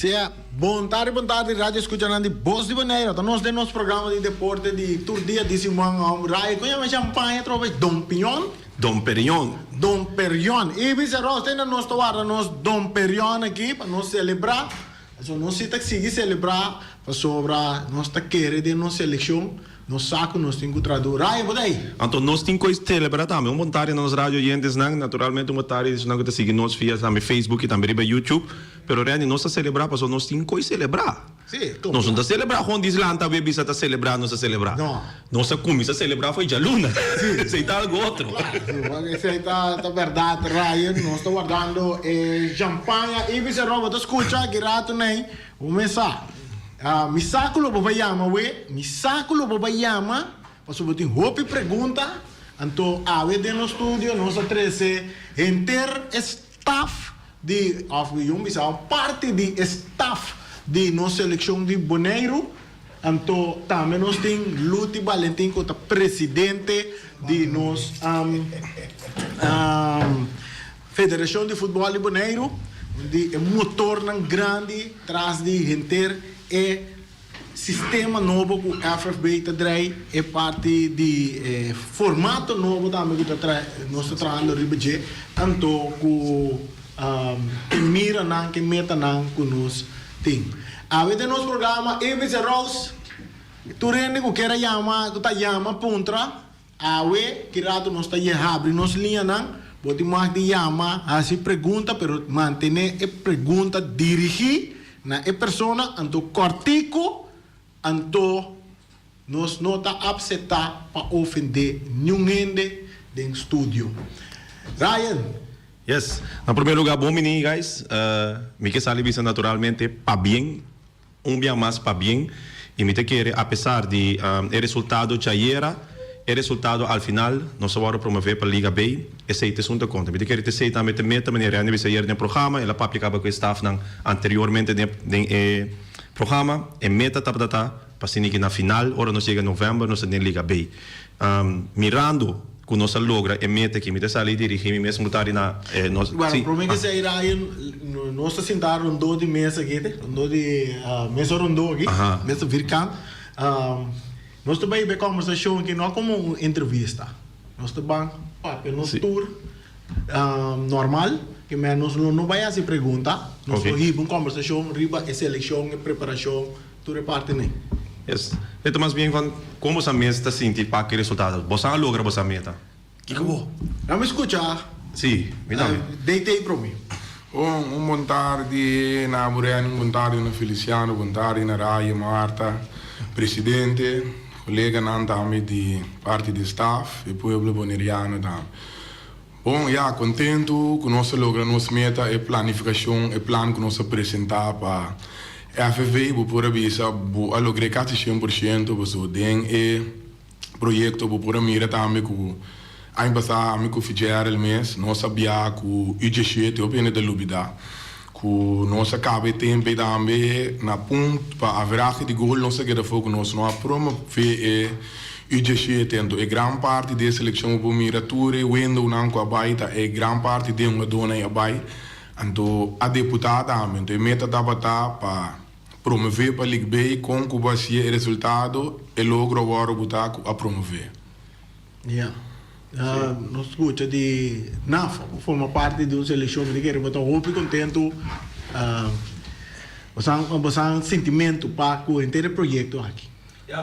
Sia, bom tarde, rádio escutando de Voz de Bonaire. Nós temos nosso programa de deporte de todo dia de Simão Rai. Conhece champanhe, trova Dom Pignon. Dom Perignon. Dom Perignon. E vice-versa, tem nós toar nós Dom Perignon aqui para nós celebrar. Então nós se tá seguir celebrar para sobra nós tá querer de nossa seleção. Nós saco nós temos que traduzir. Rai, por aí. Então nós temos que celebrar também. Montar nas rádio orientes naturalmente montar isso não que seguir nós via também Facebook e também via YouTube. Pero realmente nós celebrar para nós temos que celebrar. Sim. Nós não celebrar quando diz lá também bisa tá celebrar nós celebrar. Não. Nós começa a celebrar foi já luna. Sim. Sei tá algo outro. Isso aí tá verdade, Ryan. Nós estamos guardando champanhe e você rouba escuta que rato nem o mensagem. Misáculo babayama we, misáculo babayama, passo botin hopi pergunta, anto ave de no studio, nossa 13 enter staff de afiyong bisa parte de staff de nossa seleção de Bonaire, anto também nós tem Luti Valentim que é presidente de nos Federação de Futebol de Bonaire, de motor nan grande traz de enter é sistema novo que o FFB está trazendo, é parte de formato novo também que nós estamos trabalhando no RIBG, então que mira não, que meta não que nós temos. A vez do nosso programa, Evis Rose, tu rende que quer chamar, que está chamando pontra, a vez que rato nós está abrindo nossa linha não, pode mais de chamar, assim pergunta, pero manter a pergunta dirigir na e persona anto cortico anto nos nota upseta para ofender ninguém de estúdio. Ryan. Yes. En primer lugar, bom menino, guys. Me que sale bisa naturalmente para bien, dia mais para bien. E me te quer, apesar de o resultado já era, o resultado al final nós vamos promover para a Liga B. Esse é o assunto conta. Me te quer te sei também te meta maneira ainda bisa no programa, ela aplicava com o staff anteriormente no programa, e meta tapdata para seguir na final, ora nós chega em novembro, nós na Liga B. Mirando que nós logra e meta que me te sale dirigir mesmo estar na nós. Bueno, o problema é que se irá nós sentar rondô de mesa aqui, rondô de mesa rondô aqui, mesa vircam. Nós também temos conversação que não é como uma entrevista. Nós também temos tour normal, que nós não vai fazer pergunta, nós temos uma conversação, riba a seleção, a preparação, tudo é parte nem. Yes. Então, mais bem, como essa mesa está sentindo para que resultado? Você não logra essa meta? Que bom. Vamos escutar. Sim, me dá. Deitei para mim. Bom tarde na Moreno, bom tarde na Feliciano, bom tarde na Raya Marta, presidente, colega também de parte do staff e povo boneriano também. Bom, contento que nós logramos nossa meta e planificação e plano que nós apresentar para FFV, por avisa, a lograr quase 100%, você tem projeto por mira também que ano passado que fizeram o mês, nós sabia que o IGC tem opinião de lubida, que nós acaba tempo também na ponto para a verdade de gol nós quer foco nós não promover IGC tendo e grande parte da seleção por miratura e vendo não com a baita e grande parte de uma dona e a baita. Então, a deputada também, então, meta da batalha para promover para a Liga B com que vai ser o resultado e logo agora botar a promover. Nós escuta de NAFA, forma parte de uma seleção que quer botar muito contento, bastante sentimento para o inteiro projeto aqui.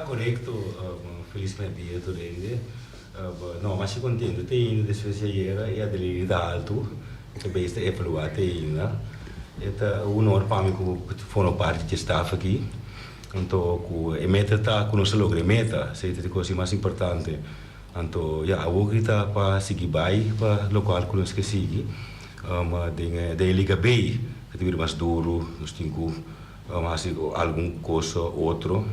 Correto, felizmente eu estou aí. Não, mas eu contento, tem indo desde a e a dele alto. Que bem está evaluado ainda. É honor para mim que for parte de staff aqui. Então, a meta está com nossa logra meta, é a coisa mais importante. Então, a outra para seguir bem para local que nós que seguir. Da Liga B, que tem mais duro, nós temos mais alguma coisa outro.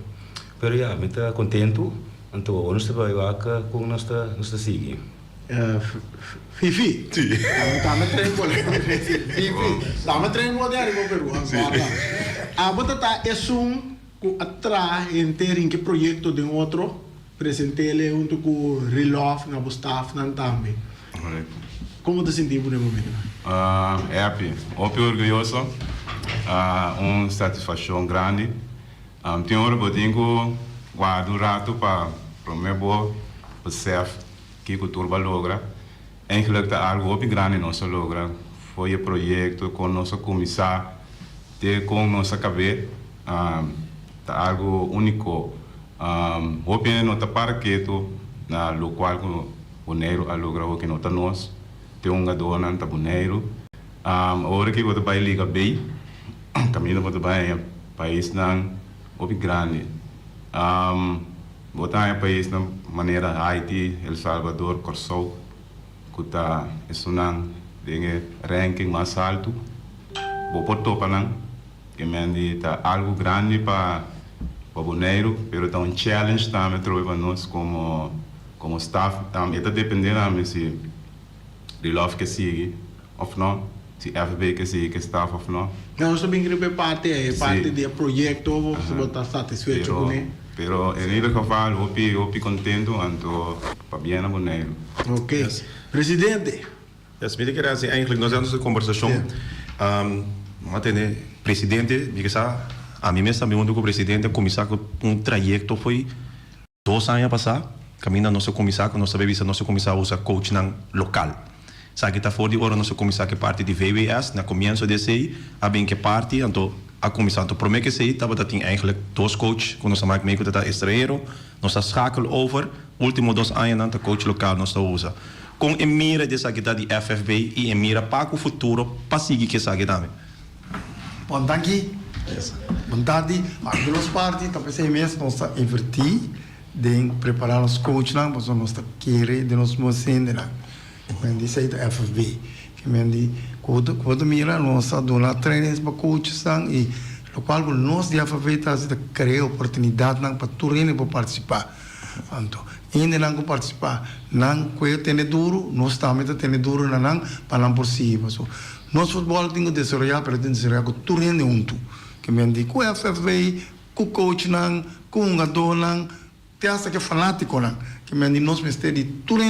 Pero me está contento. Então, nós trabalhamos com nossa seguir. Fifi? Sì. Dame tre modeli per Peru. A botata é que atrai inteiro em que projeto de outro, presentele junto com o Rilof, na staff, também. Como te sentiu no momento? Happy, orgulhoso. uma satisfação grande. Tem hora que eu tenho guardado um rato para o meu chef que o turba logra. Eigenlijk é algo bem grande nós logra. Foi o projeto com nosso comissário, com nossa cabeça, é algo único. Hope não está para que tu na local o neiro a logra o que não está nós. Tem dona está boneiro. Agora que eu vai liga bem, caminho para vai país não bem grande. Botar país na maneira Haiti, El Salvador, Corsou, que está tem ranking mais alto. Vou por topa não, que me está algo grande para boneiro, pero está challenge também para nós como staff também. Está dependendo se de love que sigue ou não, se FB que sigue que staff ou não. Não, só bem que parte do projeto, você está satisfeito com ele. Pero en ieder geval, hoop contento anto para bien aboneiro. Ok. Yes. Presidente. Yes, me queria assim, eigenlijk nós temos uma conversação. Matene, presidente, me a mim mesmo também com o presidente começar com trajeto foi 2 anos passar, caminha nosso comissário, nós sabemos que nosso comissário usa coach local. Sabe que está fora de hora nosso comissário que parte de VWS, na começo desse aí, a bem que parte, então a comissão to promete que sei dat we eigenlijk 2 coach com nossa marca meio que está estrangeiro nossa schakel over último 2 anos na coach local nós usa com emira dessa que de FFB e emira para o futuro para seguir que sabe também. Bom, danke. Bom tarde. A nossa parte também sei mesmo nós invertir de preparar os coach não, mas nós querer de nós mocinho não. Quando sei da FFB que me quando mira nossa dona treinos para coaches e o qual nós de FFB está criar oportunidade para tudo para participar. Então, ainda não participar, não que tem duro, nós também tem duro não para não por cima. So, nós futebol tem que desenvolver, para desenvolver com tudo junto. Que me diz com FFB, com coach não, com dona tem essa que é fanático não. Que me diz nós precisamos de tudo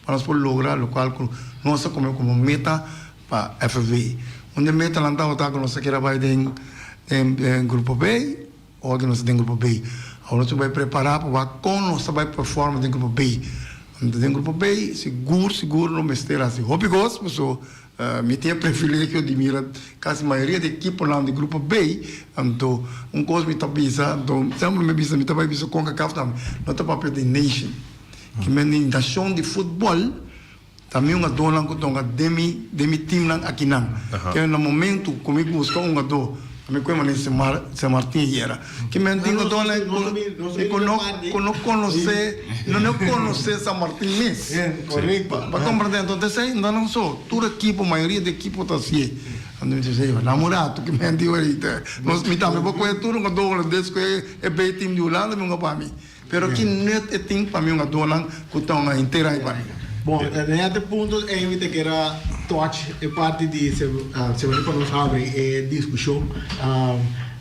para nós lograr o qual nós como meta para FV. Onde meta lá está com nós que era vai em grupo B ou que nós tem grupo B. Agora nós vai preparar para com nós vai performar em grupo B. Onde em grupo B seguro não me estera assim. Hope gosto, so me tem privilégio de mirar quase a maioria da equipe lá do grupo B. Então coisa me tabisa, então sempre me bisa me tabisa com a CAF também. Não está papel de nation. Que me nação de futebol também dona que tonga demi team nan aqui não que no momento comigo buscar dona também como nesse San Martín era que me digo dona não conhece San Martín mesmo correto para compreender então sei não só toda equipe a maioria da equipe está assim quando me diz namorado que me digo ahorita nós me também vou conhecer tudo um dona desse que é bem time de Holanda me para mim pero que net é time para mim dona que tonga inteira aí para bom, nesse ponto é que era touch é parte de semana para nós abrir discussão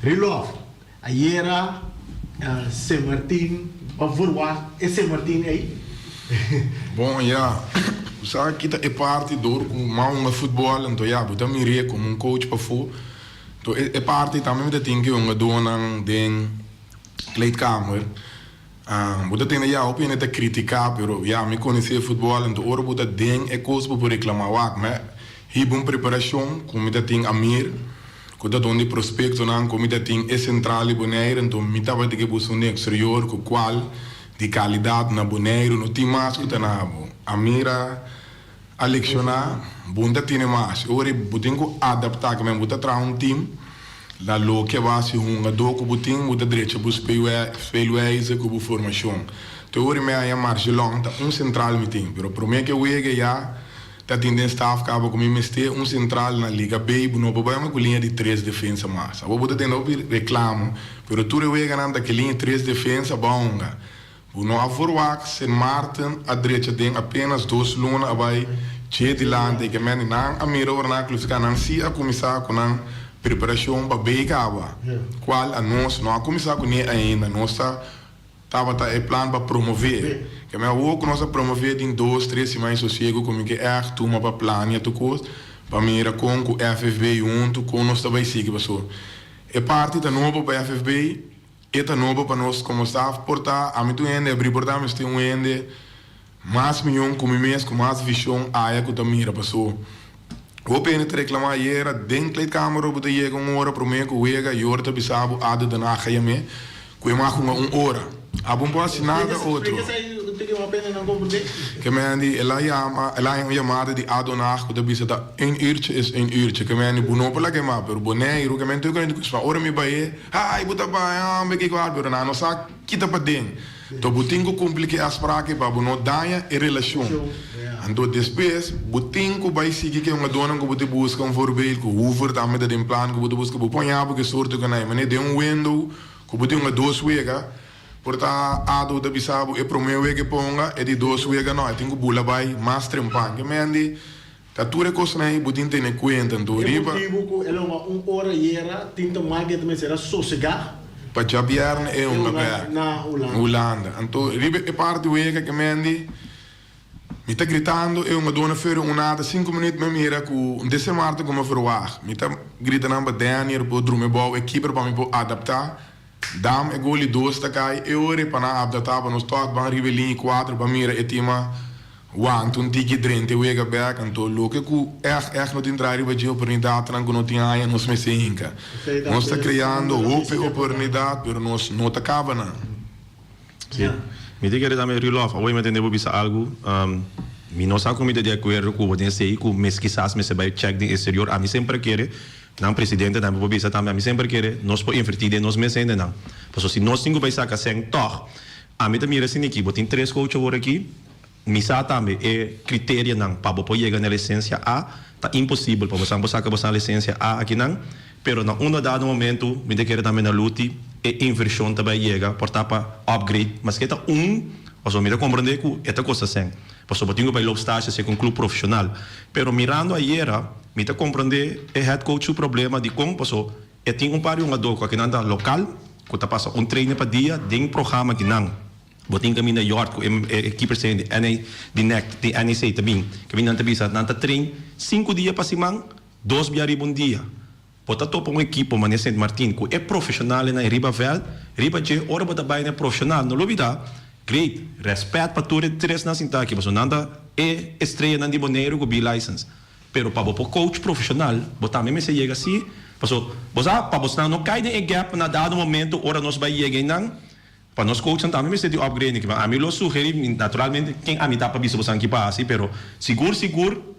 relógio aí era San Martín para voar esse Martín aí bom sabe que é parte do com futebol então eu mirei como coach para fu então é parte também da tem que dona de kleedkamer Buta tem já opinião de criticar, pero já me conhecer futebol, então ora buta den é coisa para reclamar wak, mas hibum preparação, como me tem Amir, quando onde prospecto não, como me tem é central e boneiro, então me tava de que buscar um exterior com qual de qualidade na boneiro, no tem mais que tá na Amira a leccionar, bunda tem mais, ora butem que adaptar, que me buta tra time la lo que va se do que butin muda direita bus pelueza com formação então ora me aí marcha long central meeting pero pro me que wege já tá tendo staff cabo com me este central na liga B no problema com linha de 3 defesa mais vou botar tendo reclamo pero tu wege nanda que linha 3 defesa bonga no avorwak Sen Martin a direita tem apenas 2 luna vai che di lande que me não a mira ora na clube can se a começar com preparação para bem cava qual a nós não a começar com nem ainda nós tava é plano para promover que me o que nós promover em 2, 3 semanas sossego como que é turma para planear tu coisa para mira com o FFB junto com nós também sigue pessoal. E parte da novo para FFB e tá novo para nós como staff portar a mim tu ende abrir portar mas tem ende mais milhão com mês com mais visão a que tá mira pessoal. O pena te reclamar era dentro da câmara o botar chega hora para mim que o ega e hora tá bisabo a de na caia me que mais com hora. A bom pode nada outro. Que me andi ela é chamada de adonar que deve ser uurtje is uurtje que me andi bonopola que ma per boneiro que me andi que não ora me baie ai bota baia me que guarda per não sa kita pa den to butingo complique a sprake pa bono daia e relação ando depois butingo vai seguir que uma dona que bote busca voorbeeld que hoever dan met den plan que bote busca bo ponha porque sorte que não mas de window que bote uma duas wega porta ado da bisabo e promeu que ponga e di dos wega no tenho bula vai mais trempan que me andi tature cosnei budin tem conta do riba ela uma hora era tinta market também será sossegar para jabiar é na Holanda então riba e parte wega que me andi mi tá gritando e uma dona fer nada 5 minutos me mira com desse marta como verwaag mi tá gritando para Daniel por drume bom equipe para me adaptar dam e goli dos takai e ore pana abdata nos tot ban rivelin 4 ba mira e tima want un tiki drente wega back anto loke ku echt not intrari ba oportunidade nan não tinha aí nos mesinca nós está criando oportunidade pero nós não tá cabana sim me diga que também relof hoje me entendeu bisa algo mi não sabe como de acordo com o de sei com mes quizás me se vai check de exterior a mim sempre querer não presidente não vou bisa também a mim sempre querer nós por invertir de nós meses ainda não porque se nós cinco vai sacar sem toque a mim também assim aqui botem 3 coaches agora aqui misa também é critério não para poder chegar na licença A tá impossível para você sacar você na licença A aqui não pero na dado momento me de querer também na luta e inversão também chega por para upgrade mas que tá ou mira compreender que esta coisa sem porque eu tenho para ir estágio ser um clube profissional pero mirando aí era me te compreender é head coach o problema de como passou eu tenho par de jogador que não local que tá passa treino para dia de programa que não botin kami na York com equipe de NEC também que vem nanta bisa nanta trein 5 dias para simang 2 dia bota topa uma equipe mané Saint Martin que é profissional na Ribavel riba je ora bota bem é profissional não lubida great respeito para todos três na cinta aqui mas nanta é estreia na de Boneiro com B-license pero para o coach profissional botar mesmo se chega assim passou bosa para você não cai em gap na dado momento ora nós vai chegar não para nós coach também me se de upgrade que a mim lo sugeri naturalmente quem a mim dá para bisa você aqui para assim pero seguro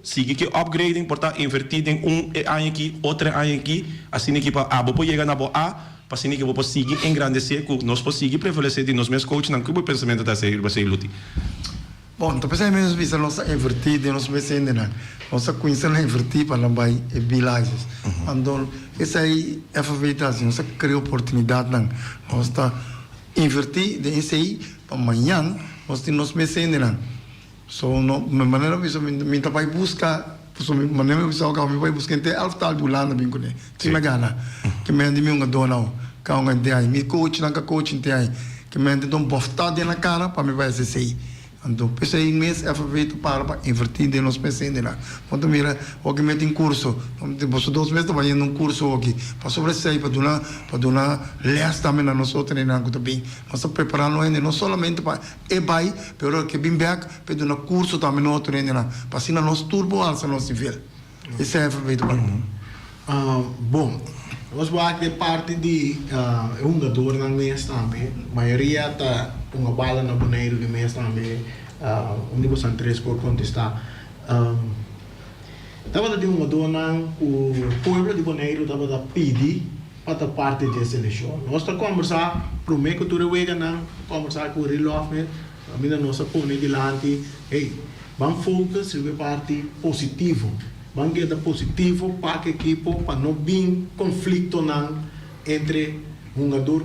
sigue que upgrading porta invertir em ano aqui outro ano aqui assim que para a vou chegar na boa A para assim que vou conseguir engrandecer que nós conseguir prevalecer de nós mesmos coach não que o pensamento da ser você luti. Bom, então pensei mesmo bisa nossa invertir de nós mesmos ainda nossa coisa na invertir para não vai e bilhões. Então essa aí é a favorização, nossa cria oportunidade não, nós está invertir de esse aí para amanhã nós temos meses ainda so no maneira que me tá vai buscar so maneira que só me vai buscar até altal do lado bem com ele se me gana que me ande me dona que um ande aí me coach na coach ande aí que me ande um boftada na cara para me vai esse aí então pensei mês é feito para invertir de nós meses ainda quando mira o que me tem curso depois 2 meses trabalhando um curso aqui para sobresair para donar leste também na nossa treinamento também nós estamos preparando ainda não somente para vai pero que bem back para donar curso também no outro ainda para assim nós turbo alça nosso nível esse é feito para bom nós vamos ter parte de jogador na mês também maioria tá uma bala na Boneiro de mês também onde você três por contestar estava de uma dona o povo de Boneiro estava da pedir para parte da seleção nós estamos conversar para o meio que tu rewega não conversar com o Rilof a minha nossa põe delante hey vamos focar sobre parte positivo vamos get positivo para a equipe para não vir conflito não entre jogador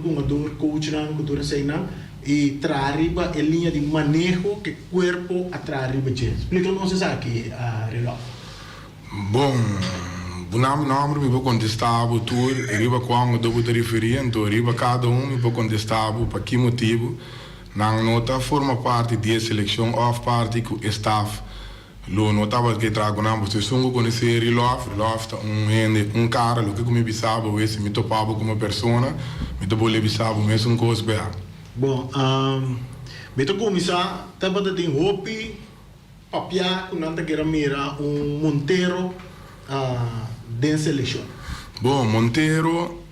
coach não cultura sei não e trariba a linha de manejo que o corpo atrariba gente explica-nos isso aqui Rilof. Bom o nome me vou contestar o tour riba quando eu vou te referir então riba cada me vou contestar para que motivo não nota forma parte da seleção off parte com staff Lo notava che trago na você sungo con esse Rilof sta un cara lo che come bisabo esse mi topavo come persona mi topo le bisabo mesmo coisa bem. Bom, beto começar, tava de tem hopi, papia, kunanta que era mira Monteiro den seleção. Bom, Monteiro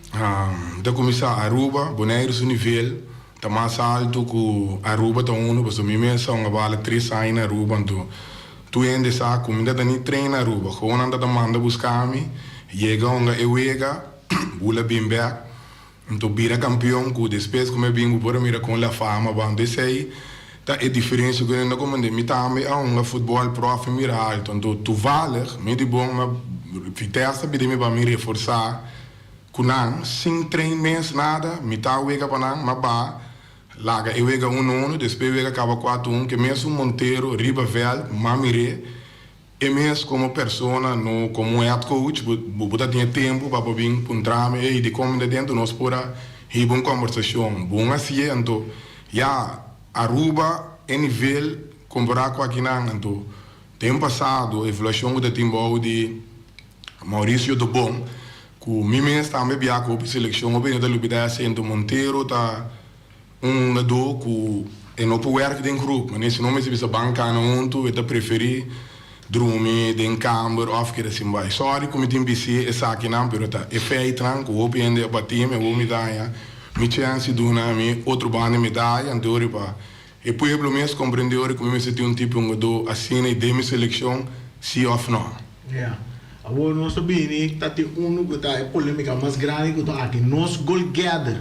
da começar Aruba, Bonaire su nível, tá mais alto que Aruba tá uno, porque mi mesa uma bala 3 anos na Aruba, então tu ainda sabe como ainda nem treina Aruba, gewoon anda da manda buscar-me, chega onde eu chega, bula bem back, então vira campeão, que depois como é bingo por mira com a fama, bando esse aí, tá é diferença que ainda como de mitame a um futebol prof mira alto, então tu vale, me de bom, mas vitessa bide me para me reforçar, kunang sem treinamento nada, mitad wega panang, mas ba laga eu wega 1-1, depois wega acaba 4-1, que mesmo Monteiro, Ribavel, Mamire, e mesmo como persona, no, como head coach, você tinha tempo para vir para um trame e de como de dentro nós pora ir uma conversação, bom assim, então, já Aruba é nível comparar com aqui não, então, tempo passado, a evolução do time de Maurício do Bom, que o Mimes também via com a seleção, o bem da Lubidez, então Monteiro tá do que é no work de grupo, mas nesse nome se bisa banca não muito, eu preferi drume den kamer of que assim vai. Sorry como tem BC essa aqui não, pero tá é feito não, que o pende a bater me vou medalha, me chance de uma me outro bando medalha, então ripa. E pueblo mesmo compreendeu como me senti tipo do assim e de minha seleção, sim ou não. Yeah. Agora nós sabemos que tem que tá é polêmica mais grande que tá aqui, nós goal gather.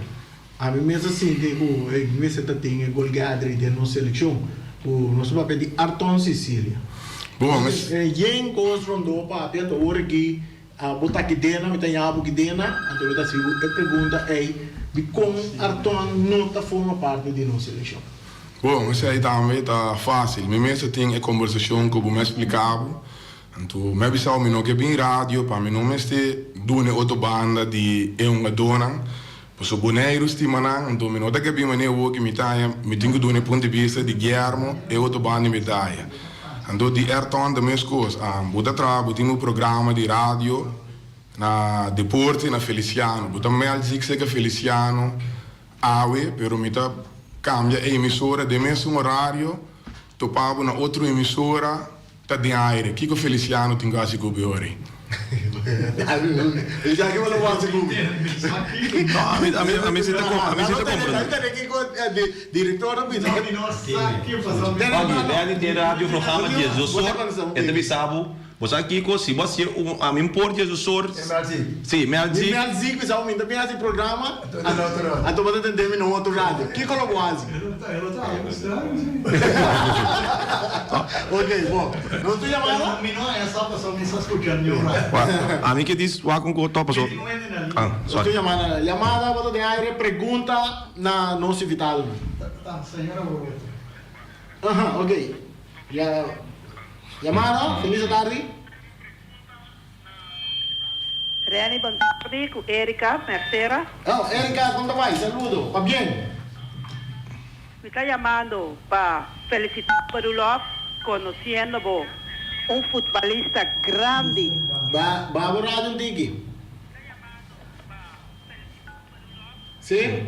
A mim mesmo assim que o mesmo tá tem goal gather de nossa seleção, o nosso papel de Arton Sicília. Bom, mas yen coisa rondou para até a hora que botar aqui dentro, me tem algo aqui dentro, então eu assim a pergunta é de como Arton não tá forma parte de nossa seleção. Bom, isso aí também tá fácil. Me mesmo tem a conversação que eu me explicava. Então, me avisava me não que bem rádio para me não me este dune outra banda de uma dona. Pois o boneiro estima não, então me nota que bem maneira o que me tá, me tenho dune ponto de vista de Guillermo e outra banda me dá. Então de Ayrton da mesma coisa. Buda trabalho, tem um programa de rádio na deporte na Feliciano. Buda me diz que Feliciano awe, pero me tá cambia a emissora de mesmo horário, topava na outra emissora. Tá de aire, que o Feliciano tem quase que o Biori. Ele já que eu não posso comer. A mim se te compreende. Diretor do vídeo. Olha, tem rádio programa de Jesus, é de Bisabo. Você aqui se você a mim por Jesus. Sim, me diz. Me diz que são ainda bem esse programa. A tu pode entender no outro rádio. Que colo quase. Ok, bom. Não tu chamada? Não é só para me escutando. A mim que diz o com o topa só. Não tu chamada. Chamada para de aire pergunta na nosso invitado. Tá, senhora Roberto. Ok. Llamada, feliz tarde. Reni, bom tarde, com Erika, Mercera. Oh, Erika, como vai? Saludo, va bien? Me está llamando para felicitar por Rudolf, conociendo un futbolista grande. Va a borrar un tiki. ¿Sí?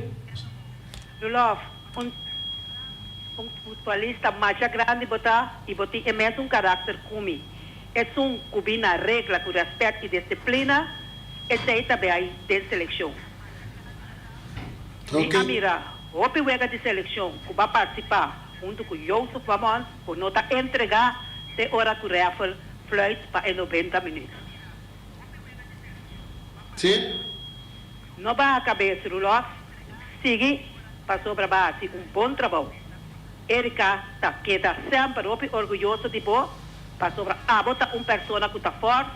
Rudolf, un futbolista más grande y boti é mesmo um caráter como é cubina regra com respeito e disciplina e sei também aí de seleção. E a mira, o pega de seleção que vai participar junto com Joseph Vamon, por não entregar de hora que o Rafael flight para 90 minutos. Sim? Não vai acabar esse Rudolf, siga para sobre a base bom trabalho. Erika queda sempre orgulhoso de você, para sobre a botar pessoa que está forte,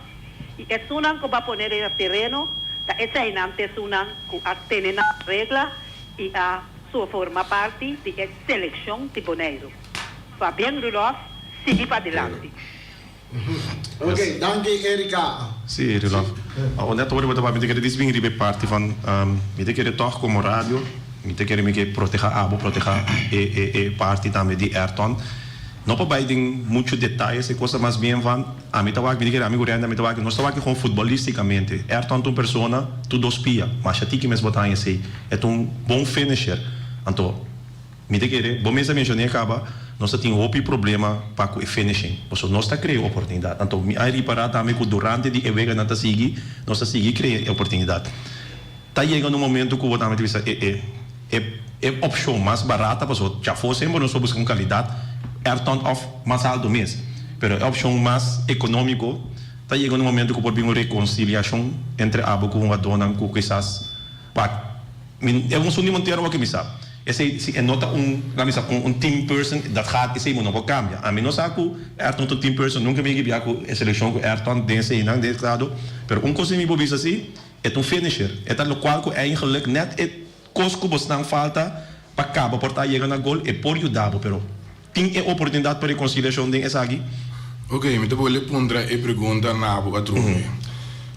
e é sunan que vai pôr no terreno, essa é não sunan que tem na regra e a sua forma parte de seleção de Bonaire. Vai bem, Rudolf, siga para adelante. Ok, danke Erika. Sim, Rudolf. Onde estou agora, eu quero dizer que é parte van, eu quero tocar como rádio. Mi te quero que proteja abo, proteja e parte também de Ayrton. não para baixo muitos detalhes e coisas mais bem van a mim estava aqui amigo Renda me estava aqui nós estava aqui com futbolisticamente é tanto uma pessoa tudo espia mas já tinha que mesmo botar em si é um bom finisher então me te querer bom mesmo mencionei acaba nós temos outro problema para o finishing porque nós está criando oportunidade então me aí reparar também que durante de evento nós seguir nós seguir criar oportunidade tá chegando um momento que o também é opção mais barata porque já foi sempre nós buscamos qualidade turn off mais alto mês, pero a opção mais econômico está chegando um momento que pode haver uma reconciliação entre abo com a dona com quizás é um sonho inteiro que me sabe esse é nota um team person dat gaat esse não vai cambiar a mim não sabe que team person nunca me equipe com a seleção que Ayrton desse e não desse lado pero coisa me pode assim é um finisher é tal qual que é eigenlijk net é coisa que você não falta para acabar por estar chegando a gol é por ajudar pero tem oportunidade para reconciliação de essa aqui? Ok, me vou lhe pondra e pergunta na a truque.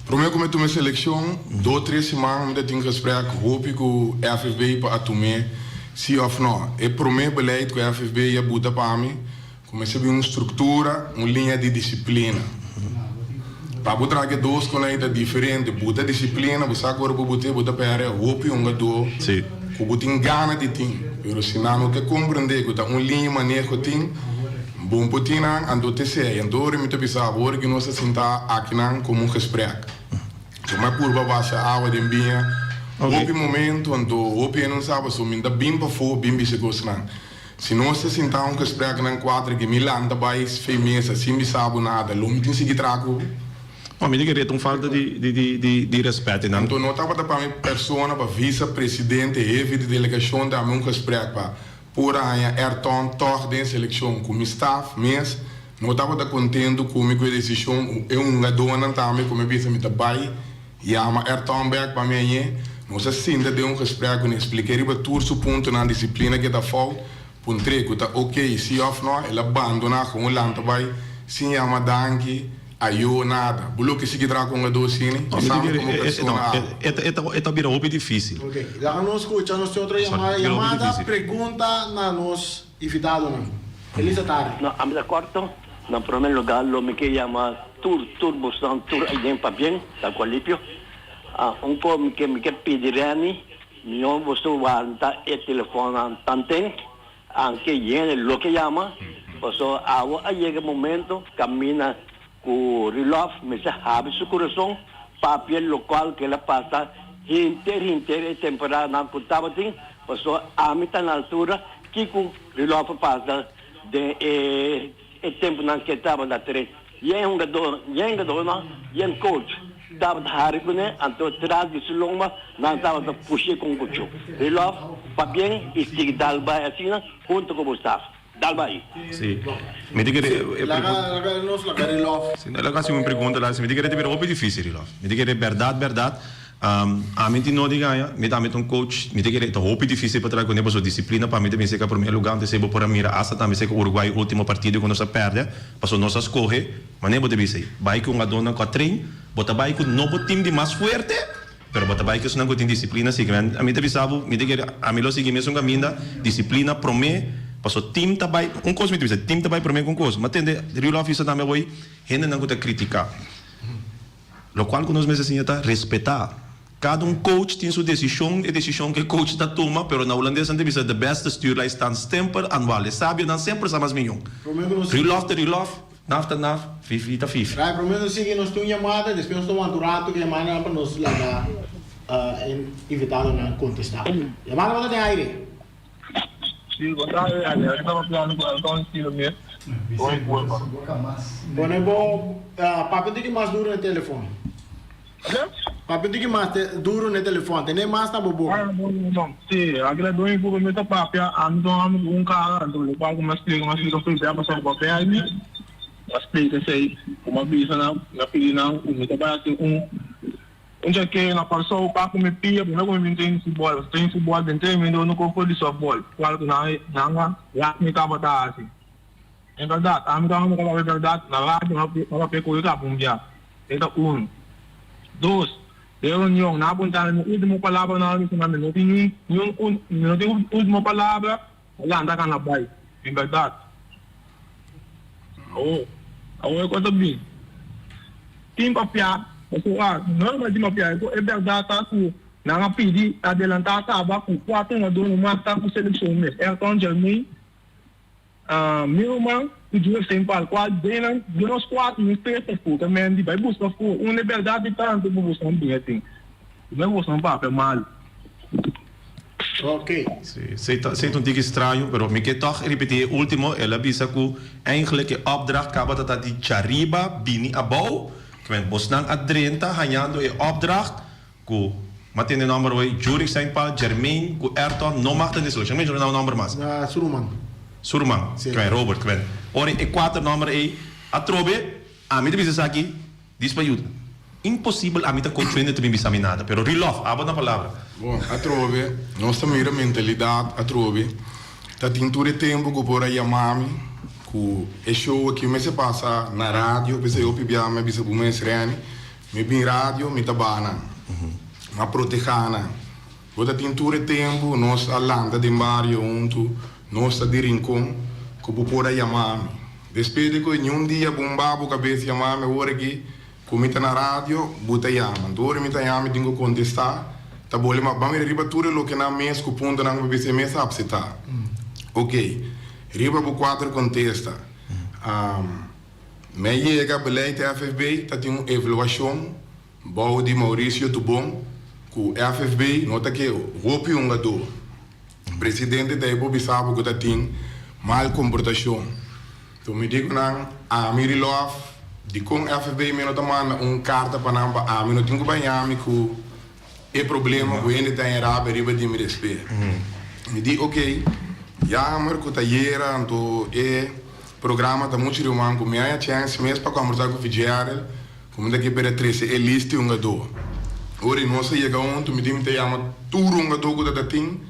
Primeiro como tu me seleção, 2-3 semanas me tem gesprek, hoop ik o FFB para atume, sim ou não. E primeiro beleid que o FFB ia botar para mim, comecei a ver uma estrutura, uma linha de disciplina. Para botar que dois colegas diferentes, botar disciplina, você agora botar para hoop um gado. Sim. Que você tem gana de ter. Pero se não quer compreender que uma linha maneira que tem, bom potina ando te sei, ando me te bisa agora que nós sentar aqui não como gesprek. Como é curva baixa água de binha. Op momento ando op não sabe so minda bim para fo bim se gostan. Se nós sentar gesprek não quatro que Milan da bais femesa, sim me sabe nada, lumi tem seguir trago. Mas me diga que falta de respeito, não? Então, nós estamos para uma pessoa, para vice-presidente, chefe de delegação, da minha gesprek para por aí, Ayrton, torre de seleção, como staff, mas nós estamos contentes com a decisão, é um dona também, como eu disse, me trabalho, e a Ayrton back para mim, nós ainda de um gesprek, eu expliquei para todos os pontos na disciplina que está falta, ponto 3, que está ok, se ou não, ele abandona com o lance, vai, sim, a madanque, aí nada, bolo que se quer com a docine, sabe como pessoa. É bem muito difícil. Ok, lá nós escutamos outra chamada, pergunta na nos invitado não. Elisa Tari. No, a mí de acuerdo, en primer lugar, lo que llama turbo, tur aí para bien, da qualipio. Un po que me pedirani, no você guarda e telefone tanto, anche yene lo que llama, então aí chega momento, camina com relógio, mas abre seu coração, papel local que ela passa, inteira temporada na contava tem, então a mim está na altura que o relógio passa de tempo na que estava da três, e é um coach, estava da área com ele, então traz de longa, não estava da puxar com o coach, relógio, papel e stick dalba assim, junto com o staff. Dalbai. Sim. Me diga que ela quase uma pergunta lá, me diga que é bem difícil lá. Me diga que é verdade. A mim não diga, me dá um coach, me diga que é muito difícil para trabalhar com essa disciplina para mim também ser que primeiro lugar, antes por a mira, essa também ser que o Uruguai último partido quando se perde, passou nossa escorre, mas nem pode ser. Vai com uma dona com trein, bota vai com novo time de mais forte. Pero bota vai que isso não tem disciplina, sim, a mim também sabe, me diga que a mim lo sigue mesmo caminho, disciplina, promete. Passou time também, coisa me diz, time também para mim com coisa, mas tem de real officer também vai, gente não pode criticar. Lo qual que nós mesmos assim está respeitar. Cada coach tem sua decisão, e decisão que o coach está toma, pero na holandesa não deve ser the best stuurlijn staan stempel anual, sabe, dan sempre são mais milhão. Real off, nafta naf, 50-50. Right, primeiro seguir nós temos chamada, depois nós tomamos um rato que chamada para nos levar invitado a contestar. Chamada para ter aire. Sim, eu estava falando com o Antônio Silva mesmo. Bom, bom, papo de que mais duro no telefone? Papo de que mais duro no telefone? Tem nem mais na bobo? Não, sim, aquele do Ibu me tá papo, um cara, então eu pago uma explica, passar o papel aí, uma explica sei, uma visa na filha me trabalha assim onde que na pessoa para comer pia, não come tem futebol dentro, me não compro de softball, claro que não me acaba tá assim. É verdade, a mim também é verdade, na rádio não pego o cabo dia. Então 2, reunião na ponta no último palavra na hora que não tem última palavra, lá anda na bai, é verdade. Agora quanto bem. Tem papia, não mas de papia, é verdade tá com na pedi adelantar tava com 4 jogadores mas tá com seleção mesmo. Elton Jermaine, Milman, o Júnior Sempal, qual de nós 4 nos peças por também de vai buscar por uma liberdade tanto por buscar bem assim. Não buscar papel mal. Ok. Sei um tique estranho, pero me quer toch repetir último, ela avisa que eigenlijk de opdracht acaba de Chariba bini abou, que men bosnang adrenta hanhando e opdracht que matin de nummer oi Júrik Sempal, Jermaine, que Ayrton não marca de seleção, mas não number mas. Surman, que men Robert, que men. Ora e 4 number aí, a trobe, a mim de bisa aqui, dispaiuta. Impossível a mim continuar de me examinar, pero relof, aba na palavra. Bom, a trove, nossa mira mentalidade, a trove, tá tintura tempo que por aí a mami, que é show que me se passa na rádio, bisa eu pibiama, bisa bume serene, me bin rádio, me tabana, ma protegana. Bota tintura tempo, nós alanda de Mario unto, nós tá de rincon, que por aí a mami. Despede que nenhum dia bombabo cabeça a mami, ora aqui, comita na rádio, buta yama. Dore mita yama dingo contestar. Tá bom, mas vamos riba tudo lo que na mês com ponto na BBC mês abseta. Ok. Riba bu 4 contesta. Me chega beleid FFB, tá tem uma evaluação. Bom de Maurício Tubon, com FFB, nota que roupi gado. Presidente da Ibo Bissabo que tá tem mal comportação. Então me digo na a Miri Love di com FFB me nota manda carta para namba a me não tenho banhame com e problema com ele tem arabe riba de me respeito. Me digo ok, já marco taieira então e programa da muito irmão com minha chance mesmo para conversar com o Fidiarel como daqui para 13 é liste gado. Ora não se chega onde me digo te chama tudo gado que da tem,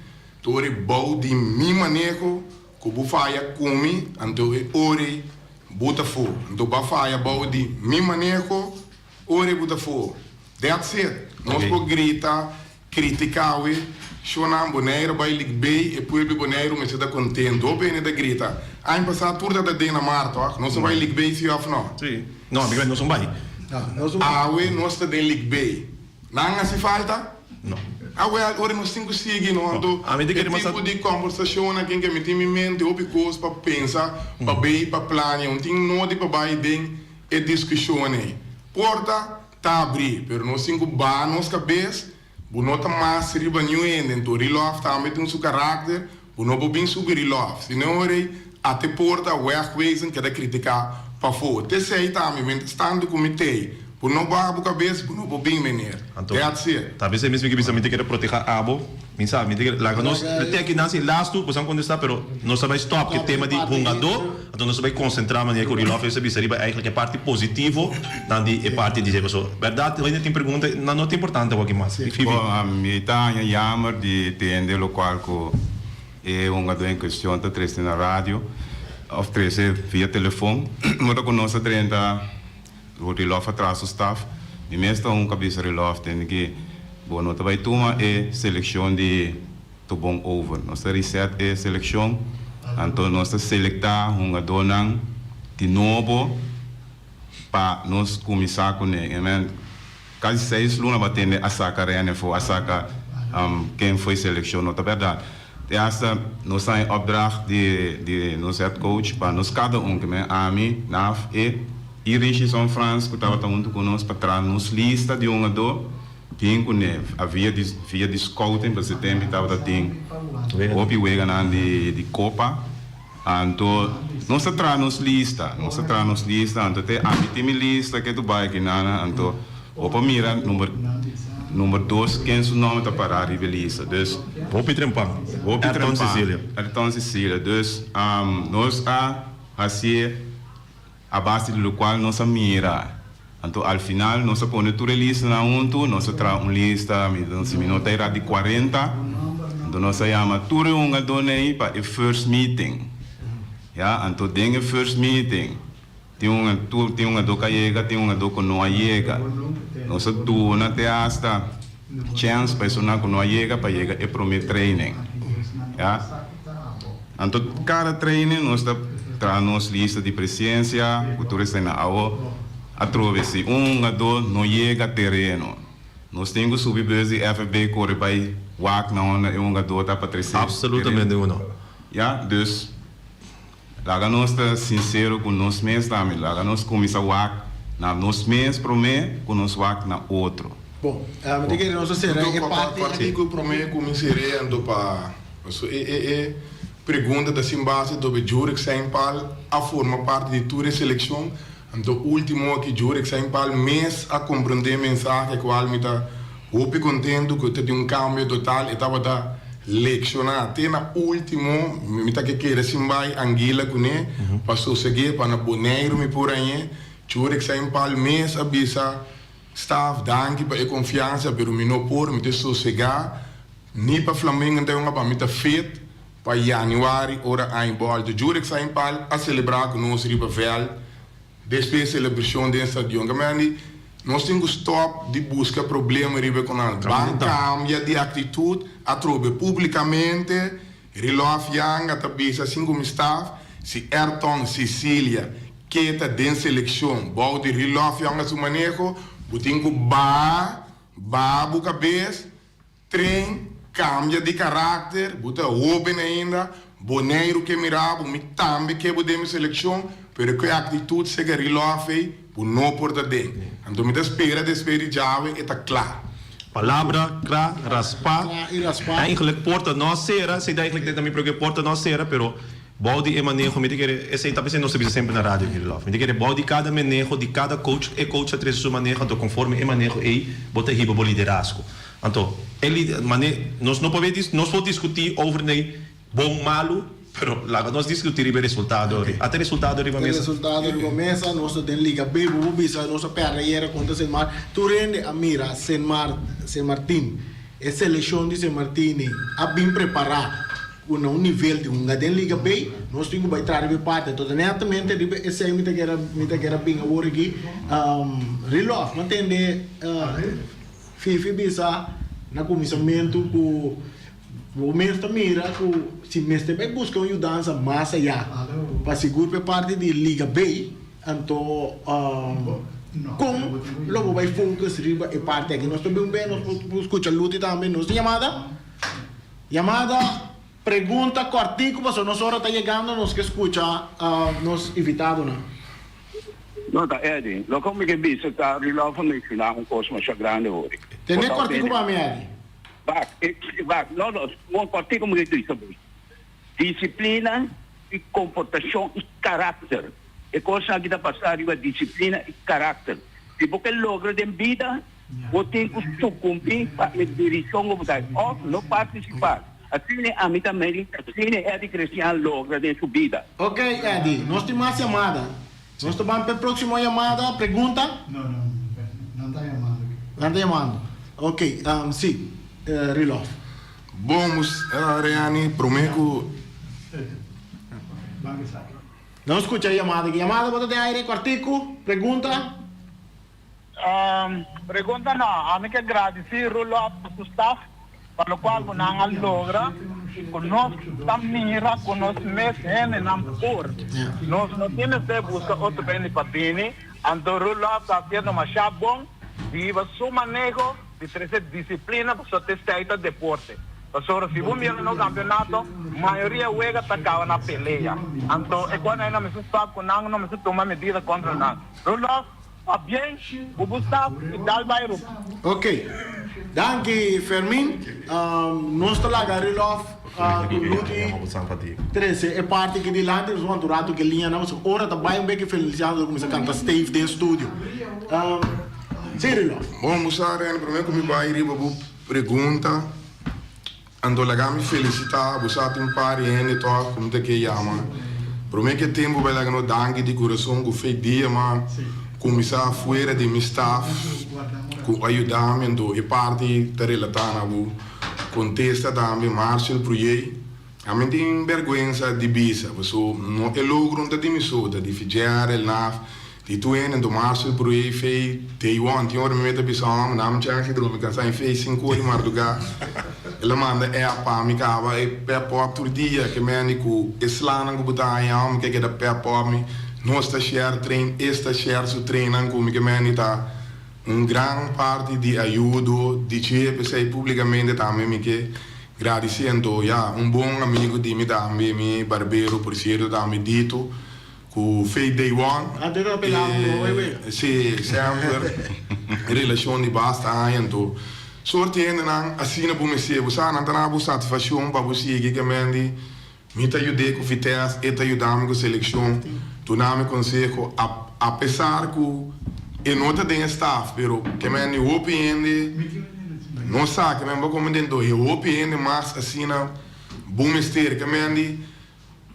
ora bau de mi manejo com bufaia comi então ora buta fogo. Então, bafaia, balde, mi manejo, ore buta fogo. That's it. Nós podemos gritar, criticar, chorar, boneiro, vai ligar bem, e depois o boneiro me está contente. Ou bem, ele grita. Ano passado, tudo da Dena Marta, nós vai ligar bem, se off não. Sim. Não, amigo, nós não vai. Nós está de ligar bem. Não se falta? Não. Agora nós temos que seguir, não? Tipo de conversação aqui que me tem em mente, ou coisas para pensar, para ver, para planear, não tem nada para vai bem e discussão aí. Porta tá abrir, mas nós temos que bar nos cabeças, não tá mais riba nenhum então relof tá metendo seu caráter, não pode bem subir relof, senão até porta wegwezen que é criticar para fora. Até sei tá me estando comitê. Por não baixar a cabeça, por não bem menir. Talvez é mesmo que precisamente querer proteger a abo. Sabe, nós até aqui não se lasto, possamos contestar, pero nós vai stop que tema de jogador, então nós vai concentrar maneira que o Rilov esse seria eigenlijk a parte positivo, dan die parte de dizer so. Verdade, ainda tem pergunta, não é importante o que mais. Bom, a mim tá jammer de entender o qual que é jogador em questão tá três na rádio, of três via telefone, mas com nós 30 o Rilov atrás do staff, e mesmo cabeça Rilov tem que bom, nós vai tomar a seleção de Tubon over. Nós reset a seleção, então nós selectar jogador de novo para nós começar com ele. Quase 6 lunas batendo a saca reane foi a saca quem foi seleção, não é verdade? Essa nós tem opdracht de nós head coach para nós cada que me ami, naf e Richie São Francisco que estava junto conosco para trás nos lista de jogador que havia de scouting para setembro estava tem opi wega na de copa então nós atrás nos lista então tem a time lista que tu vai que nana então opa mira número 2 quem seu nome tá para a lista dus opi trempang Ayrton Cecília dus nós assim a base do qual nós mira. Então, ao final, nós põe tudo lista na nós traz lista, se me nota era de 40, então nós chama tudo jogador aí para o first meeting. Ja, então tem o first meeting. Tem jogador que chega, tem jogador que não chega. Nós tu na hasta chance para pessoa que não chega para chegar e primeiro training. Ja. Então, cada training nós tra nos lista de presença, o turista na AO, a trovesi, a dois, não chega terreno. Nós temos subir de FB corre para wak na onda a dois tá para crescer. Absolutamente uno. Ja, dus laga nós tá sincero com nós mesmos também, laga nós começa wak na nós mesmos promê, com nós wak na outro. Bom, mas tem que nós ser é parte partido promê começaria ando para pergunta da simbase do Jurek Saimpal a forma parte de toda a seleção. Então, o último que Jurek Saimpal mês a compreender a mensagem que o me está muito contente que tem um cambio total e estava da lecionar. Até na último, me está que queira simbai Anguila com ele, passou a seguir para na Boneiro me por aí. Jurek Saimpal mês avisa staff danke para a confiança, pero me não por me ter sossegar, nem para Flamengo então para me ter feito para januário hora em bola de Jurek Saimpal a celebrar com nós riba velho. Depois da celebração do estadião, nós temos stop de buscar problemas com a banca, cambia de atitude, a trobe publicamente, relógio yang, a tabisa assim como staff, se Ayrton, Sicília, que está dentro da seleção, bom de relógio yang a seu manejo, botinho bu cabeça, trem, cambia de caráter, bota open ainda, boneiro que mirava, me também que podemos seleção, pero que a atitude seja relógio, por não portar dentro. Então, me espera de jave e está claro. Palavra, raspar. Eigenlijk porta não será, se eigenlijk também porque porta não será, pero body e manejo, me quer, esse está pensando se sempre na rádio aqui lá. Me quer body cada manejo de cada coach e coach a três seu manejo, então conforme e manejo e bota riba bo liderazgo. Então, ele nós não podemos discutir over nem bom malo. Pero nós discutimos o resultado. Okay. Até o resultado arriba mesa. O resultado arriba mesa, nós temos Liga B, bisa nossa perreira contra Saint Martin. Tu rende a mira Saint Martin. A seleção de Saint Martin a bem preparada com um nível de den Liga B. Nós temos que entrar em parte. Então, netamente, esse aí me quer bem agora aqui. Relógio, mantende FIFA bisa na comissamento com o mestre mira que se mestre vai buscar uma mudança mais allá para segurar parte de Liga B, então com logo vai focus riba e parte aqui nós também bem nós escuta luta também nós chamada pergunta cortico mas nós hora está chegando nós que escuta nós evitado não tá Eddie lo como que bisa tá relógio no final cosmo grande hoje tem cortico para mim Eddie um partido como eu disse, disciplina e comportação e caráter. É coisa que está passando a disciplina e caráter. Se você logra de vida, você tem que sucumbir para a direção do país, ou não participar. Assim a mim também, assim é de Cristiano logra de sua vida. Ok, Eddie, nós temos mais chamada. Nós estamos para a próxima chamada, pergunta? Não está chamando. Não está chamando. Ok, sim. Relógio. Vamos, Reani, prometo. Não escuta a chamada. Chamada, bota de aire, quartico, pergunta? Pergunta não, a mim que agradecer o staff, para o qual nós logra, conosco mira, conosco mesmo, não por. Nós não temos que buscar outro bem para dentro, então o Roloff está sendo mais bom, viva seu manejo, de trazer disciplina para ter feito deporte. Pastor, se você mira no campeonato, a maioria juega está na peleia. Então, é quando ainda me sabe que não me toma medida contra nós. Roloff, va bem, o Gustavo e dal bairro. Ok. Danke, Fermin. Nós estamos lá, Roloff. Luti 13 é parte que de lá temos um anturato que linha não se ora também um pouco felizado como se canta Steve dentro do estúdio. Sim, vamos usar primeiro como vai ir para pergunta. Ando lá me felicitar, você tem pare e to como te que chama. Prometo que tempo vai lá no dangue de coração que fez dia mas começar fora de meu staff com ajudamento e parte da relação contesta também Marcel projeto. A mim tem vergonha de bisa, você não é logro de missão de fijar el naf Die toen in de marso broei fei day one die ora me meta bisam nam chance de me casa in fei 5 maar duga ela manda é a pa mi cava e per pop tur dia che me ni ku islana ku butaya am che da per pop mi no sta share train esta share su train anche mi che me ni ta un gran parte di aiuto dice sei pubblicamente tammi mi che agradecendo ja un buon amico di mi dammi mi barbero por cierto dammi dito ku fei day one sì sempre relazioni basta aiento sorti en asina bu mesie bu sa na bu satisfaction ba bu sigi che mendi mi ta aiude ku fitas e ta aiudami ku seleção tu nami consejo a pesar ku e nota den staff pero che mendi opiende non sa che men ba comandando e opiende mas asina bu mister che mendi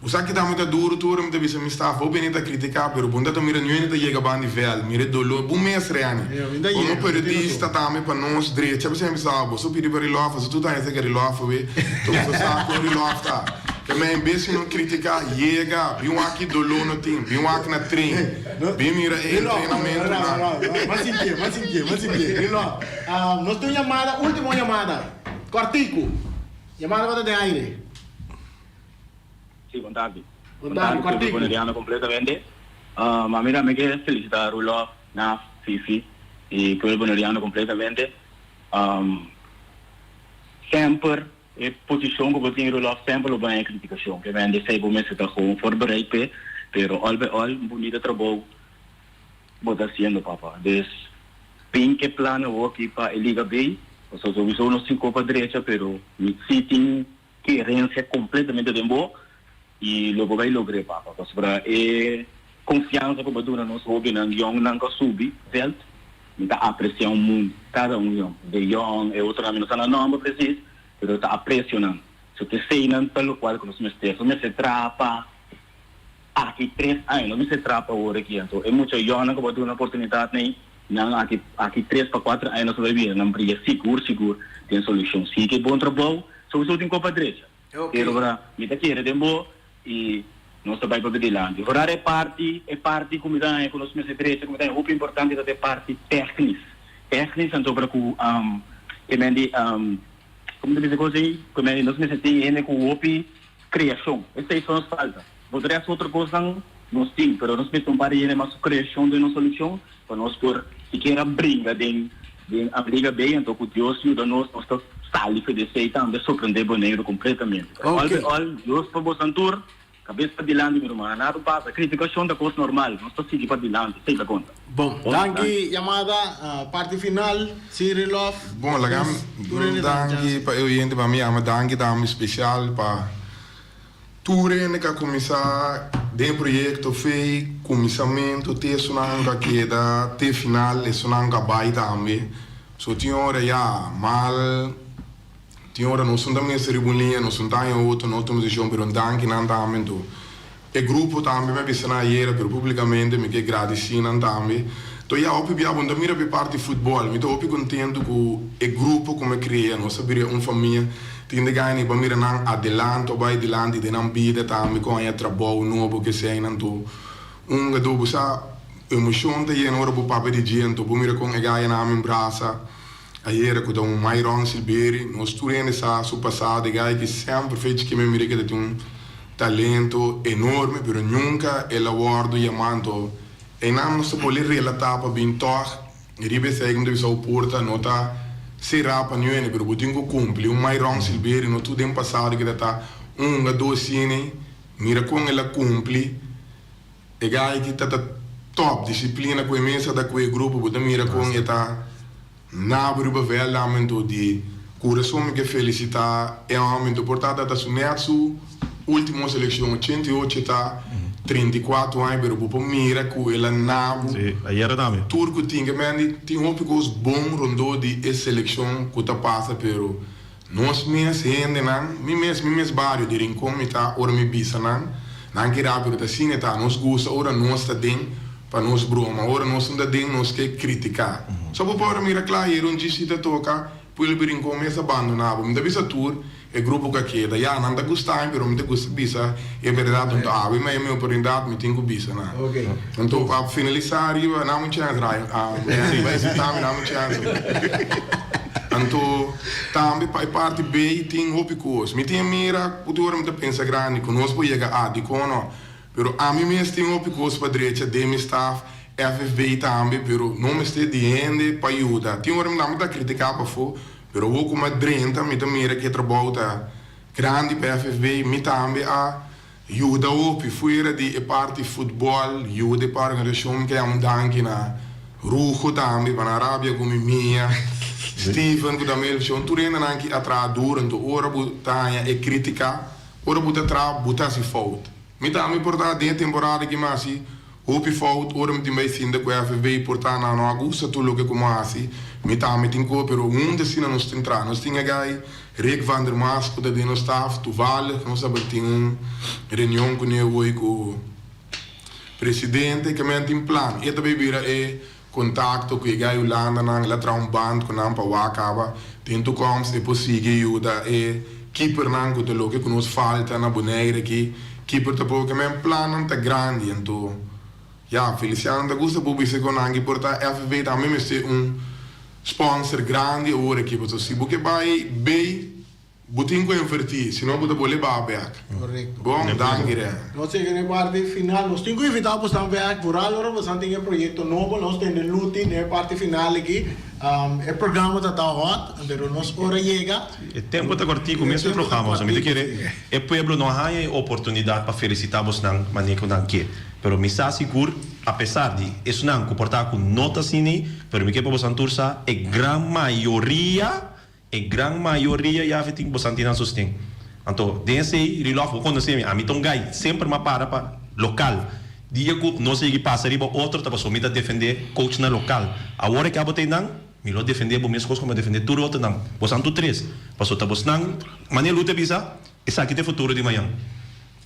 usa que dá muita duro, tudo muita vez me está vou bem a criticar, pero bunda to mira não chega bem nível, mira dolo, bom mês reani. Como periodista também para nós direito, sabe sempre sabe, só pedir para relofa, se tu tá esse que relofa, we, tu só sabe que relofa tá. Que me embesse não criticar, chega, bem aqui dolo no time, bem aqui na trem, bem mira treinamento. Mas sim, relofa. Nós temos chamada, última chamada, Cortico, chamada para de aire. Sì, buon tardi. Buon tardi, Boneriano completamente. Ma mira, me che felicitare Rulo, Naf, Fifi e quello Boneriano completamente. Sempre, e posizione che potete Rulo, sempre lo bene criticazione, che vende 6 mesi da gewoon voorbereid, pero al bij al bonito trabalho bota haciendo, papa. Dus, pinche plano o aqui para Liga B, o sea, sowieso no 5 para derecha, pero mi sitting querência completamente de boa. E logo vai lograr papa, para é confiança que baduna nós hobby nang young nang subi veld, então apreciar o mundo, cada young, de young é outro nome não sabe nome preciso, mas está apreciando. Se te sei não pelo qual que nós me se trapa, aqui 3 anos não se trapa agora aqui, então é muito young que baduna oportunidade nem, não aqui 3 para 4 anos vai vir, não briga seguro tem solução, se que bom trabalho, só tem copa direita. Pero para me tá querendo dembo e nós vai para adelante. Agora é parte como dá com os meus direitos, como dá é muito importante da parte técnica então para que mendi como dizer coisa aí, como mendi nós meus tem com o criação. Essa é só falta. Poderia ser outra coisa nós tem, pero nós precisamos para ele mais criação de uma solução para nós por se queira briga de a briga bem então com Deus ajuda nós sali que desce também surpreender Boneiro completamente. Olha, Deus para o Santur, cabeça para dilante, meu irmão, nada passa, criticação da coisa normal, não estou seguindo para dilante, sei da conta. Bom, danke, chamada, parte final, Cirilov. Bom, lagam, danke para eu indo para mim, ama danke dame especial para tudo que começar de projeto fei, começamento, te sonanga que da te final, e sonanga bai também. So tinha hora já mal tinha hora não são da minha cerimônia não são da em outro não temos de jogar um danke não também do e grupo também me pensei na era pero publicamente me que agradeci não também então já hoje bia bom da mira para parte de futebol me tô hoje contento com o grupo como cria não saberia uma família tem de ganhar para mira não adelanto vai adelante de não vida também com a trabalho novo que sei não do do sa emoção da yen ora bu papo di gente bu mira con e gaia na min brasa aiera com um Myron Silberi nós turene sa su passado e gaia que sempre fez que me mira que tem um talento enorme pero nunca el awardo chiamando e non si può relatare per bintor ribe segundo so porta nota será para noi pero butingo cumpli un Myron Silberi no tu dem passado che data un do sine mira con ela cumpli e gaia che tata top disciplina com imensa da quel grupo porque mira com eta na briba vela momento di coração que felicita é um momento portada da sunesu última seleção 88 tá 34 anos pero por mira com ela na sì ieri também turco tinha mendi tinha um pouco bom rondo de essa seleção que tá passa pero nós mesmos ainda não me mesmo vários de rincon me tá ora me bisa não que rápido tá sim tá nós gosta ora nós tá dentro para nós broma, ora nós não demos nós que criticar. Só para mira claro, um dia se toca, pelo brinco começa a abandonar, me dá visa tour, e grupo que queda. Ja, não te gusta, pero me te gusta bisa. É verdade, então, mas é minha oportunidade, me tenho bisa, né? Ok. Então, para finalizar, eu não me chance, Rai. Vai ser também não me chance. Então, também para parte B tem roupa coisa. Me tem mira, o teu me pensa grande, conosco para chegar a de cono. Pero a mim mesmo tem roupa coisa para direita, de meu staff, FFB também, pero não me está de para ajuda. Tem hora me dá muita criticar para fora. Pero eu como drenta, me mira que trabalha grande para FFB, me também a ajuda o fora de parte futebol, ajuda para a organização que é danke na Rujo também, para a Arábia como minha, Steven que também ele chama, tu renda nanki atrás durante hora botanya e criticar, hora bota atrás bota se falta. Me também portar de temporada que mais hopi fout ora mi timbai sinda ko FFB portana no agusta tudo que como assim mi também tem co pero destina nos tentra nos tinha gai Rick van der Maas ko de no staff tu vale que nós abertim reunião com eu com presidente que me tem plan e também vira contato com gai Holanda na la tra band com ampa wakaba tento comes e possige ajuda keeper nango de lo que nos falta na boneira que keeper tapo que me plan tá grande então ja, Feliciano da Gusta Bubi secondo anche porta FV da me messe sponsor grande ora che posso si buche bai bei butinco inverti se non può voler back Correcto. Bom, danke. Nós chegamos na parte final, nós temos que evitar para estar back por agora, nós temos um projeto novo, nós temos luta na parte final aqui. O programa está hot, mas nós hora chega. O tempo está curtinho, começa o programa, mas me querer, o povo não tem oportunidade para felicitar-vos na maneira que não quer. Pero me está seguro, apesar de isso não comportar com nota assim, pero me quer para vocês tursa, a grande maioria já tem que vocês não sustém. Então, desse relógio quando se a mim tão gai sempre me para local. Dia que não sei que passa riba outro tá passou me defender coach na local. Agora que a botei não, me lo defender bom mesmo como defender tudo outro não. Vocês tu três, passou tá vocês não, maneira luta bisa, essa aqui tem futuro de manhã.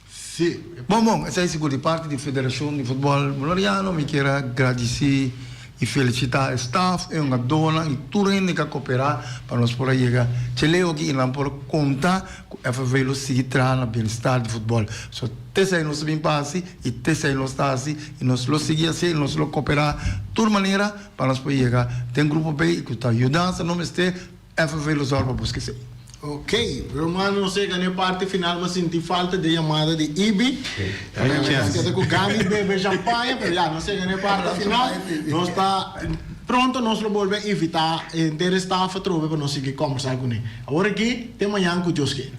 Sim. Bom, essa é a segunda parte da Federação de Futebol Bolivariano. Me quero agradecer e felicitar o staff e uma dona e tudo que cooperar para nós poder chegar. Chileu aqui e não por contar com a FV seguir no bem-estar do futebol. So, tessa nós bem passe e tessa nós está assim e nós lo seguir assim, nós lo cooperar de toda maneira para nós poder chegar. Tem grupo B que está ajudando, não me este FV lo para buscar isso. Ok, Romano, não sei que na parte final mas senti falta de chamada de Ibi. Quer com Gami bebe champanhe, mas já não sei que na parte final nós está pronto, nós lo volvemos evitar ter staff trove para nós seguir conversar com ele. Agora aqui tem manhã com o Josué.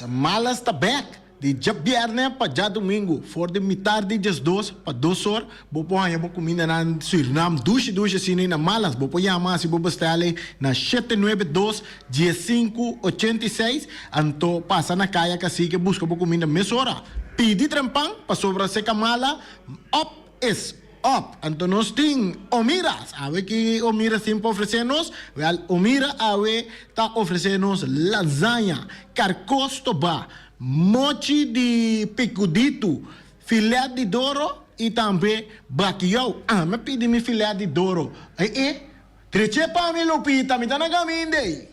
Malas está back. De já viernes para já domingo. For de metade de 2 para 2 horas. Vou pôr a comida na Suriname. Duche assim na Malas. Vou pôr a massa e vou bestar na 792-1586. Então passa na caia que assim que busca comida mesma hora. Pedi trampão para sobra seca mala. Up is up. Então nós temos Omiras. A ver que Omiras sempre oferece-nos. Omira a ver está oferecendo-nos lasanha, carcostoba, mochi de picudito, filé de douro e também baquião. Me pedi meu filé de douro. Treche para mim, Lupita, me dá na caminho.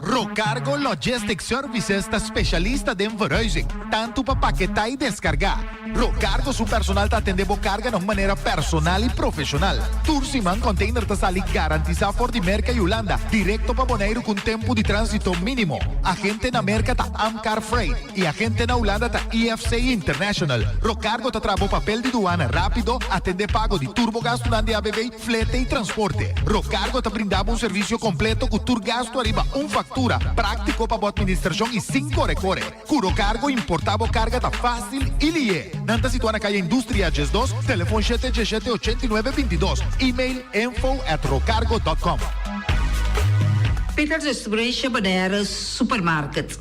Rocargo Logistic Services está specialista de verhuizing, tanto para paquetar e descargar. Rocargo su personal está atendendo carga de maneira personal e profissional. Tursiman container está ali garantizado por de Merca e Holanda, direto para Bonaire com tempo de trânsito mínimo. Agente na Merca está Amcar Freight e agente na Holanda está EFC International. Rocargo está trabalhando papel de doana rápido, atende pago de turbogasto de ABB, flete e transporte. Rocargo está brindando serviço completo com turgasto arriba factura, práctico para a administração e 5 recore. Curo cargo importavo carga tá fácil e lie. Nanta situada na calle Industria Ges 2, telefone 717-8922, e-mail info@rocargo.com. Peters Distribution Bonaire Supermarket.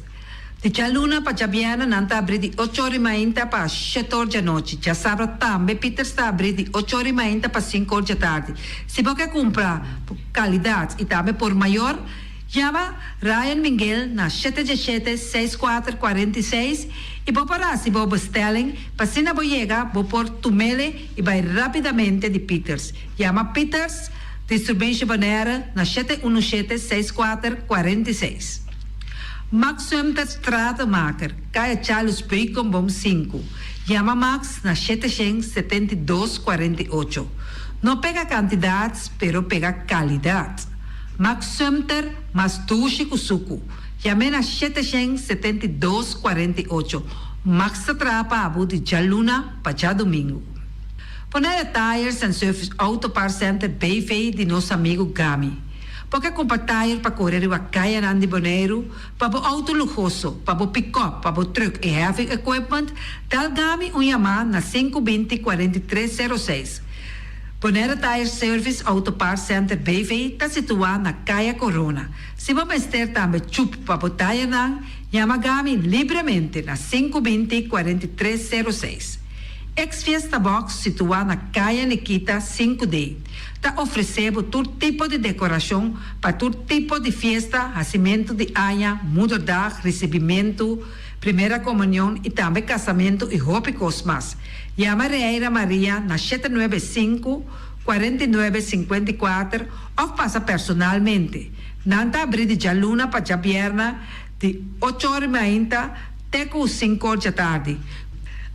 De Chaluna para Jabiana nanta abrir de 8h30 para 7h da noite. Já sabe também Peters está abrir de 8h30 para 5h da tarde. Se você comprar qualidade e também por maior, chama Ryan Miguel na 717-6446 e vou parar se vou bestelling para se não chegar, vou pôr tumele e vai rapidamente de Peters. Chama Peters Distribution Bonaire na 717-6446. Max Sumter Stratenmaker, Kaya Charles Bacon Bom 5. Chama Max na 772-48. Não pega quantidades, pero pega qualidade. Max Sumter, mas tushi kusuku. Chame na 772-48. Max Trapa Abu de Jaluna para domingo. Ponere Tires and Service Auto Parts Center BV de nosso amigo Gami. Porque comprar tire para correr a caia Nandi Bonaire, para o auto luxuoso, para o pick-up, para o truck e heavy equipment, tal Gami chamar na 520-4306. Bonaire Tire Service Auto Parts Center BV está situado na Caia Corona. Se você ter também chup para o tire, chama Gami livremente na 520-4306. Ex-Fiesta Box, situada na Caia Nikita 5D. Está oferecendo todo tipo de decoração para todo tipo de festa, nascimento de anha, mudança, recebimento, primeira comunhão e também casamento e roupa cosmas. Chama Reira Maria na 795-4954 ou passa personalmente. Nanta abrir de Jaluna para Jabierna de 8h30 até 5h da tarde.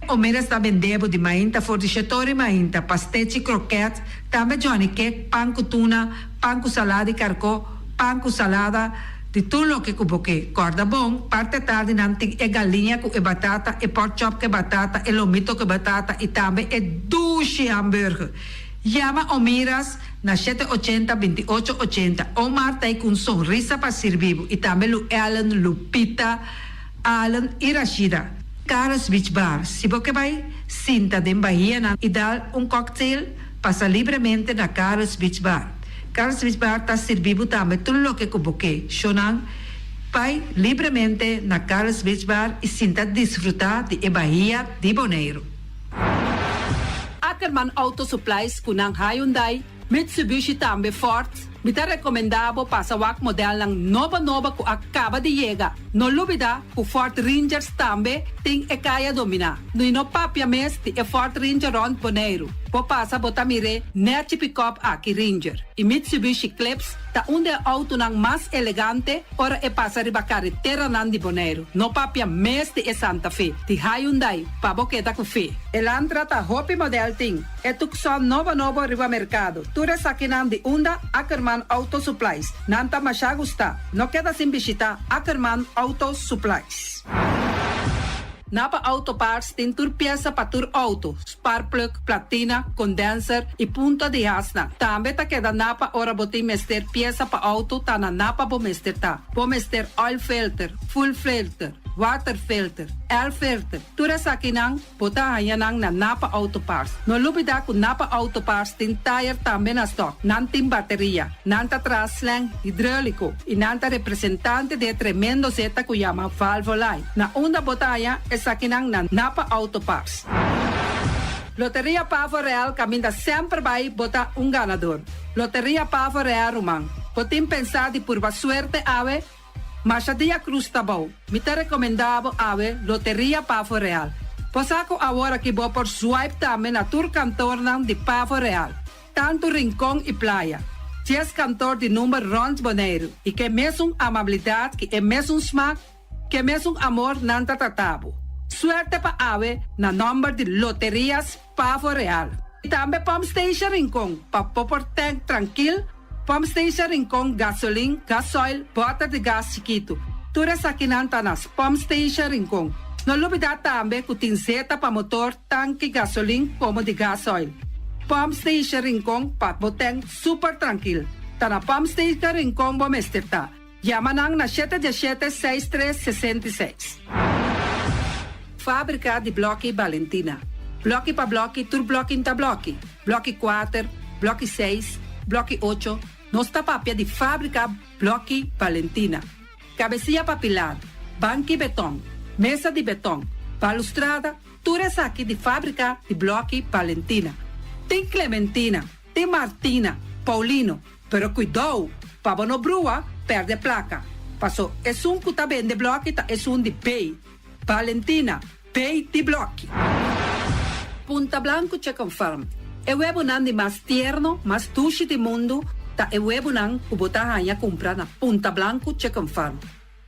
O meras também debo de mainta, fordichetori mainta, pastete croquete, também Johnny cake, pão com tuna, pão com salada e carcó, pão com salada, de tudo o que cuboque. Corda bom, parte tarde nanti é galinha com batata, e pork chop com batata, e lomito com batata, e também é duche hambúrguer. Chama o Miras na 780-2880, ou Marta e com sorriso para servir, e também o Ellen, Lupita, Alan e Rashida. Carlos Beach Bar, se você vai sinta de Bahia e dar cocktail, passa livremente na Carlos Beach Bar. Carlos Beach Bar está servindo também tudo o que você chonan, vai livremente na Carlos Beach Bar e sinta desfrutar de Bahia de Bonaire. Ackerman Auto Supplies kunang Hyundai, Mitsubishi também Ford, me recomendado para o modelo ng nova que acaba de chegar. No lubida, o Ford Rangers também tem e kaya domina. No papia mes de Ford Ranger Rond Bonaire. Po passa botamire net pick-up aqui Ranger. E Mitsubishi Eclipse ta auto ng mas elegante ora e passa riba carretera Nandi Bonaire. No papia mes de Santa Fe. Ti Hyundai pa boqueta ku fe. Elantra ta hopi model ting. E tukson novo riba mercado. Tura sakinan di unda Ackerman Auto Supplies. Nanta masyagusta. No queda sin visita Ackerman Auto Supplies. Napa Auto Parts tem tur pieza para tur auto, spark plug, platina, condenser e punta de asna. Também ta queda Napa ora botim mester pieza para auto ta na Napa bo mester ta. Bo mester oil filter, full filter, water filter, air filter. Tura sa kinang bota hayanang na Napa Auto Parts. No lubida ku Napa Auto Parts tin tire também na stock. Nantim bateria, nanta traslang hidráulico e nanta representante de tremendo zeta ku yama Valvoline. Na unda botaya sa kinang na Napa Auto Parts. Loteria Pavo Real caminha sempre vai botar ganador. Loteria Pavo Real Rumang. Potim pensar de por suerte ave, mas a dia cruz tá bom. Me te recomendava ave Loteria Pavo Real. Posaco agora que vou por swipe também na tour cantor de Pavo Real. Tanto Rincón e Playa. 10 cantor de número Rond Bonaire. E que mesmo amabilidade, que é mesmo smack, que mesmo amor nanta tratabo. Suerte pa ave na number de Loterias Pavo Real. E também Pump Station Rincón, pa popor tank tranquil, Pump Station Rincón gasolina, gasoil, bota de gás chiquito. Tura sa kinanta nas Pump Station Rincón. No lubida também que tem zeta pa motor, tanque gasolina como de gasoil. Pump Station Rincón pa boteng super tranquil. Ta na Pump Station Rincón bo mesterta. Llama nang na 717-6366. Fábrica de Blocchi Valentina. Blocchi pa blocchi, tur blocchi inta blocchi. Blocchi 4, blocchi 6, blocchi 8. Nostra papia di fábrica Blocchi Valentina. Cabecilla papilar, banchi beton, mesa di beton, balustrada, ture sacchi di fábrica di Blocchi Valentina. Tem Clementina, tem Martina, Paulino, pero cuidado, pavo no brua, perde placa. Passo, è un che sta bene blocchi, è un di pay. Valentina, pay di blocchi. Punta Blanco c'è conferma. E huevo nan di mas tierno, mas tushi di mundo, ta e huevo nan ubota hanya compra na Punta Blanco c'è conferma.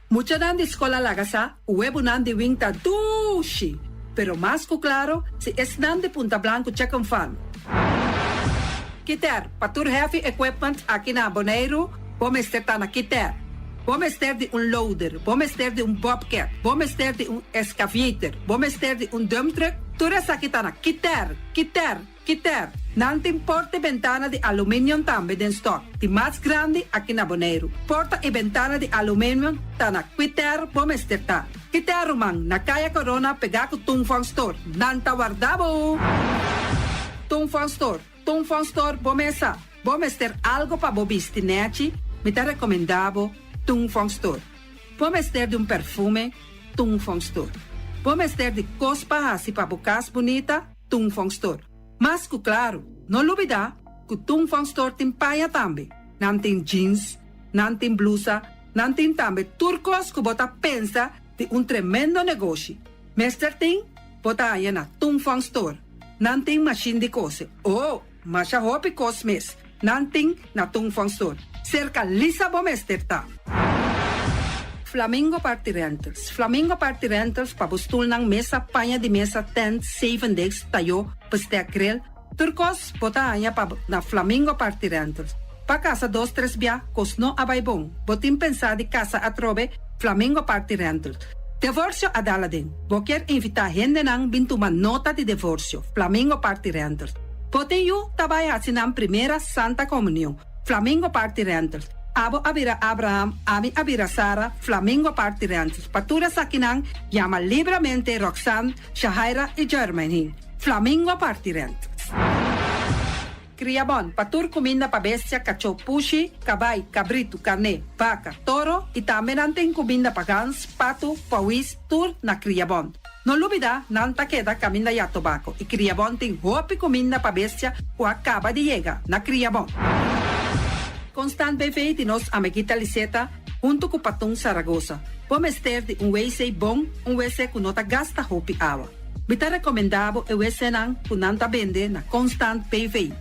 Mucha nan di scola lagasa, huevo nan di winta tushi. Pero mas claro, si es nan di Punta Blanco c'è conferma. Kiter, patur heavy equipment aqui na Bonaire, vamos estar na Kiter. Vamos ter de loader, vamos ter de bobcat, vamos ter de excavator, vamos ter de dump truck. Tudo isso aqui está na Kiter. Não tem porta e ventana de alumínio também em stock. De mais grande aqui na Bonaire. Porta e ventana de alumínio está na Kiter, vamos ter tá. Kiter, man, na Caia Corona, pegar com Tungfang Store. Não tá guardado. Tungfang Store, vamos ter algo para bobistinete, me tá recomendado. Tungfang Store. Vamos ter de perfume, Tungfang Store. Vamos ter de cospa assim para bocas bonita, Tungfang Store. Mas, claro, não olvidar que Tungfang Store tem paia também. Não tem jeans, não tem blusa, não tem também turcos que bota pensa de tremendo negócio. Mestre tem, bota aí na Tungfang Store. Não tem machine de coser. Mas a roupa cosmes. Não tem na Tungfang Store. Cerca lisa bomester tá. Flamingo Party Rentals. Flamingo Party Rentals pa bustul ng mesa, panha de mesa, tent, 7 days, tayo, pastea grill. Turcos, bota anya pa na Flamingo Party Rentals. Pa casa 2-3 bia, kos no abay bong. Botin pensa di casa atrobe, Flamingo Party Rentals. Divorcio adala din. Boker invita gente nang bintuman nota di divorcio. Flamingo Party Rentals. Botin yu tabay hasinang primera Santa Comunión. Flamingo Party Rentals. Abo abira Abraham, ami abira Sara, Flamingo Party Rentals. Patura sakinang, llama libremente Roxanne, Shahaira y Germany. Flamingo Party Rentals. Criabon, patur comida pa bestia, cachorro, pushi, cabay, cabrito, carne, vaca, toro y también anten comida pa gans, pato, pauis, tur na Criabon. No olvida, nanta queda camina ya tobacco y Criabon tem hopi comida pa bestia o acaba de llegar na Criabon. Constant BV de nos amiguita Liseta, junto com Patung Zaragoza. Vamos ter de WC bom, WC que nota gasta hopi água. Bita recomendado o WC nan que nanta vende na Constant BV.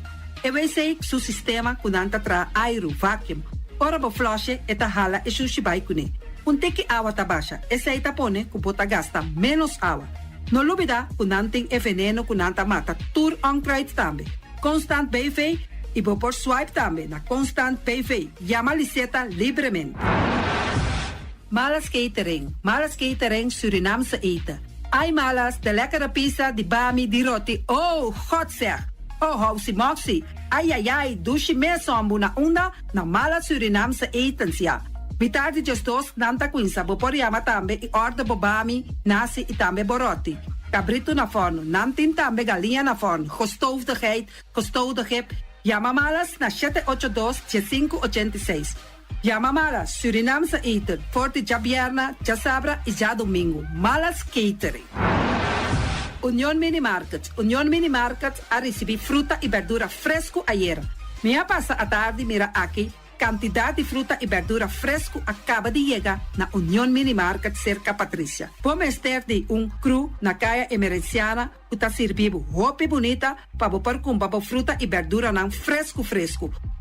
O WC su sistema que nanta tra aero, vacuum. Ora bo flush eta hala e sushibai kune. Teki água ta baixa, esse aí tapone que bota gasta menos água. No olvida que nanting e veneno que nanta mata tur onkruid também. Constant BV e vou por swipe também na Constant PV. Llama Liseta livremente. Malas Catering Surinamse eten. Ai malas, de lekkere pizza, de bami, de roti. Oh, God zeg. Oh, housi moxie. Ai, dushi me sombu na onda na malas Surinamse etens ja. Bitardi gestos nanta quinsa, vou por llama também e orda bobami, nasi e também boroti. Cabrito na forno, nantin também galinha na forno. Gestoofdigheid, gestoofdigheid. Llama malas na 782-1586. Llama malas, Surinamse eten, forte já vierna, já sabra e já domingo. Malas Catering. Union Mini Market a receber fruta e verdura fresco ayer. Minha passa a tarde mira aqui, quantidade de fruta e verdura fresco acaba de chegar na Union Mini Market cerca Patrícia. Vamos ter de cru na caia emergenciana que está servindo roupa bonita para pôr com fruta e verdura não fresco.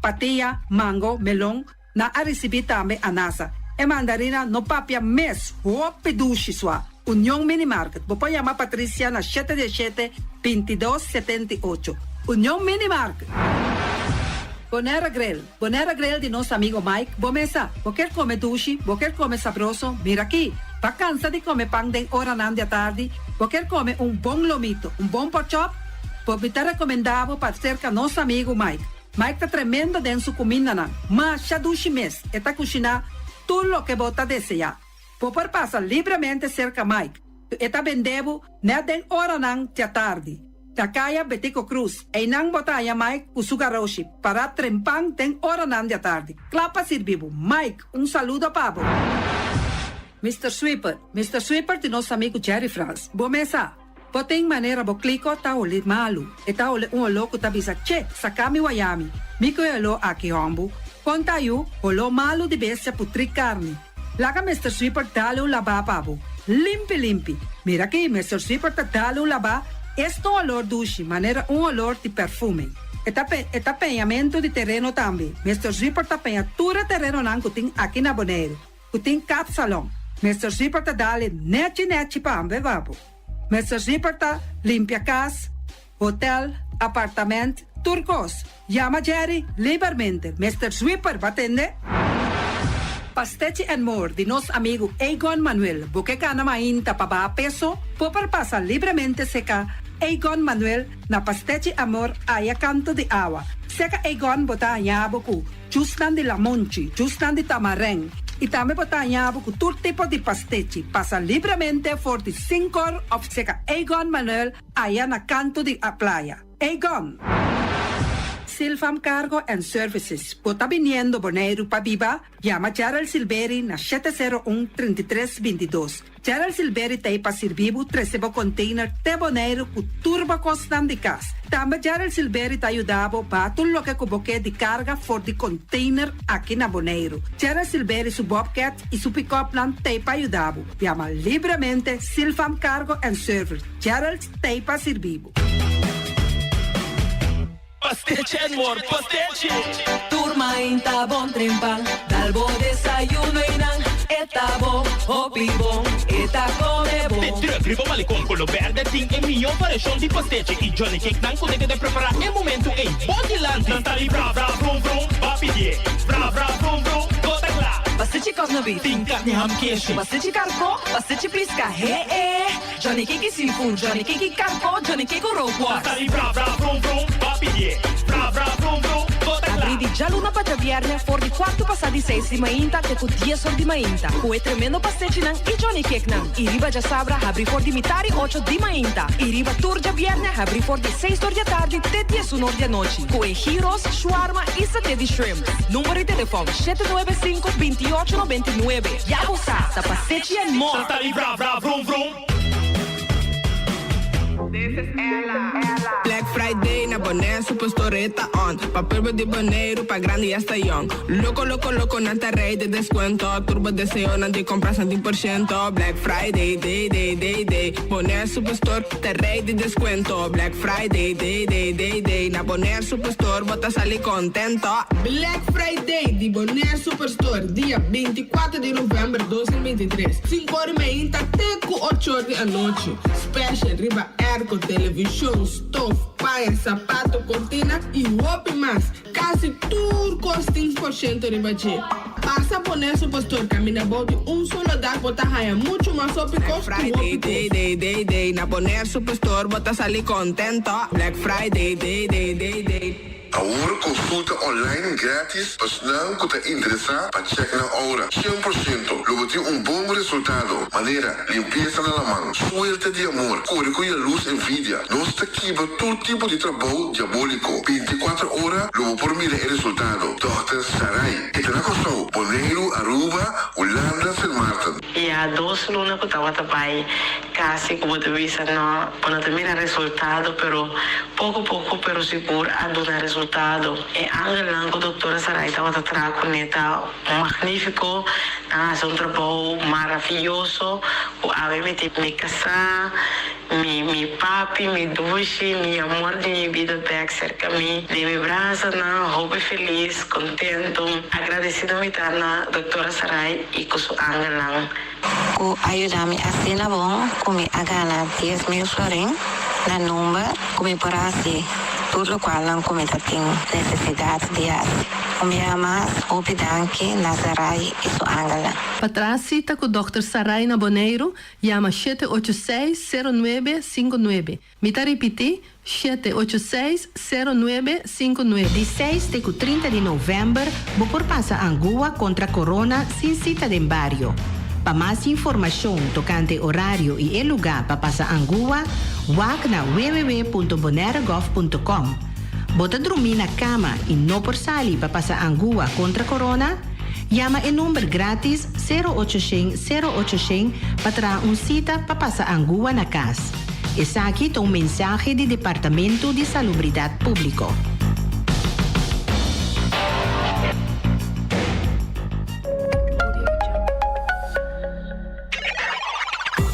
Patia, mango, melão, na a receber também anasa. E mandarina no papia mes, roupa duche sua. Union Mini Market. Vou chamar Patrícia na 717-2278. Union Mini Market. Bonera Grill de nosso amigo Mike. Bomesa, vou quer comer duche, vou quer comer sabroso. Mira aqui, vacança de comer pão de hora nan de tarde. Vou quer comer bom lomito, bom pork chop. Vou me ter recomendado para cerca nosso amigo Mike. Mike tá tremendo dentro sua comida nan. Mas já duche mês, está cozinhar todo lo que vota desea. Popper pasa libremente cerca Mike. Eta bendebu net den hora nang tia tarde. Takaya Betico Cruz, e nang botaya Mike Usugaroshi, para trempang den hora nang tia tarde. Clapa sirvivo. Mike, saludo pabo. Mr. Sweeper de nosso amigo Jerry France. Bomesa. Poteng maneira bo kliko ta oli malu. Eta oli louco ta bisa che, sakami wayami. Miko elo aki hombu. Conta yu, olo malu di bestia putri carne. Laga Mr. Sweeper dale laba pabo. Limpi. Mira que Mr. Sweeper ta dale laba. Esto olor dushi, maneira olor de perfume. Eta penhamento de terreno também. Mr. Sweeper ta penha tura terreno nan kuting aqui na Bonaire. Kuting cat salon. Mr. Sweeper ta dale neti pa ambe vabo. Mr. Sweeper ta limpia casa, hotel, apartamento, turcos. Llama Jerry libermente. Mr. Sweeper, batende? Pastete and more de nosso amigo Egon Manuel. Porque cana mainta pa peso, popper passa livremente seca Egon Manuel na Pastete Amor aya canto de água. Seca Egon bota nhaboku, justan de lamonchi, justan de tamareng. E também botar nhaboku todo tipo de pastete. Passa livremente for the 5 horas of seca Egon Manuel aya na canto de a praia. Egon! Silfam Cargo and Services. Bota viniendo Bonaire pa Biba, llama Gerald Silveri na 701-3322. Gerald Silveri te pa servivo 13 container te Bonaire ku turba costan de cas. Também Gerald Silveri te ajudava pa tudo lo que cuboque de carga for de container aqui na Bonaire. Gerald Silveri su Bobcat e su pick-up plan te pa ajudava. Llama livremente Silfam Cargo and Service. Gerald te pa servivo. Pastete and more, pastete. Turma inta bon trempang, dalbo desayuno inang, eta bon, hopi bon, eta come bon. Te terugrivo malicom con lo verde ting e mio variação de pastete e Johnny Cake nan con de preparar e momento e body land. Tantali bra vrum vrum, papidie, bra vrum vrum, gota lá. Pastete cosnobi, ting carne ham queijo. Pastete carco, pastete pisca, Johnny Cake seafood, Johnny Cake carco, Johnny Cake ropo. Tantali bra vrum vrum, papidie. Abri già l'una paggia viernes for di quarto passati 6 di mainta te con 10 ore di mainta. Kue tremendo pastete nan e Johnny Cake nan. I riba già sabra abri for di mitari 8 di mainta. I riba tour già viernes abri for di 6 ore di tardi te 10 ore di noci. Kue gyros, shawarma e satè di shrimp. Numero di telefono 795-2899. Yabusa, sa pastete and more. Tantali bra vrum vrum. This is Ella. Black Friday na Bonaire Superstoreta on. Papel de Bonaire pa grande y hasta young. Loco, nanta rey de descuento. Turbo deseo, nanti compras 100%. Black Friday, day. Bonaire Superstore, te rey de descuento. Black Friday, day. Na Bonaire Superstore, bota sali contento. Black Friday di Bonaire Superstore, dia 24 de novembro de 2023. 5 horas e meia, até com 8 horas da noite. Special, riba airco, televisão, stove, paia, sapato, cortina e roupa mais. Quase tudo custa 15% de budget. Passa por nesse pastor, camina bode, solo dar, bota raia, muito mais só picou. Black Friday, day. Na Bonaire Superstore, bota sali contento. Black Friday, day. Agora consulta online grátis, mas não que te interessa para checar na hora. 100%. Logo tem bom resultado. Maneira, limpeza na mão, suerte de amor, córico e a luz envidia. Nós te quiba todo tipo de trabalho diabólico. 24 horas, logo por mim é resultado. Dr. Sarai. E te na costou. Bonaire, Aruba, Holanda, St. Martin. E há 2 lunas que estava também, quase como tu viste, não, para não ter resultado, pero pouco, pero seguro, a dar resultado. E anche la dottora Sarai estava atrás com neta magnífico, hace un trabajo maravilloso, aveva mi casa, mi papi, mi duche, mi amor de mi vida back cerca de mi brazo, hope feliz, contento, agradecido mi tana dottora Sarai e com su angelang. Ku aiutami a cena bom, come a gana 10.000 florin, na número, come parasi tudo qual não cometa tem necessidade de arte. Kumia mas opidanki na Sarai e su Angela. Patrasita com o Dr. Saraina Boneiro, chama 786-0959. Me tá repetir, 786-0959. De 6 até 30 de novembro, vou passa Angua contra Corona sem cita de barrio. Para mais informação tocante horário e o lugar para passar Angua, vá na www.boneragov.com. Bota dormir na cama e não por sali para passar Angua contra Corona? Chama o número grátis 0800-0800 para trazer cita para passar Angua na casa. Esse aqui é mensagem do Departamento de Salubridade Pública.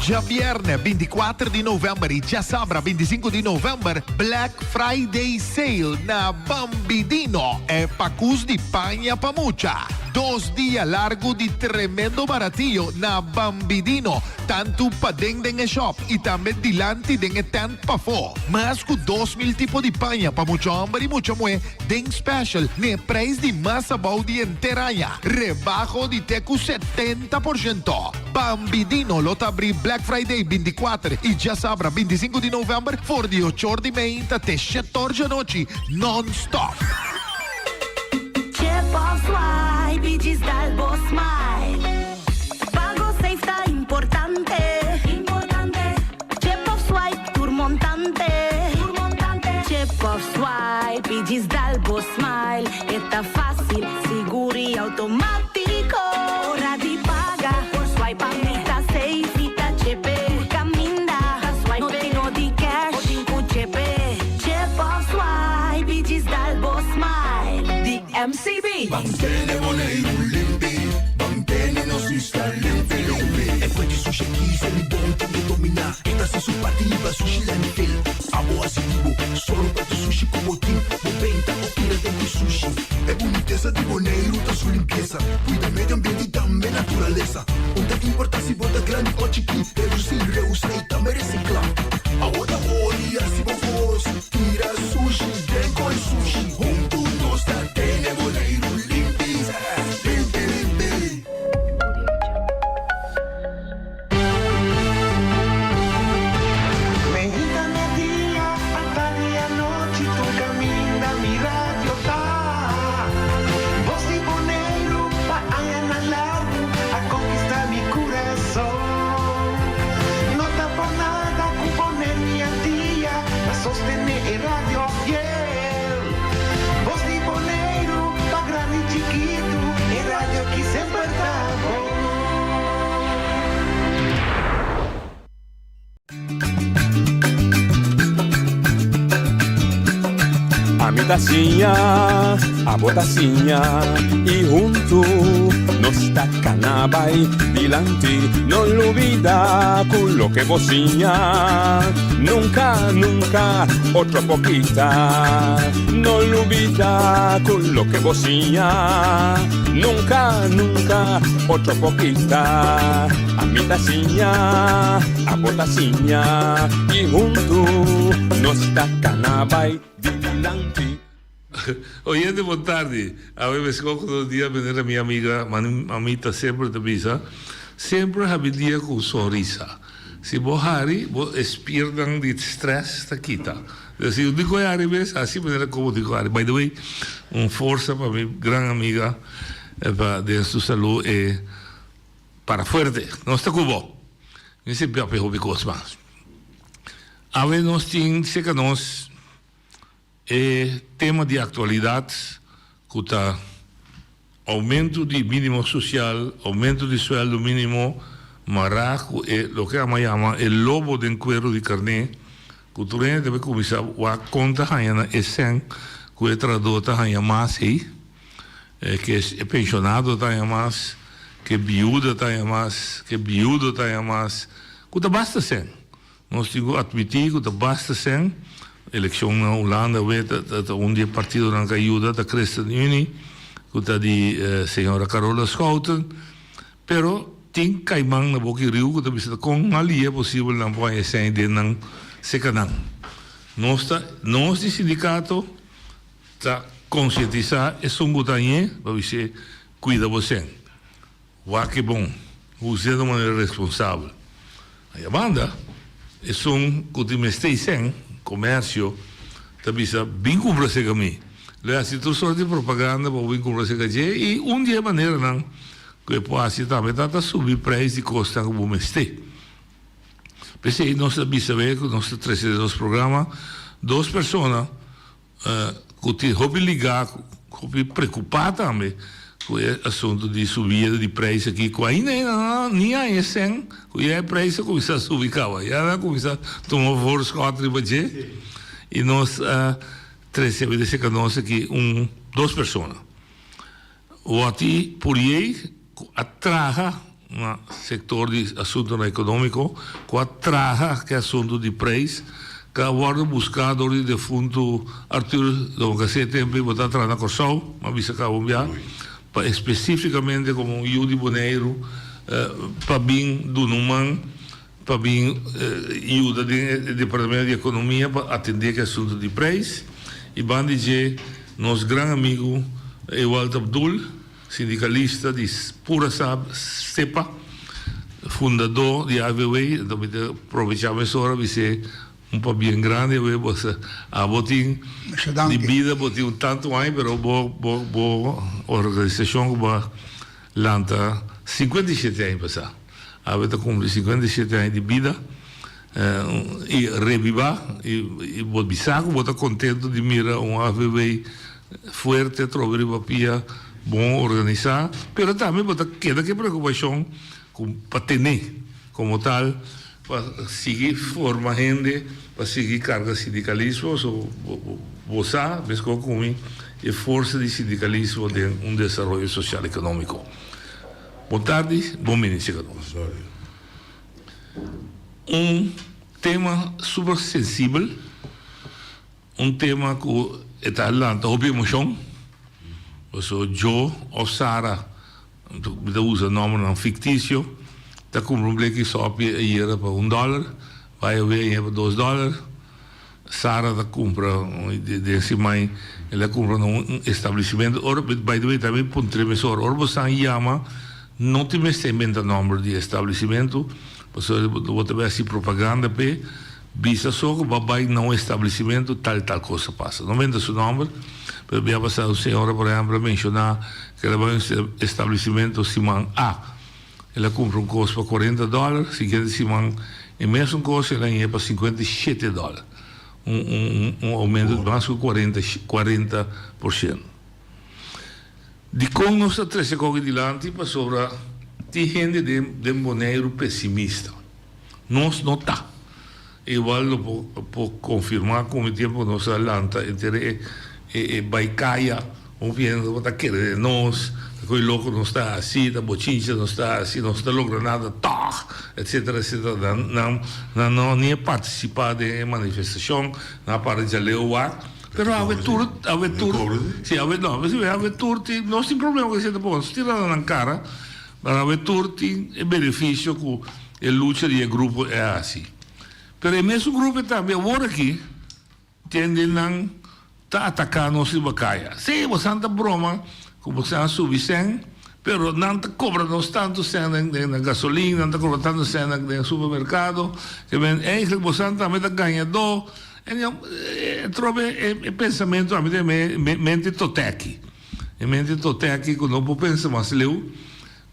Já viernes 24 de novembro e já sábado 25 de novembro, Black Friday Sale na Bambidino é pacus de panha pamucha. 2 dias largo de tremendo baratillo na Bambidino, tanto pa dentro shop e também dilante dentro tent pa fo. Mas com 2.000 tipos de panha pa mucho hambre e mucho mue, den special, ne preço de massa bau de enteraia, rebajo de teco 70%. Bambidino lot abri Black Friday 24 e já sábado 25 de novembro, for de 8 de meia até 14 da noite, non-stop. Swipe diz dal boss smile. Pago safe sta importante. Chip of swipe tour montante. Chip of swipe diz dal boss smile. Está fácil, seguro e automático. Hora de pagar por swipe a mim tá safe e tá chip. Caminda, no tenho de cash, o cinco chip. Chip of swipe diz dal boss smile. The MCB. Mantene Boneiro limpi, mantene no sistema limpi. E poi di sushi chi se li bonti di dominar. Esta se su partiva sushi la nivel. Amo asitivo, solo para tu sushi como team. Moventa o pira de sushi. É boniteza de Boneiro, tá sua limpeza. Cuida meio ambiente e também natureza. Onde que importa se bota grande ou chiquinho. Reduzir, reusar e também reciclar. Agora olha se vos tira sushi, deco e sushi. Junto nós tá tene Boneiro limpi, limpi, limpi. Medita mi día, hasta día noche, tu camina mi radio tá. Voz de Boneiro, pa allá na largo, a conquistar mi corazón. No está por nada con poner mi día, a sostener el radio fiel. Voz de Boneiro, pa grande y chiquito, el radio que sempre tá bom. A mitacinha, a botacinha e junto nos tacanabay dilante, no olvida con lo que vocinha, nunca, nunca, otro poquita, no olvida con lo que vocinha, nunca, nunca, otro poquita, a mitacinha, a botacinha e junto nos tacanabay dilante. Oyente, boa tarde. A veces todos os dias venir a minha amiga, mamita sempre te avisa, sempre habilia com sorriso. Se você espirdan de stress, está quita. Se eu digo a vez, assim venir como digo a by the way, força para minha grande amiga, para de sua saúde e para fuerte. Não está cubo. Eu sempre apego bicos mais. A veces nós temos, sei que nós tema de atualidade, que está aumento de mínimo social, aumento de sueldo mínimo, maraco, lo que llama el lobo de cuero de carne, que tu deve começar a conta hanya esen, que é traduta hanya mais que é pensionado hanya mais, que viúva hanya mais, que viúdo hanya mais, que basta sen. Nós temos admitir que basta sen. Eleição na Holanda, onde o partido não ajuda, da ChristenUnie, que está de senhora Carola Schouten, pero tem caimang na boca rio que está com ali é possível não pode ser de não se canang. Nós de sindicato está conscientizar é um botanha para você cuidar você. O que bom, você de maneira responsável. A banda é que me sem comércio, também bem comprar-se com mim. Se tu sorte de propaganda para bem comprar-se com você, e dia maneira não, que pode também tá subir preço de custa que o mestre. Pensei, nós sabemos que nós trazemos nos programas, duas pessoas que te hobby ligar, hobby preocupar também com o assunto de subida de preço aqui, que ainda nem é sem, que é preço começar a subir, já começar a tomar força contra o budget, e nós trazemos que nós aqui duas pessoas. O aqui por aí atrai no setor de assunto econômico, que atrai que assunto de preço, que agora buscador de fundo Arthur do Gacete tempo botar atrás na Corsol, mas bisa cá especificamente como Rio de Janeiro, para bem do Numan, para bem ajuda do Departamento de Economia para atender que assunto de preço, e bem dizer nosso grande amigo Ewald Abdul, sindicalista de pura cepa, fundador de AVW, então aproveitamos agora para ser pouco bem grande, a botin de vida, botin tanto aí, mas boa organização que vai lançar 57 anos passar. A gente cumpre 57 anos de vida e revivar, e vou bisar, vou estar contente de mirar AVW forte, trover papia bom organizar, mas também vou estar queda que preocupação para ter como tal, para seguir formar gente, para seguir carga sindicalismo, usar, mas com a força de sindicalismo de desenvolvimento social e econômico. Boa tarde, bom ministro. Tema super sensível, tema que está falando sobre emoção. Eu ou Sara, usa o nome fictício, está com um problema que sobe a para $1, vai haver para $2. Sara compra desse mãe, ela compra num estabelecimento. Ora, by the way, também por tremessor. Ora, você chama, não tem mais o número de estabelecimento, você vai assim propaganda para visa só que vai num estabelecimento tal coisa passa. Não vende seu número, mas vai passar a senhora, por exemplo, mencionar que ela vai num estabelecimento Simão A. Ela compra coisa para $40, seguinte Simão, e mesmo coisa ela ia para $57. Aumento de mais que 40%. De como nós estamos adiante para sobre tem gente de maneira pessimista. Nós não está. Igual por confirmar com o tempo nós alanta entre vai cair vendo está querendo nós, que o louco não está assim, a bochincha não está assim, não está logrando nada, etc, etc. Não nem participar de manifestação, não para de ler o ar. Pero a vetur, sim, a vetur, não tem problema com isso depois, tirando na cara, mas a vetur tem benefício que a luta de grupo é assim. Pero o mesmo grupo também, agora aqui, tende não tá atacando nossa bacaia. Sim, você anda broma, como você anda subir pero não está cobrando tanto na gasolina, não está cobrando tanto no supermercado, que vem, você também ganha do. Trovo pensamento a mente toteque. Mente toteque que não pensa mais leu,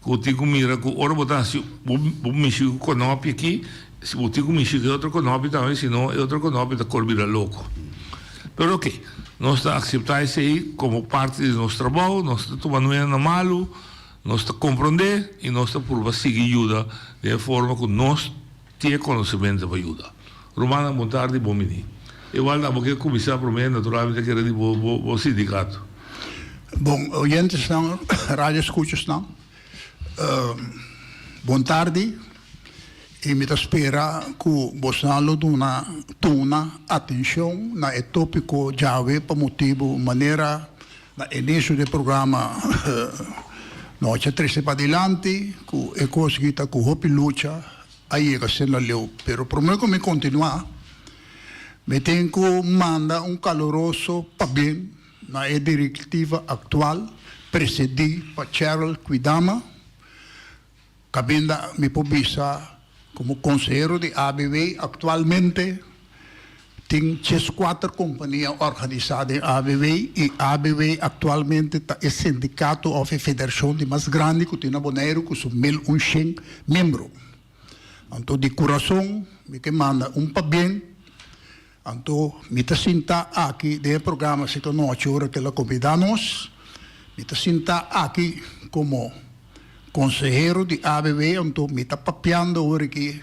que o tico mira que ora botar se o michigo conope aqui, se o tico michigo é outro conope também, senão é outro conope da corbira louco. Pero ok, nós está aceitar isso aí como parte do nosso trabalho, nós está tomando na malo, nós está compreender e nós está por seguir ajuda de forma que nós temos conhecimento para ajudar. Romana, boa tarde, bom menino. Igual da porque começar por mim, naturalmente, que era de o sindicato. Bom, oyentes não, rádio escutas não. Boa tarde. E me espera que você tuna atenção na tópico jave para motivo maneira na início do programa nós já três para adiante que é coisa que está com hopi luta aí é que se não leu, pero primeiro que me continuar me tenho que mandar caloroso para bem na diretiva atual, precedi para Cheryl Quidama, cabinda me pobisa como consejero de ABW atualmente. Tem 4 companhias organizadas em ABW e ABW atualmente é sindicato ou federação de mais grande que tem na Bonaire, que são 1.100 membros. Então, de coração, me que manda para bem. Então, me está sentado aqui no programa Se Conosce, hora que ela convida-nos. Me está sentado aqui como consejero de ABW, então me está papeando hora que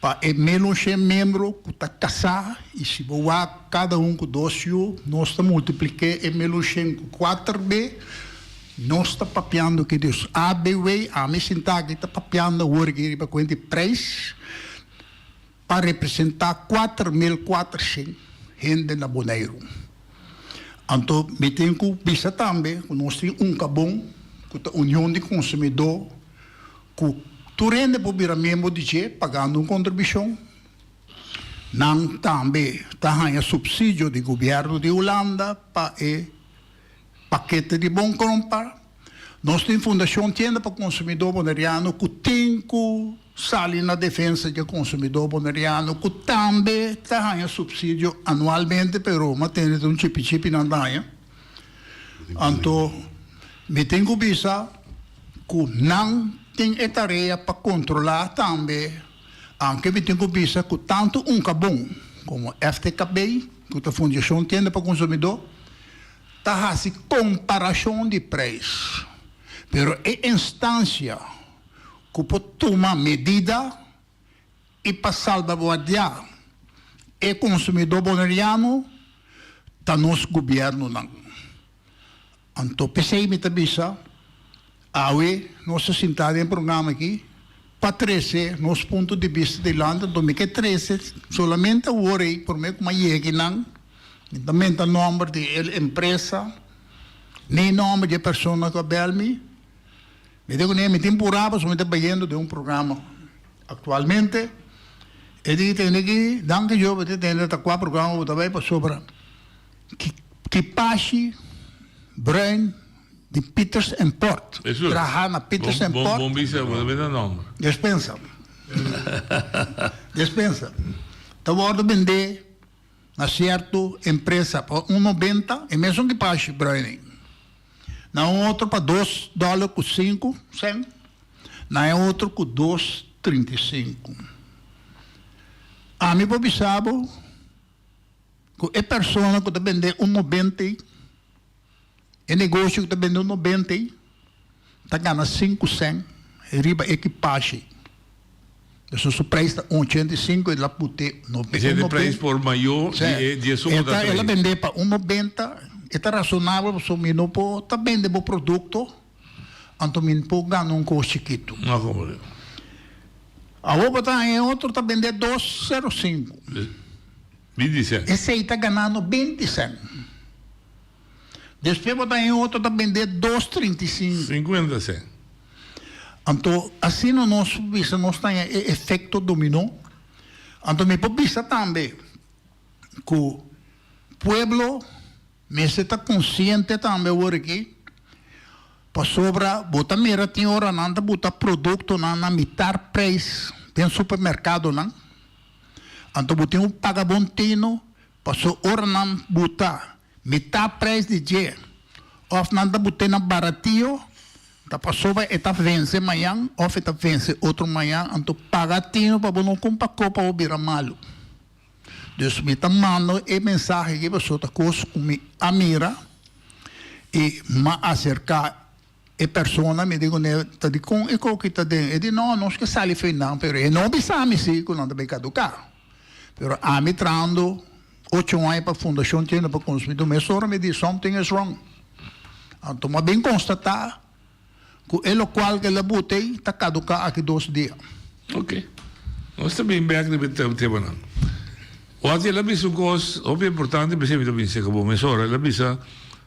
para o mesmo membro que está casado, e se voar cada com 2 filhos, nós estamos multiplicando o mesmo com 4B, nós estamos papeando que Deus ABW, a mim sentar aqui está papeando o que para 23, para representar 4.400 gente na Bonaire. Então, me tenho que pensar também, que nós temos cabom, que a União de Consumidor, que tu rende para virar membro de G, pagando contribuição. Não também tem subsídio do governo de Holanda para o paquete de bom compra. Nós temos Fundação Tienda para o Consumidor Bonaireano, que tem que sair na defesa do consumidor bonaireano, que também tem subsídio anualmente, mas tem um chip na danha. Então, me tenho que pensar que não tem a tarefa para controlar também, anche vi tenho que pensar que tanto cabom como FTKB, que é a Fundação Tienda para o Consumidor, está a comparação de preços. Pero é instância que pode tomar medida e para salvaguardar o consumidor bonaireano, está nosso governo não. Então, pensei me tabisa, nós sentados em programa aqui, para trazer nosso ponto de vista de Irlanda, então me que trazer solamente o orei por mim como é não, também o nome de empresa, nem nome de pessoa que abelme. Me digo nem me temporada, só me está vendo de programa atualmente. E digo tem aqui, danke eu vou ter até 4 programas vou também para sobre que passe Bruin de Peters and Port. Trabalhar na Peters and Port. Bom bicho, vou dar nome. Dispensa. Então vou vender na certa empresa para 1,90 e mesmo que passe Bruin. Na outro para $2,5, na outro com 2,35. A mim observa que a pessoa que está vendendo 1,90, o negócio que está vendendo 1,90, está ganhando 5 cents, e riba equipagem. Então, o preço está 85 e ela pode 90. Esse é o preço por maior de suma da preço. Ela vende para 1,90. É razonável, porque o não pode vender o produto, então não pode ganhar um custo chiquito. Não, como é? A outra está outro está vendendo 2,05. Me disse. Esse aí está ganhando 20 cents. Depois está em outro está vendendo 2,35. 50 cents. Então, assim no nosso vista, nós temos efeito dominó. Então, me pode pensar também que o pueblo me está consciente também agora aqui, para sobra, bota mira, tem hora não, bota produto na metade preço, tem supermercado não, então bota paga bontino, passou hora não, bota metade preço de dia, ou não bota na baratinho, tá passou vai eta vence amanhã, ou eta vence outro manhã, então paga tino para não comprar copa ou bira malo. Deus me está mandando a mensagem que você está com a mira e me acercar a pessoa me digo está de com e com que está de e diz não que sale foi não, pero e não bisame se que não deve caducar, pero a me trando 8 anos para a Fundação Tienda para o Consumidor, me sora me diz something is wrong, então mas bem constatar que é o qual que ela botei está caducar aqui 2 dias. Ok, nós também bem de tempo não. Oggi la bisa cos, ovvio importante, per esempio, pensi che come sora, la bisa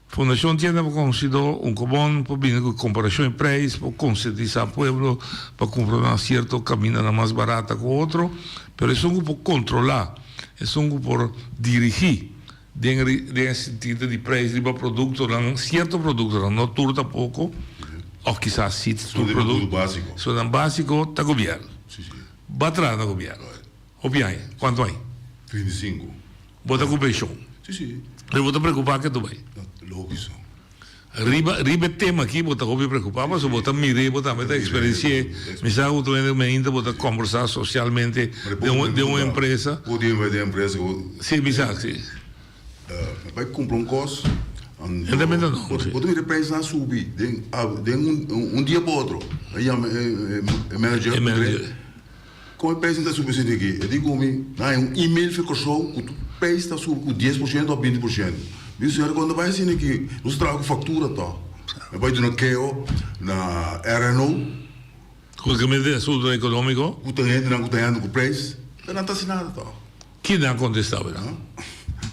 Fondazione Tienda per considerare un buon po' bene con comparazione preço, per consentire al pueblo, per comprare un certo cammino más barata con otro, però è un po' controllare, è un po' dirigere den sentido de preço de produto, não certo produto, não tudo tampouco, ou quizás sim, tudo produto básico. Só dan básico tá governo. Batrá na governo. Opiai, quanto aí? 35. Bota com peixão. Sim. Eu vou te preocupar que tu vai. Lógico. Riba tema aqui, bota hobby preocupar, mas bota mire, bota meta experiência, me sabe o também me ainda bota conversar socialmente de uma empresa. O dia vai de empresa. Sim, me sabe, sim. Vai comprar custo. Independente não. Pode vir preço na subir, de dia para outro. Aí é manager. Como o preço está subindo aqui, eu digo me, e-mail fica só, o preço está subindo com 10% ou 20%. Isso é quando vai assim aqui, nós trago fatura tá. Vai de no KO, na RNO. Justamente assunto econômico. O tenente não tem com o preço, não está assinado tá. Que não contestava, não?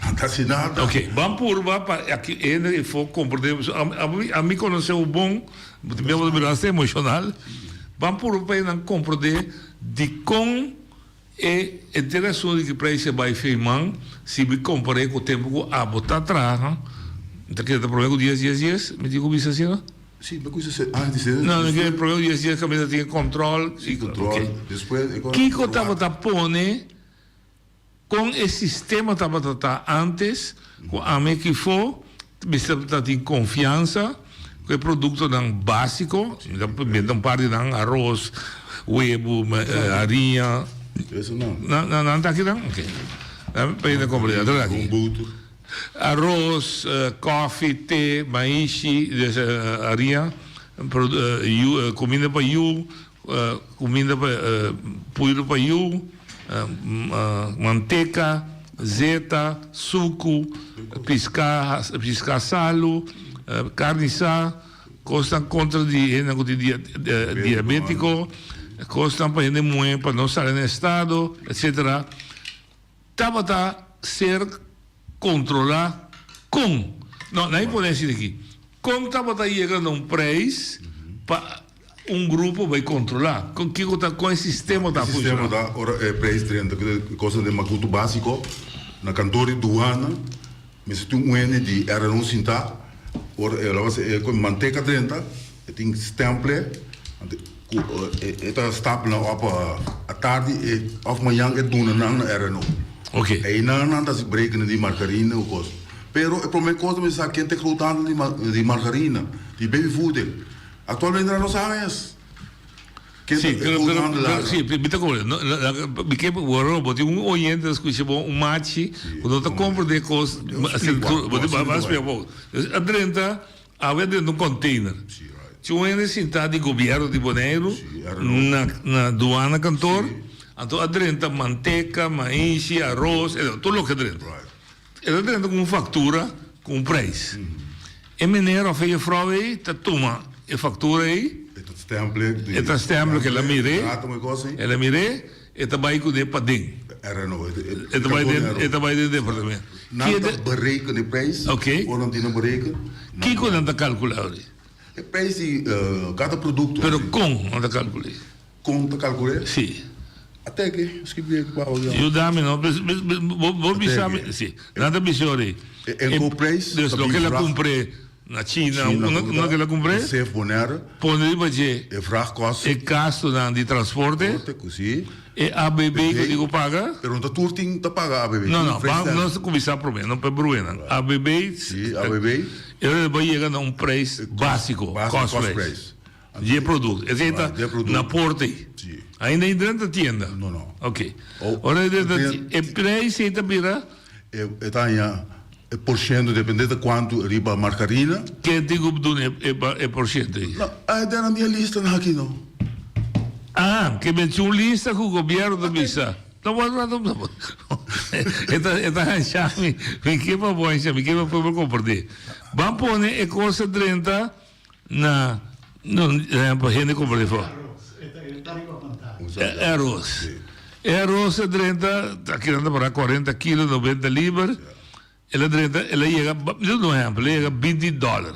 Não está assinado. Ok, vamos por aqui ainda e for compreender. A mim conheceu o bom, mesmo de virar emocional. Vamos por para não compreender de como é interessante que o preço vai firmar se me comparei com o tempo que a botar atrás. Então, que é o problema com 10, me digo isso assim, não? Sim, mas coisa antes. Não, não é o problema 10 que a mesa tinha controle. Controle, depois. Kiko estava a pôr com esse sistema estava antes, com a mim que for, me estava tem confiança, que é produto básico, então parte de arroz, huevo, arinha. Isso não. Não está aqui não? Ok. Para ir compreender aqui. Arroz, coffee, té, maíz, arinha, comida para you, comida para puiro para you, manteca, zeta, suco, piscar salo, carne sá, costam contra diabético, costam para gente muito para não sair em estado, etc. Estava a ser controlar com, não pode ser aqui, como estava chegando a preço para grupo vai controlar, com que com esse sistema da funcionando. O sistema da preço 30, coisa de macuto básico, na cantora duana, mas se tu de era não sinta, com manteca 30, tem stample, stapel à tarde e amanhã é duna não era não. Ok. E não está se breakando de margarina ou coisa. Pero a primeira coisa me sabe quem tem que lutar de margarina, de baby food. Atualmente não sabe isso. Sim, bita coisa. Porque o robô tem oyente que escuta um mate, quando tu compra de coisas, mas a 30 havia dentro de um container. Tinha um necessidade de governo de Bonaire na aduana cantor. Então a 30 manteca, maíz, arroz, tudo o que é dentro. Era dentro com fatura, com preço. E mineiro fez fraude aí, toma a fatura aí. Esta stemple que ela mire, e também com o padrinho. E também do departamento. Não bereiken de preço. Ok. Ou não tem bereiken. Que coisa não calcular? O preço de cada produto. Pero com não calcular? Com não calcular? Sim. Até que escrevi que eu dá-me não, vou pensar, sim. Nada bisori. O preço. Desde que ela comprei na China, uma que ela comprei. Safe Bonaire. Pone baje. E vraag kost. E gasto de transporte. E ABB que digo paga. Pero não turting tá paga ABB. Não, vamos começar por mim, não para Bruena. ABB. Sim, ABB. Ele vai chegar a um preço básico, cost price. De produto. Na porta aí. Ainda dentro da tienda? Não. Ok. Ora, dentro da tienda. E preço aí também? Está aí, porcento, dependendo de quanto riba margarina. Que digo do é porcento aí? Não, ainda não tinha lista aqui, não. Ah, que me tinha uma lista com o governo da missa. Não. Esta chave, me queima bom, me queima para compreender. Vamos pôr a coisa 30 na... Não, para gente compreender fora. É arroz. É arroz 30, está querendo para 40 quilos, 90 libras. Ela 30, ela chega, não é, ela chega $20.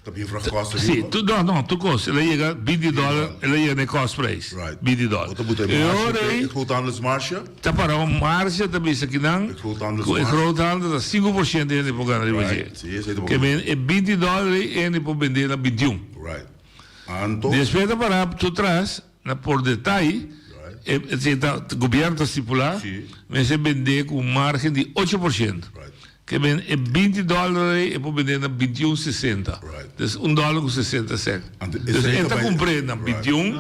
Tapi infra costa. Sì, tu costa, lei llega $20 e lei llega nei cost price. Right. $20. E ora Het groothandelsmarge. ta para een marge ta bisa kinang e groothandel da 5% in po ganare Right. baje. Sì, sei dopo. Che ben e $20 e ne po vendere a 21. Right. Anto. Despesa para tu tras na por detalhe e se ta governo stipular, mas se vende com margem de 8%. Que ben e $20 e po vendere a 21,60. Dus $1,60. Dus entra comprare na 21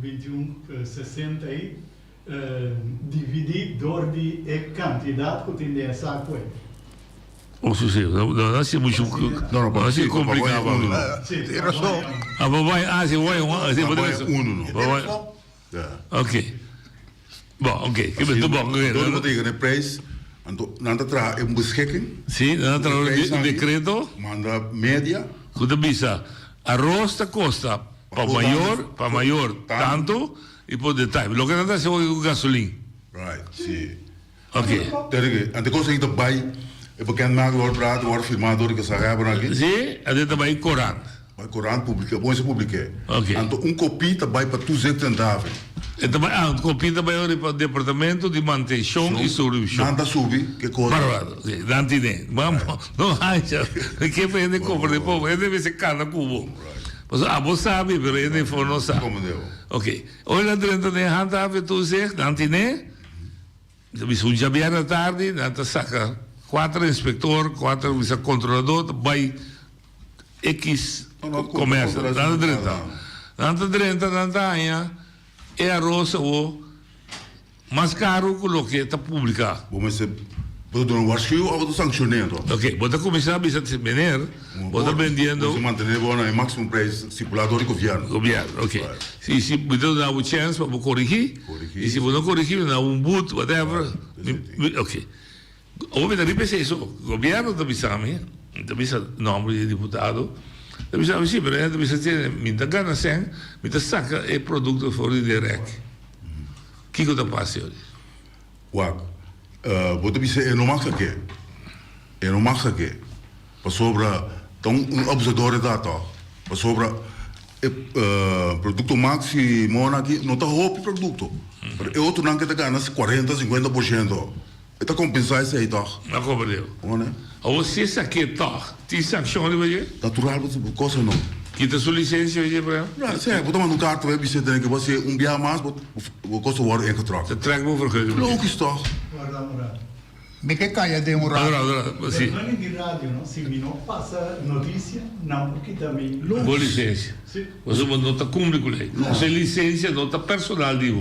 21,60 aí, dividir door die quantidade que tem nessa coisa. Ou seja, não é muito complicado. Tem razão. Se vai vai Ok. Bom, ok. Que bem, bom. Dat betekent de prijs. Nanta tra een beschikking. Sim, nanta tra un decreto. Manda media. Kuda bisa. Arroz ta costa pa maior tanto e por detalhe. Lo que nanta se o gasolina. Right, sim. Ok. En de kosten erbij. Bekend maken wordt praten, wordt filmado door de Sahara. Sim, até também Coran. Bij Coran publieke, bom se publique. Ok. En copie também para tu zet en David. E também un copia também para o departamento de manutenção e serviço. Nanda subi, que coisa. Barbado, sim, dantine. Vamos, não acha. Que vende compra de povo, ele deve ser cada cubo. Mas você sabe, mas ele não sabe. Como deu? Ok. Olha dentro da handhaven, tu zegt, dantine. Misschien já bem na tarde, dan saca 4 inspector, 4 controlador, bij X comércio. Dan dentro, dan é arroz o mais caro que está publicado. Vamos dar um waarschuwing ou sanccioneren? Ok, você começar a pensar meneer, você vendendo. Você manter o máximo preço estipulado do governo. Governo, ok. Se você dá uma chance para corrigir, e se você não corrigir, dá boot, whatever. Ok. Ou você deve pensar isso. O governo está pensando, nome de deputado. Dat is sim, maar dat is het. Met de gana zijn, met de zakken en producten voor de direct. Kijk wat er past. Wak, wat heb je zeggen? En mag ik. Pas sobre, dan een observador dat toch. Pas sobre, producto maxi monaki, não tá roupa produto. Mas eu tô não que tá ganhando 40-50%. Está compensar isso aí toch? Não compreendo. Ou se isso aqui toch, tem sanção de você? Natural, você coisa não. Quita sua licença hoje para? Não, sim, botar uma carta vai você tem que você dia mais, o custo wordt ingetrokken. Dat trekt me vergunning. Logisch toch? Me que caia de rádio. Sim. De rádio, não? Se não passa notícia, não, porque também. Boa licença. Você não está cumprindo com lei. Você licença não está personal de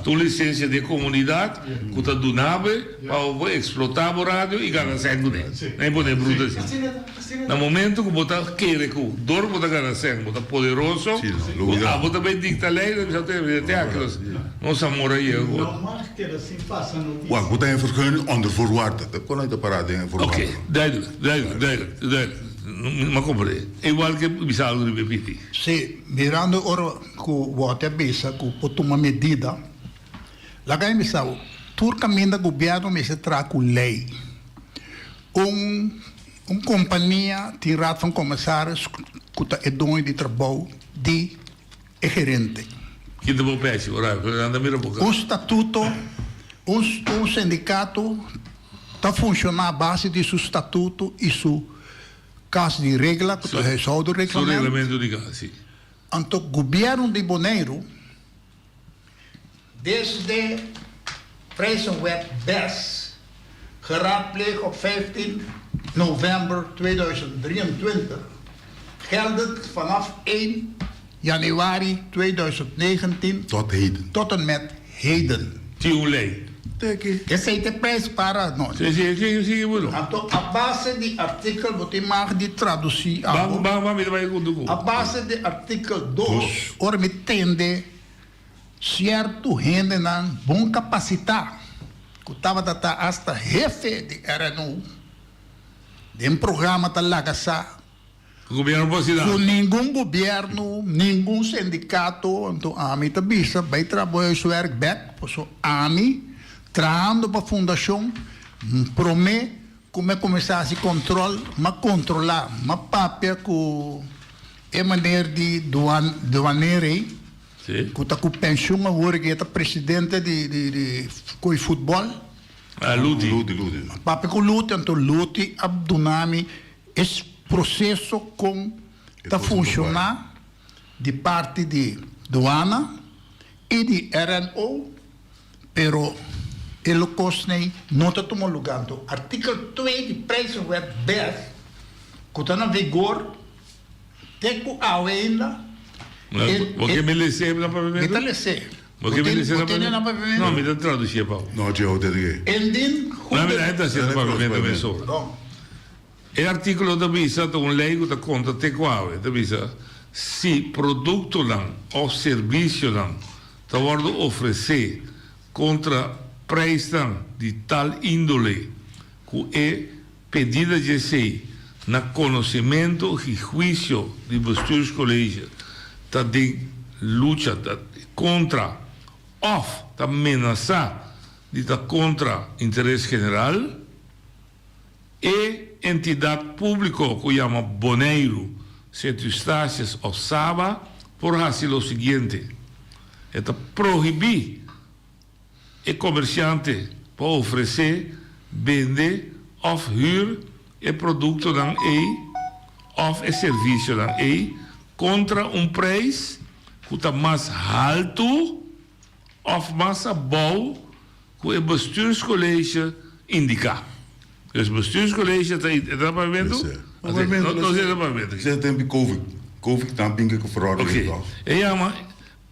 tu licença de comunidade, que está do nave para explotar o rádio e ganhar sangue dele. Nem pode bruto assim. No momento que você quer que o dor você ganhar sangue, você poderoso, você vai dictar lei, você tem até aquelas. Não se amor aí. Não mais que assim passa notícia. Wak, você tem vergunning onder voorwaarden. Dat kon uit de parade in voorwaarden. Ok, duidelijk. Ma compreendo. Igual que bisalo de Pepiti. Sì, mirando ora con vuote besa, con potuma medida, la che mi sa, turcamente governo mi si tra con lei. Un compagnia di raad van commissaris, che è dono di lavoro, di è gerente. Chi devo pezzi, Un statuto, un sindicato, sta funzionando a base di suo statuto e su caso di regola, che è il regolamento di casa, sì. Anto governo di Bonaire, desde Prijzenwet BES, geraadpleegd op 15 november 2023, geldend vanaf 1 januari 2019 tot en met heden. Tiulei. Que sei te pés para nós. Sim, bueno. Então, a base de artigo, vou ter mais de traduzir. A base de artigo 2, ora me tende certo rende na bom capacidade. Que estava data hasta jefe de RNU, de um programa da Lagasa. Com nenhum governo, nenhum sindicato, então a mim também vai trabalhar seu werk back, por so a mim traindo para a fundação, promete come começar a controle, mas controlar, mas papel com é maneira de doaneira, Sim. que está com pensão agora que é presidente de futebol. Ludi. Papel com Lute, então Lute, abdunami, esse processo com está funcionar de parte de doana e de RNO, pero ele cosne não está tomando lugar. Então, artigo 2 de Prijswet 10, que está na vigor, tem que ainda. Porque me lê na pavimento? Está lê. Porque me lê na pavimento? Não, me dá traduzir, Paulo. Não, eu te digo. Não, me dá na pavimento, me sobra. O articolo da visa, da lei que conta te quave, da visa, se produto lang ou serviço lang, te worden oferecer contra preço de tal índole, que é pedida de ser na conhecimento e juízo de bestuurscollege, tá de luta contra ou tá ameaçar de tá contra interesse general, e entidade pública que chama Boneiro, Centro-Estácias ou Saba, por fazer o seguinte: é proibir o comerciante para oferecer, vender ou huur e produto dan ou e serviço dan contra preço que está mais alto ou mais bom que o bestuurscollege indica. Dus het bestuurscollege is dat pavimento? Não sei dat pavimento. Você tem COVID. COVID também que fraude. Ok. E chama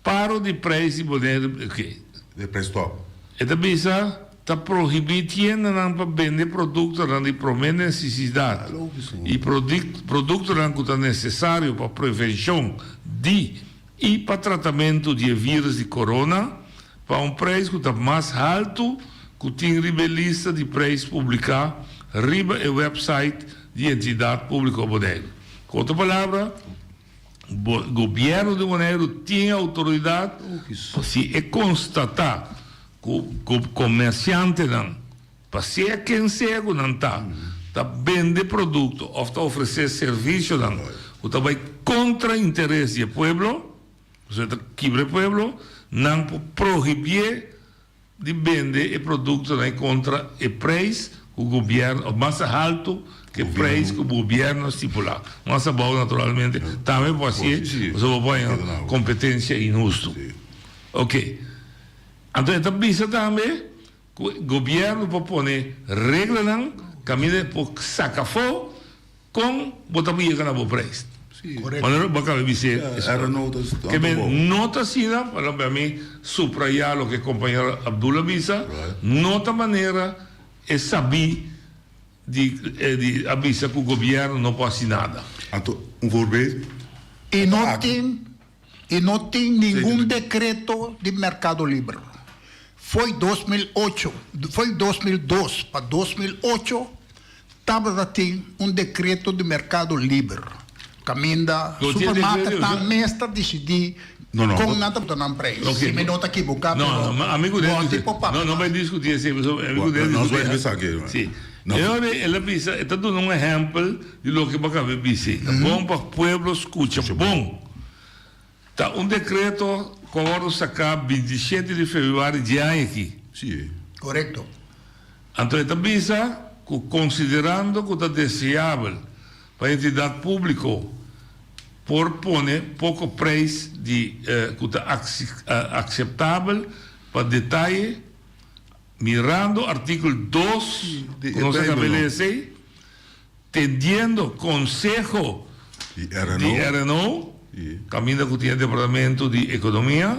paro de preço de Boneiro. Ok. De preço top. E da bisa está proibindo para vender produtos de primeira necessidade. E produtos que estão necessários para prevenção e para tratamento de vírus de corona, para preço que está mais alto que tem lista de preços publicar riba e website de entidade pública Boneiro. Com outra palavra, o governo de Boneiro tem autoridade se constatar que o comerciante não, para ser quem seja, não está vender produto ou está oferecer serviço, não, ou está vai contra interesse do povo, ou seja, quebra o povo, não proibir de vender produtos contra o preço que o governo, mais alto que o preço que o governo estipular. Mas bom, naturalmente, também pode ser, você põe competência injusta. Ok. Então, também também que o governo pode pôr regras não, caminho para sacar fogo, com botar para na boa preço. Mas não vai dizer que me nota assim para mim subrayar o que o companheiro Abdullah Bisa nota maneira é saber de avisar que o governo não pode fazer nada. Então, voorbeeld. E não tem nenhum decreto de mercado livre. Foi 2008, foi 2002 para 2008 estava tem decreto de mercado livre. Caminda, supermercado também está decidir com nada para não preço. Se me não está equivocado, não, amigo dele, não vai discutir assim, amigo dele. Nós vamos pensar aqui. Sim. Ela pensa, está dando exemplo de lo que vai acontecer. Bom para o povo escuta, bom. Está decreto que agora sacar 27 de fevereiro de ano aqui. Sim. Correto. Então, ela pensa que considerando que está desejável para a entidade pública por poner pouco preço de que está aceitável para detalhe, mirando o artículo 2 que nos estabelece, tendendo consejo de RNO, caminho que tem o Departamento de Economia,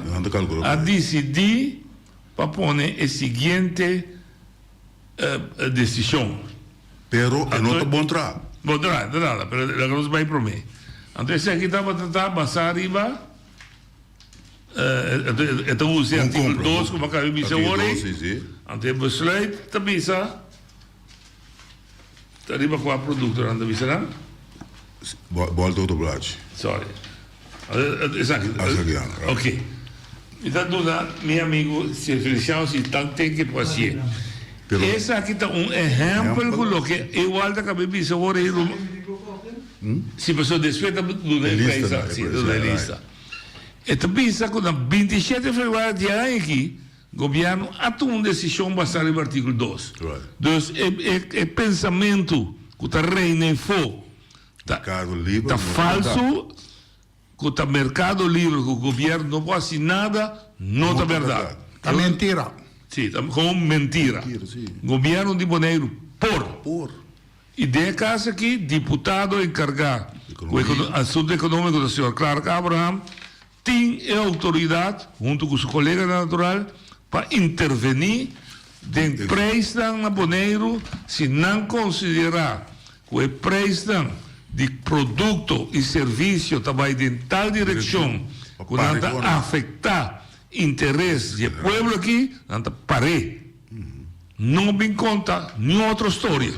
a decidir para poner a seguinte decisão. Pero não está bom tra. Bom tra, nada, pero la cosa vai para mim. Então, se aqui está para tentar passar arriba, então usa o artículo 2 como acabei de dizer hoje. Então, besluit te bisa, te arriba com a produto aan de bisa, não? Volta outro blad. Sorry. Exato. Ok. Então, meu amigo, se Feliciano, se tanto tem que fazer. Esse aqui está exemplo com o que igual da cabeça agora se a pessoa desfeita do lista. Então pensa que no 27 de fevereiro de ano aqui o governo tomou uma decisão baseada no artigo 2. Então é pensamento que está reina em fogo. Está falso, que está mercado livre, que o governo não pode fazer nada, não está verdade. Está mentira. Sim, como mentira. Governo de Bonaire por. E de caso aqui, deputado encarregado do assunto econômico do senhor Clark Abraham tem a autoridade, junto com os colegas natural, para intervenir de empréstimo na Bonaire se não considerar que o empréstimo de produto e serviço vai em tal direção que não está afetar interesse do povo aqui, não está parei. Não me conta nenhuma outra história.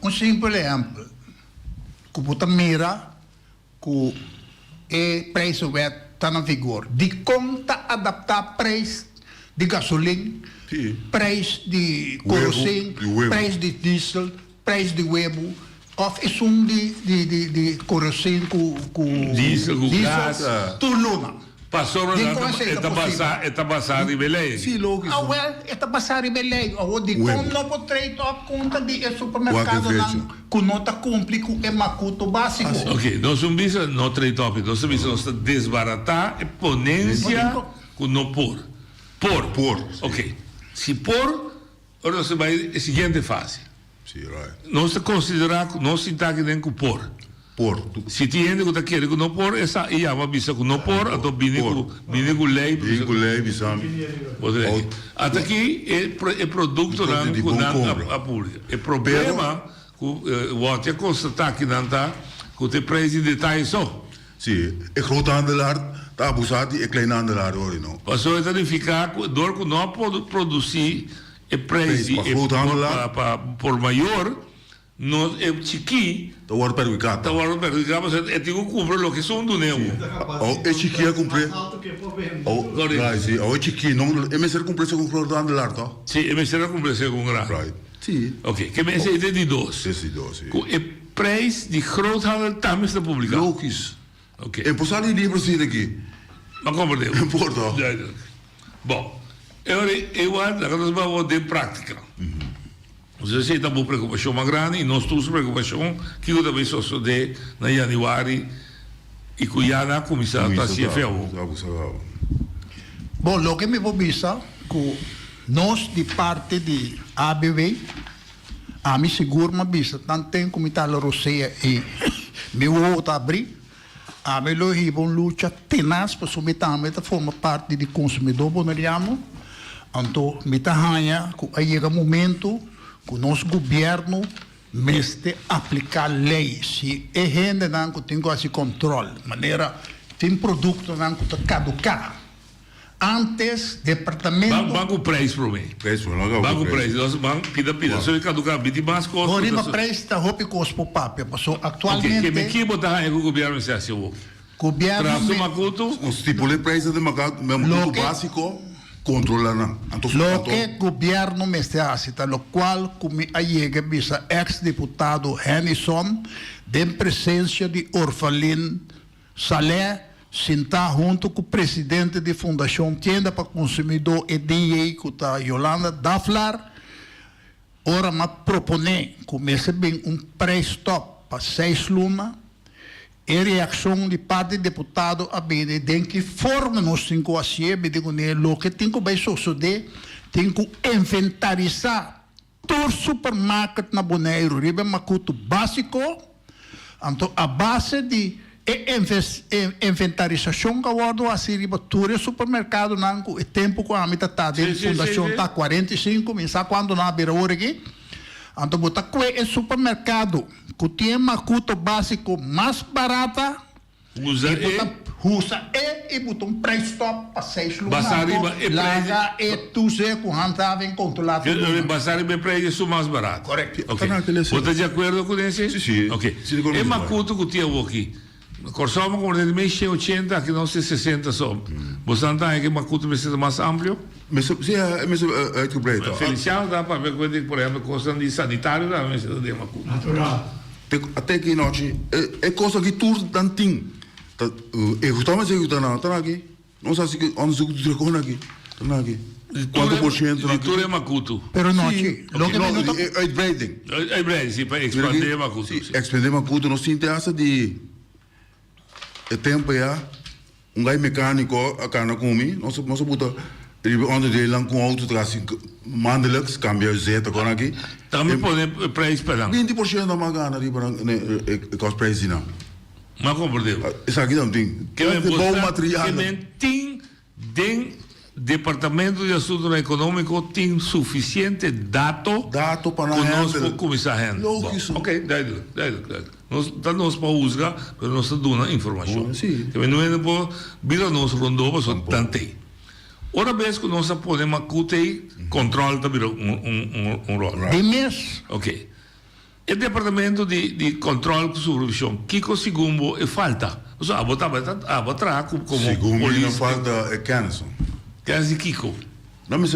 Um simples exemplo. Que você mira que o preço está em vigor. De conta adaptar preço de gasolina, preço de kerosene, preço de diesel, preço de huevo. Of is de kerosene com diesel, com gás, tudo. Passou está basado em Belém. Sim, lógico. Está basado em Belém. De como não pode tratar conta de supermercado que não está cumprindo com o macuto básico. Ok, nós não vimos não tratar, nós vimos desbaratar a ponência com não por. Ok. Se por, agora você vai a seguinte fase. Não se considera, não se está aqui dentro por. Se tem gente que está querendo que não por, essa ia uma visa que não por, então vim com lei. Até aqui é produto da pública. O problema que o até constatar que não está, que tem preço de detalhes só. Sim, é grote handelaar, está abusado e é klein handelaar, hoor, não. Passou a identificar que door que não pode produzir o preço por maior, no é chiqui. Tá hora perguicado, mas é tipo cumprir o que são do neo. É chiqui a cumprir. É chiqui, não é mesmo cumprir com grote handelaar, tá? Sim, é mesmo cumprir com grande. Sim. Ok, que me é de dois. O preço de grote handel também está publicado. Logisch. Ok. É por sair livros sim aqui. Mas compreendeu? É por tal. Bom, eu acho que nós vamos de prática. Você tem uma preocupação mais grande e nós temos preocupação que eu também sou de na januário e que já na comissão da CFO. Bom, o que me vou pensar que nós de parte de ABV, a mim seguro uma vista, tanto tem como está a Roceia e meu outro abrir, a melhor uma luta tenaz para submeter forma parte de consumidor bonariano, então me tahanha que aí chega momento que o nosso governo mestre aplicar leis, se é gente não que tem esse controle, maneira tem produto não que está caducar. Antes, departamento... Banco preço para mim. Banco preço. Nós banco pida. Se eu caducar, pedi mais coisas. Agora, o preço está roupa com os papéis. Atualmente... Ok, que botar aí o governo se assim? Governo... Um estipule preço de mercado básico, controla. Lo que o governo me está no qual, como aí a ex-deputado Henderson, de presença de Orfalin Salé, sentar junto com o presidente da Fundação Tienda para Consumidor EDA, que está Yolanda Daflar, ora me propõe começa bem pré-stop para 6 lunas, e reação de parte do deputado a bem de que forma nós temos que fazer, digo o que tem que bem suceder, tem que inventarizar todo supermercado na Bonaire, riba macuto básico, então a base de inventarização que eu assim riba todo supermercado não o tempo que a mitad está de fundação está 45, mas sabe quando na beira hora aqui, então botar que é supermercado que tem macuto básico mais barata, usa e botar preço stop para 6 lugares. Larga e tu se com handava em controlado. Basar e preço mais barato. Correto. Ok. Você está de acordo com isso? Sim. Ok. É macuto que tinha aqui. Corsoma como de 80, aqui não sei 60 só. Você não está aqui macuto mais amplo? uitgebreid. Feliciano dá para ver quando, por exemplo, coisa de sanitário da mesa de Macuto. Natural. Até que noite é coisa que tudo tantinho. Eu gostava de dizer que aqui. Não sei se onde se dirige aqui. Aqui. Quanto por cento? De tudo é Macuto. Pero noite, uitbreiding. Uitbreiding, sim, para expandir Macuto. Expandir Macuto, nós temos essa de tempo já. Gajo mecânico, a cana comigo, nós botar onderdelen lang com auto traz maandelijks, cambia o zeta agora aqui. Também pode preço para 20% da magana ali para os preços não. Mas compreendeu? Isso aqui não tem. Que é bom material. Que tem Departamento de Assuntos Econômicos tem suficiente dados para conosco começar a ok, daí. Nós estamos para usar, mas nós damos informação. Também não é para vir nós rondou, só tantei. Ora vez que nós podemos cutei controle também rol. De mês. Ok. O Departamento de Controle e Supervisão, Kiko Segundo é falta. Nós atrás como Segundo não falta é Kenson. Quase Kiko. Não, mas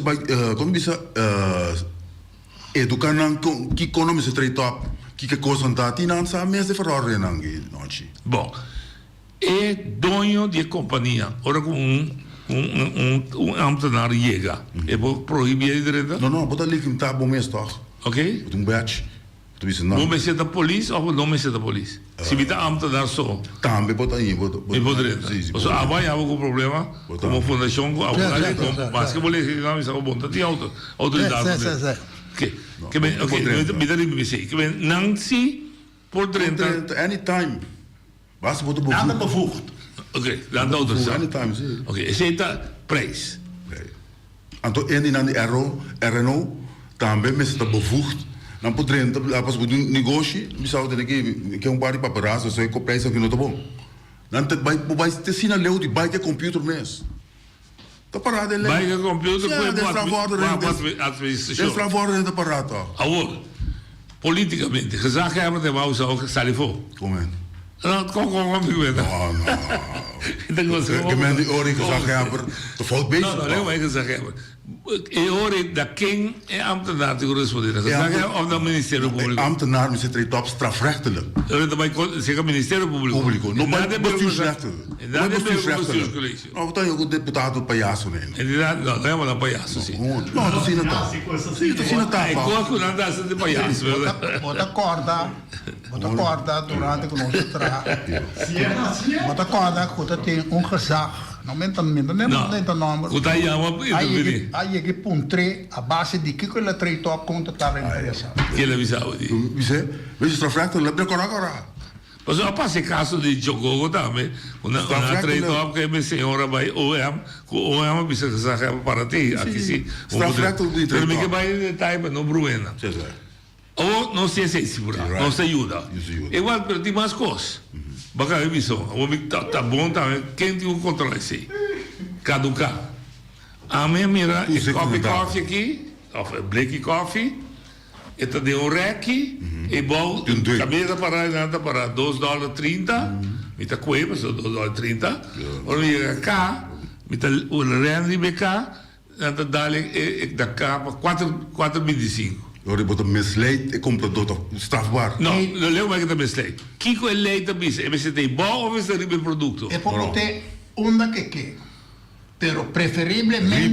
como disse, educar não Kiko não se trata que coisa não está, não sabe mesmo de falar não noite. Bom, é dono de companhia. Ora com um ambtenaar chega, é para proibir a direita? Não, botar ali que está bom mesmo, toch? Ok? Um batch. Não me senta a polícia ou não me senta a polícia? Se me dá ambtenaar só. Também botar aí, botar direita. Ou seja, vai haver algum problema, como fundação, mas que boleh não me sabe bom, tem autoridade. Ok, me dá me sei, que bem, não se por dentro. Anytime. Basta botar bevoegd. Nada bevoegd. Ok, dan dat is anytime, sim. Ok, aceita prijs. Então, en dan die RNO, também me está bevoegd. Não por dentro, após o negócio, me sabe que é par de paparazzo, só é com preço que não tá bom. Não vai ter sinal de bike computer mesmo. Tá parado ele. Bike computer foi desfavor de aparato. Agora, politicamente, gezag hebben de wou zo salifo. Como é? Não, como ik weet. Que men die oren gezag hebben, de fout bezig. Não, não é gezag hebben. E ore da quem é ambtenaar te corresponderen. Gezag hebben of dat ministerie público. Ambtenaar met z'n top strafrechtelijk. Dat bij zeggen ministerie público. Público. No bestuursrechten. Dat is bestuurscollege. Nou, dan ook deputaat op palhaço nemen. Inderdaad, não, não é uma palhaço, sim. Não, tô sendo tá. Sim, tô sendo tá. É coco na dança de palhaço, verdade? Bota corda durante que nós trabalhamos. Bota corda, que tem gezag. Não menta número. Aí que puntre a base de que ele treitou a conta estava interessado. Que ele avisava de. Você strafrechtelijk, let me agora. Mas eu passei caso de Jogogo também, uma treinou que me senhora vai OEM, que o OEM bisa que para ti, aqui sim. Strafrechtelijk de treinou. Mas que vai de Taiba não bruena. Ou não se segura, não se ajuda. Igual para ti mais coisas. Bacana isso, o homem tá bom também. Quem tem o controle assim? Caducar. A minha mira é coffee aqui, black coffee, e tá de rec, e bom, cabeça para $2.30, me tá coeba, só $2.30. Ora chega cá, me tá o rende me cá, tá dali da cá para 4.25. Ora, bota misleid e comprador strafbaar. Não, não leu mais que tá misleid. Kiko é leite bis, é você tem bom ou você tem produto? É para ter uma que pero preferivelmente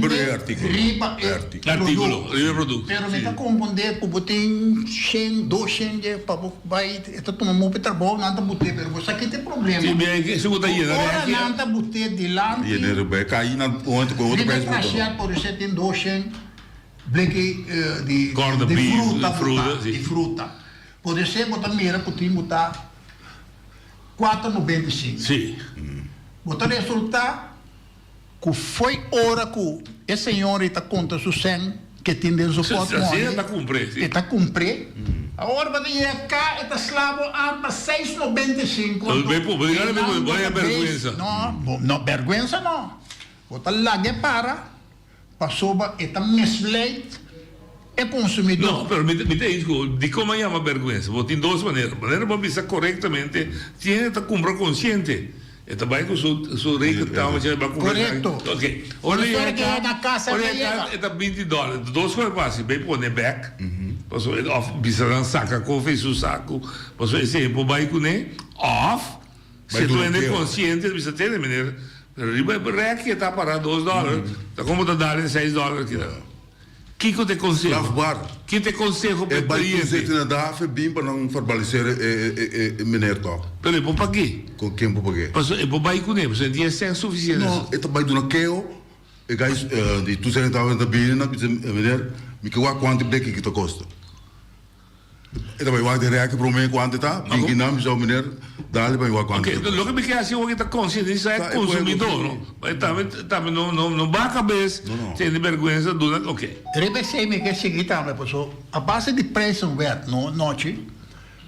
riba artículo, produto. Pero me tá confundir com botem 100, 200 para vai, tá tomando muito trabalho, nada botar, pero você aqui tem problema. Sim, bem, se botar aí, ora nada botar de lá. E ele vai cair na ponte com outro preço. Por isso tem 200 bleque de fruta. Pode ser botar mira para o botar 4,95. Sim. Botar resultado que foi hora que esse senhor está contra o 100 que tem de suporte. Está cumprido. Está cumprido. Agora vai vir cá está slavo para 6,95. Não é vergonha. Não, vergonha não. Botar lá que para. Passou está misleid é consumidor. Não, pero me tem de como chama vergonha. Vou ter duas maneiras. Maneira para pensar corretamente, tem que comprar consciente. E também com o rei que estava já para comprar. Correto. Ok. Olha na casa é $20. Duas coisas fáceis. Bem pôr back. Passou ele off. Bisa saca com fez o saco. Passou esse tempo vai com né off. Se tu ainda é consciente, bisa ter maneira. Riba rec que está para $2. Tá como tá dando $6 aqui. Que te conselho? Que te conselho para o cliente? É para você bem para não verbalizar o menino tal. Peraí, para pagar? Com quem para pagar? Mas é para baixo com ele, você tinha sem suficiente. Não, é para do naquele, e guys, de tu sei estava na bina, menino, me que quanto break que te custa. É para vai de reaque para mim quanto tá? Bem não já o menino dá-lhe para quanto. Ok, logo me que assim o que está consciente, isso é consumidor, não? Mas também não vai a cabeça, tem vergonha do, ok. Repensei-me que é o seguinte, pessoal, a base de preço noite,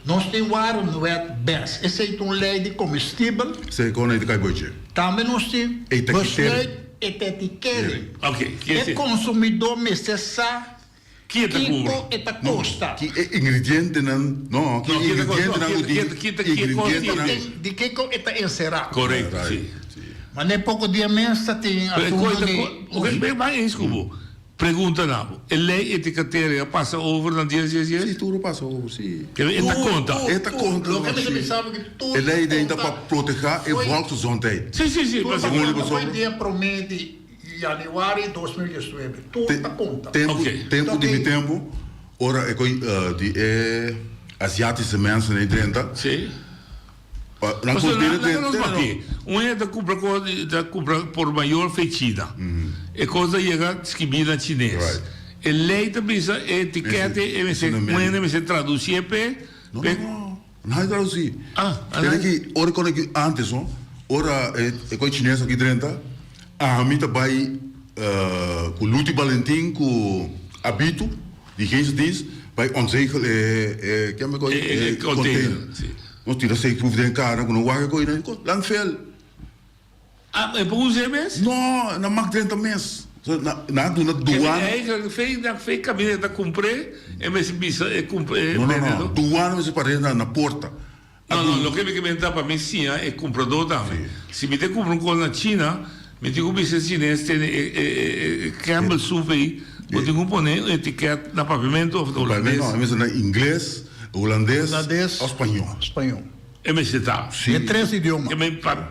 nós temos um best, exceto uma lei de combustível. Sei quando é de caibote. Também nós temos etiqueta. Ok. O consumidor necessita que custa. Que ingrediente não, que ingrediente não de que é encerrado. Correto, sim. Mas nem pouco dia mesmo tem a pergunta não. A lei etiqueteira passa over na dias? Sim, tudo passa over, sim. Esta conta. Esta conta. A lei ainda para proteger e volta zonte. Sim. Mas o dia promete januari 2019. Tudo está conta. Tempo, ora é asiático mensen in Drenthe. Sim. Dan komt binnen Drenthe. Um da compra por maior feitina. E coisa chega escribida chinês. E lei também é etiqueta e me traduzir não é traduzir. Tem que ora quando antes, ora é coisa chinesa aqui Drenthe. A mim também com Luti Valentim com habito die geen dienst bij onzegel container. Nós tira sei que proef cara com wagen coisa lang veel. Ah, é bom usar mesmo? Não, não mag Drenthe mes. Na do na douane. É fez caminho da comprei e me se bisa e comprei. Não, douane me se parece na porta. Não, o que me comenta para mim sim é comprador também. Se me tem comprar coisa na China, me digo que se chinês tem Campbell Soup aí, eu tenho que pôr etiqueta na pavimento holandês. Não, mas na inglês, holandês ou espanhol. É me está. É três idiomas.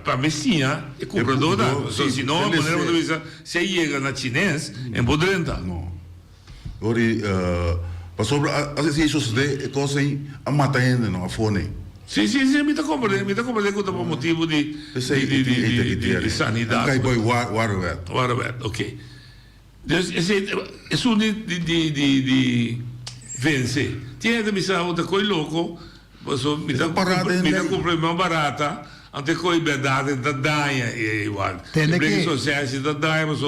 Para mim sim, é comprador da. Se não, a maneira de dizer, se chega na chinês, é podrenta. Não. Ori, passou assim isso é coisa a matar ainda não a fone. Sim, me está compreendendo por motivo de sanidade. Cai boi waterwet. Ok. Dus é um de vencer. Tinha de missar outra coisa louco, me está comprando mais barata, até coisa verdade da daia é igual. Tem que sociais da daia, mas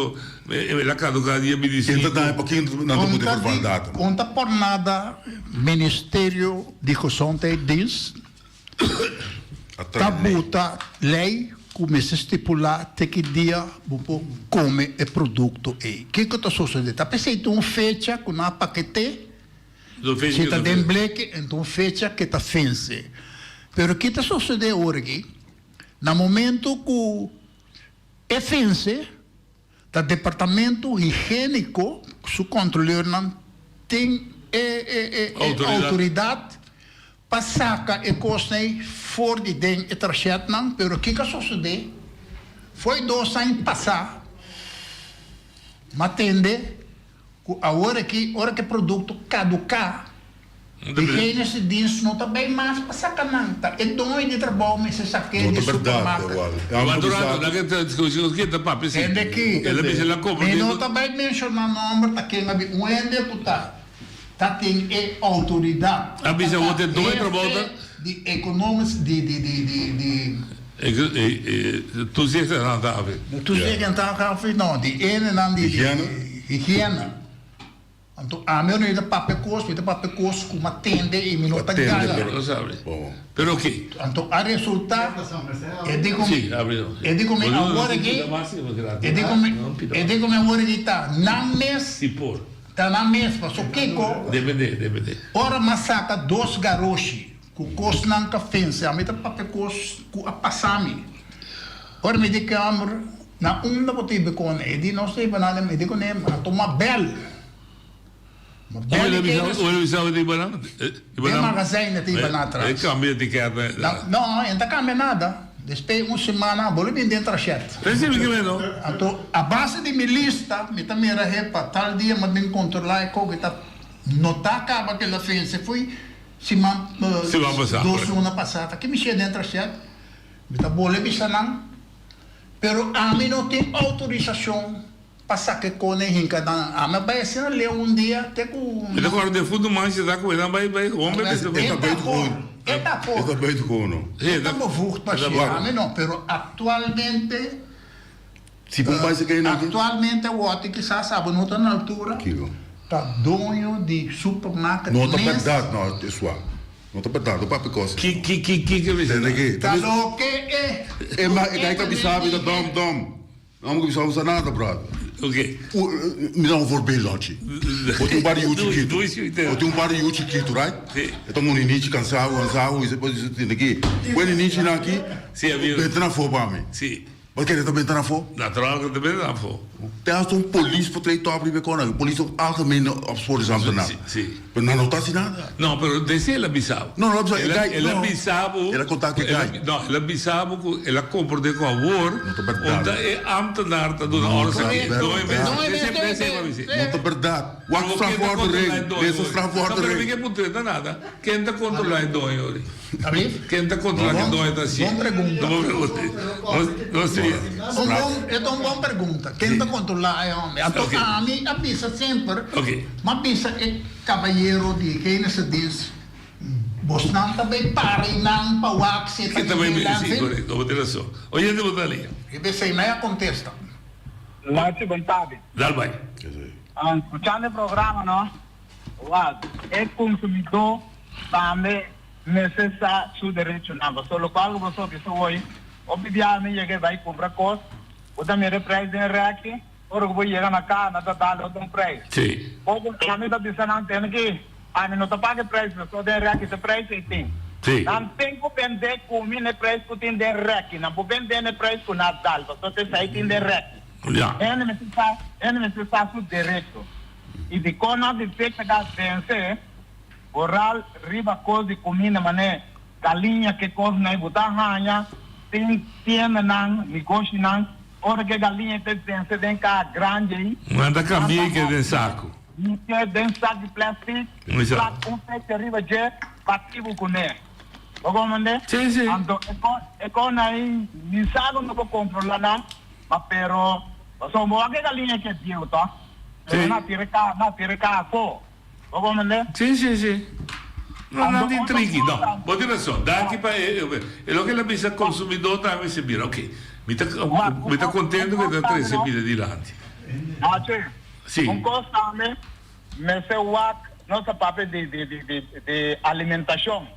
ela cada dia me diz. Quem daia para quem não pode falar data. Conta por nada, Ministério de Consulta diz tabuta lei começa a estipular até que dia come o produto é. Que está sucedendo? Está pensando uma fecha com uma paquete, se está dentro black, então fecha que está fence. Pero o que está sucedendo hoje? No momento que é fence, o departamento higiênico, seu controle não tem autoridade para sacar e coisa fora de dentro e trajeto não, pero o que sucedeu? Foi 2 anos passar, mas atende, a hora que o produto caducar, e nesse disso não está bem mais para sacar não, é dono de trabalho, mas se saquei de supermercado. Mas durante a discussão que está para pensar, ela compra. E não está bem mencionar o nome, aqui um deputado. Tem autoridade. A bisa outra dois trabalhos de econômicos tu sei que não está a ver. Tu sei que não está a ver não, de higiene. Então a minha unidade papel costo com uma tenda e minuta gala. Pero que? Então a resultado é de como agora aqui está na mesa. Está na mesma, só que depende. Ora, mas saca 2 garotos, que custa não café, a meta papel custa a passar-me. Ora mi di kamer na una potibe con e di nostri banale mi di con e ma to ma bel. Ma bel che Ora bisogna di banana. Il magazzino di banana. E cambia di carne. No, non cambia nada. Después una semana vuole bien dentro chat. Pensi che meno? A base di mi lista, mi tamira para tal dia ma ben controlar co che ta nota acaba que la fin se foi se ma passar. 2 semana passada que me chega dentro chat. Mi ta vuole bisanang. Pero a mim não tem autorização para que cone hinca dan. A mim vai ser ler dia te com. E agora de fundo mais já com ele vai homem Esta bem cono. Estamos furto para chegar, a mim não, pero atualmente Se por mais que não. Atualmente o outro que sabe não está na altura. Tá dono de supermercado. Não está verdade, não, é suave. Não está verdade, o papo coisa. Que Tá louco é. É mas é que sabe da dom. Não me precisa usar nada, brother. Ok. Me dá voorbeeld, Lotje. Wat een barrio chiquito. Wat een barrio chiquito, right? Sim. Então, um nicho cansado, e depois isso tem aqui. Quando nicho na aqui, bem na fo para mim. Sim. Wat kan je dat bent na fo? Natural que também na fo. Daar is een police voor 2 top die we police op algemene opsporingsambtenaar. Sim. Maar não está assim nada. Não, pero desse ela bisabo. Não, ela bisabo. Ela conta que cai. Não, ela bisabo que ela compra de com a war. Onde é ambtenaar te doen alles aqui. Não é verdade. Wat strafwoordenring. Deze strafwoordenring. Não, porque não tem nada. Quem está controlando o Yori? Quem está controlando o Yori assim? Não sei. É uma boa pergunta. Quem está controlando é homem. A mim avisa sempre. Mas avisa é cavalheiro de quem se diz. Você não também para e não para o axi. Que também me diz, correto. Não vou ter razão. Olha, eu vou dar ali. E você não contesta. Lati Bantabi. Dá vai. Escutando o programa, não? É consumidor também necessita seu direito, não. Só o qual você precisa hoje. Obviamente, que vai comprar coisa. O da minha preço em reaque. Ora, eu vou chegar na casa, na total, eu dou preço. Sim. Ou a minha bisa não tem aqui. A minha não está pagando preço, só tem reaque, esse preço e tem. Sim. Não tem que vender com o meu preço que tem de reaque. Não pode vender o preço com Natal, só tem sair de reaque. Ele necessita seu direito. E de quando de feita da vencer, oral, riba coisa de comida, mané, galinha que coisa não é botar ranha, tem não, negócio não, ora que galinha tem vencer dentro da grande aí. Manda caminho que é de saco. Que é de saco de plástico, feito riba de batido com ele. Vou mandar? Sim, sim. Então, é quando aí, me sabe não vou controlar não, mas pero, só boa que galinha que é tio, tá? Não tira cá, pô. Vou mandar? Sim, sim, sim. Não tem trick, não. Pode ter razão. Daqui para ele, é o que ele pensa consumidor também se vira. Ok. Me está contente que está recebida adiante. Ah, sim. Sim. Um constante, mas é o nosso papel de alimentação.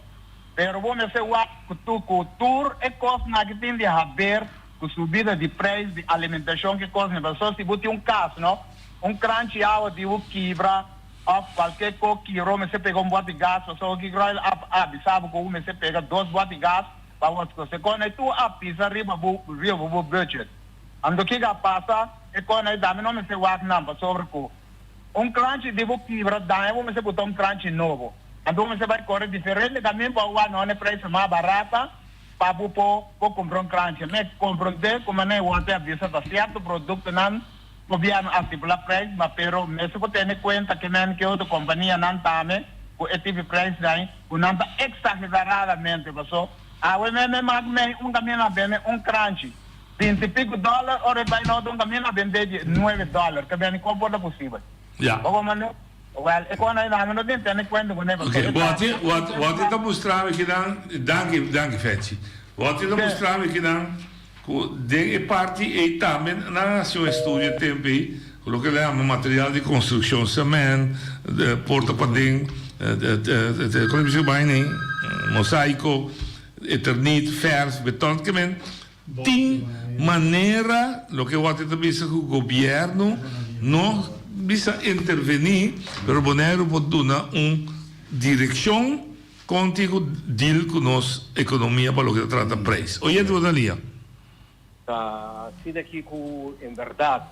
Pero vou me ser o cultura é coisa que tem de haver com subida de preço de alimentação que coisa não. Só se você caso, não? Crunch água de quebra, ou qualquer coisa que você pegou bote de gás, só que sabe que você pega 2 botes de gás, para você quando tu pisa riba o budget. Ando que passa é quando aí dá não me se não sobre co. Crunch de quebra dá você botar crunch novo. Então você vai correr diferente também para o não é preço mais barata para comprar crunch. Mas comprar como não é o até avisa tá certo produto não governo asibula preço, mas pero mesmo que tenha conta que não que outra companhia não também o tive preço aí o não tá exageradamente passou a o mesmo caminho a vender crunch $20 e pico, ora vai não caminho a vender de $9 que bem como pode possível. Vamos mandar. Well, é quando ainda não tem conta com ele. Ok, wat está mostrando aqui danke Fetchi. Wat está mostrando aqui de parte e também na sua estúdio tempo o que chama material de construção, cimento, porta-padim, como se chama, mosaico, eternit, ferro, beton, que tem maneira, o que eu também disse que o governo não bisa intervenir, pero Bonero pode dar direção contigo deal com nossa economia para o que trata preço. Oye, tu dalia. Sim, daqui com, em verdade,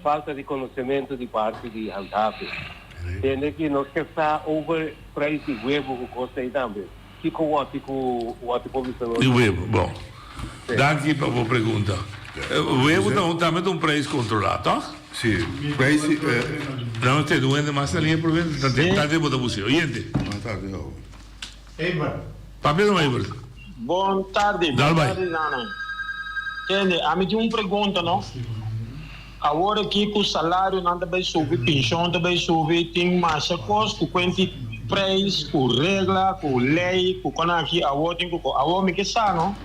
falta de conhecimento de parte de handhaven. Tem que nós que está over preço de huevo que custa aí também. Que com o comissão. De huevo, bom. Daqui para a pergunta. O huevo também tem um preço controlado, tá? Sim, preço... Não, tem doente mais na linha por vento, está de botar você. Oyente. Eibar. Papel Eibar. Boa tarde, Nana. Entende? A mim tem uma pergunta, não? Agora aqui com o salário não também subir, pensão também subir, tem mais custo, com preço, com regra, com lei, com aqui, agora tem agora me que sabe, não?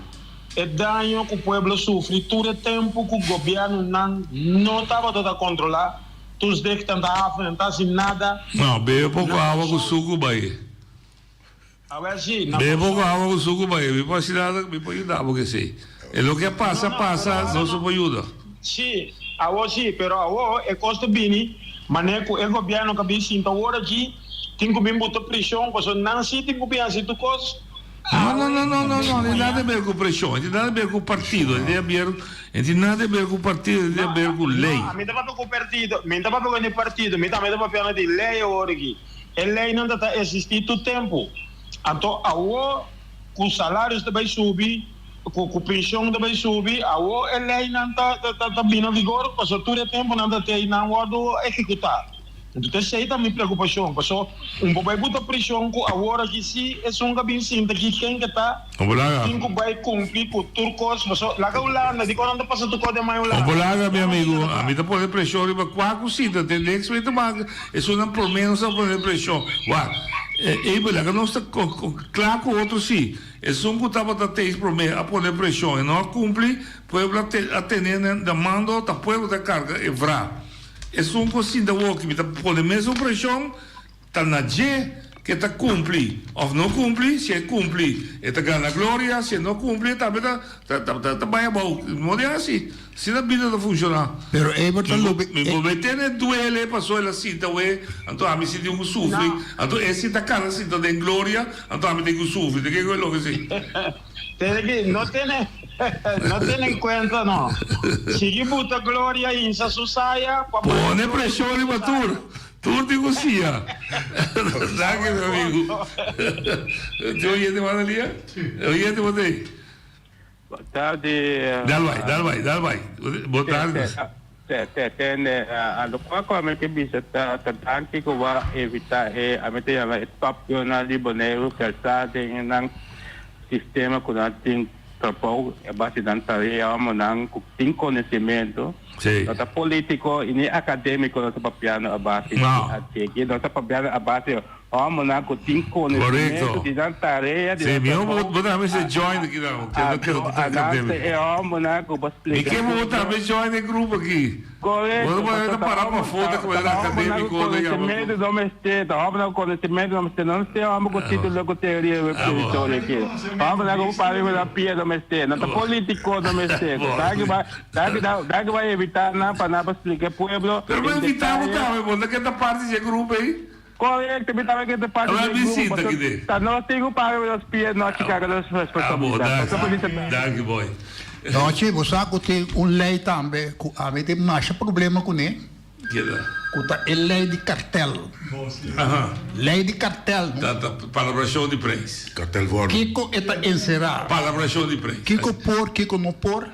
É dano que o povo sofre, todo o tempo que o governo não estava a controlar, todos que estão não fazem nada. Não, bebe pouco água com suco, Bahia. Bebe pouco água com suco, Bahia. Me pode ajudar, porque sei. É o que passa, não se pode ajudar. Sim, agora sim, mas agora é custo bem, mas o governo que vem sinta agora aqui, tem que vir botar pressão, porque não se tem que vir assim, tu coisa. Não, não tem nada a ver com pressão, não tem nada a ver com o partido, não tem nada a ver com o partido, não tem a ver com lei. Não, não estava com o partido, não estava com o partido, não estava falando de lei agora aqui. A lei não está existindo todo o tempo. Então, agora, com os salários também subir, com a pensão também subir, agora a lei não está vindo em vigor, porque todo o tempo não está executar. Então, essa aí também é preocupação, porque pouco vai botar pressão agora que se é um cabinho sinta que quem que está, quem que vai cumprir com turcos, porque lá que Holanda, de quando passa tu pode mais Holanda. Bolaga, meu amigo, a mim tá pondo pressão riba quatro cita, tem que se meter isso não por menos a poner pressão. Bolaga não está claro com outro sim. É só que estava a poner pressão e não cumpre, pueblo atender demanda, o pueblo da carga evra. É só assim da walk, me tá pondo mesmo pressão, tá na G que tá cumpre, ou não cumpre, se é cumpre, tá ganha glória, se não cumpre, tá bem bom, não é assim, se a vida não funcionar. Pero Everton me vou meter no duelo, passou ela cita, então a mim se tem que sofrer, então esse tá cara assim, tá em glória, então a mim tem que sofrer, tem que é logo assim. Não tem em conta, não. Se botar glória em essa saia... Põe pressão ali, Matur. Tudo negocia. Sabe, meu amigo? Tem oyente mais ali? Oyente, botei. Boa tarde. Dá vai. Boa tarde. Ano ko a que bisa tanki ko va evitar a mete a top na liboneiro calçada ng sistema ko natin propõe a base da tarefa monang tem conhecimento. Nota político e acadêmico nota papiano a base aqui nota papiano a base monang tem conhecimento de da tarefa de meu botar me se join aqui não que não acadêmico é monang ko bas explicar e que botar me join no grupo aqui correto vamos parar uma foto com ele acadêmico conhecimento domestério monang conhecimento domestério não sei amo com título com teoria história aqui monang para com a pia domestério nota político domestério daqui vai evitar na para explicar pueblo pero vai evitar botar que esta parte de grupo aí correto, evitar que esta parte de grupo tá não tenho para os pies não Chicago das responsabilidades daqui boy não che você tem lei também que a mim tem mais problema com ele que é lei de cartel lei de cartel palabração de preço cartel forno Kiko está encerrado palabração de preço Kiko não por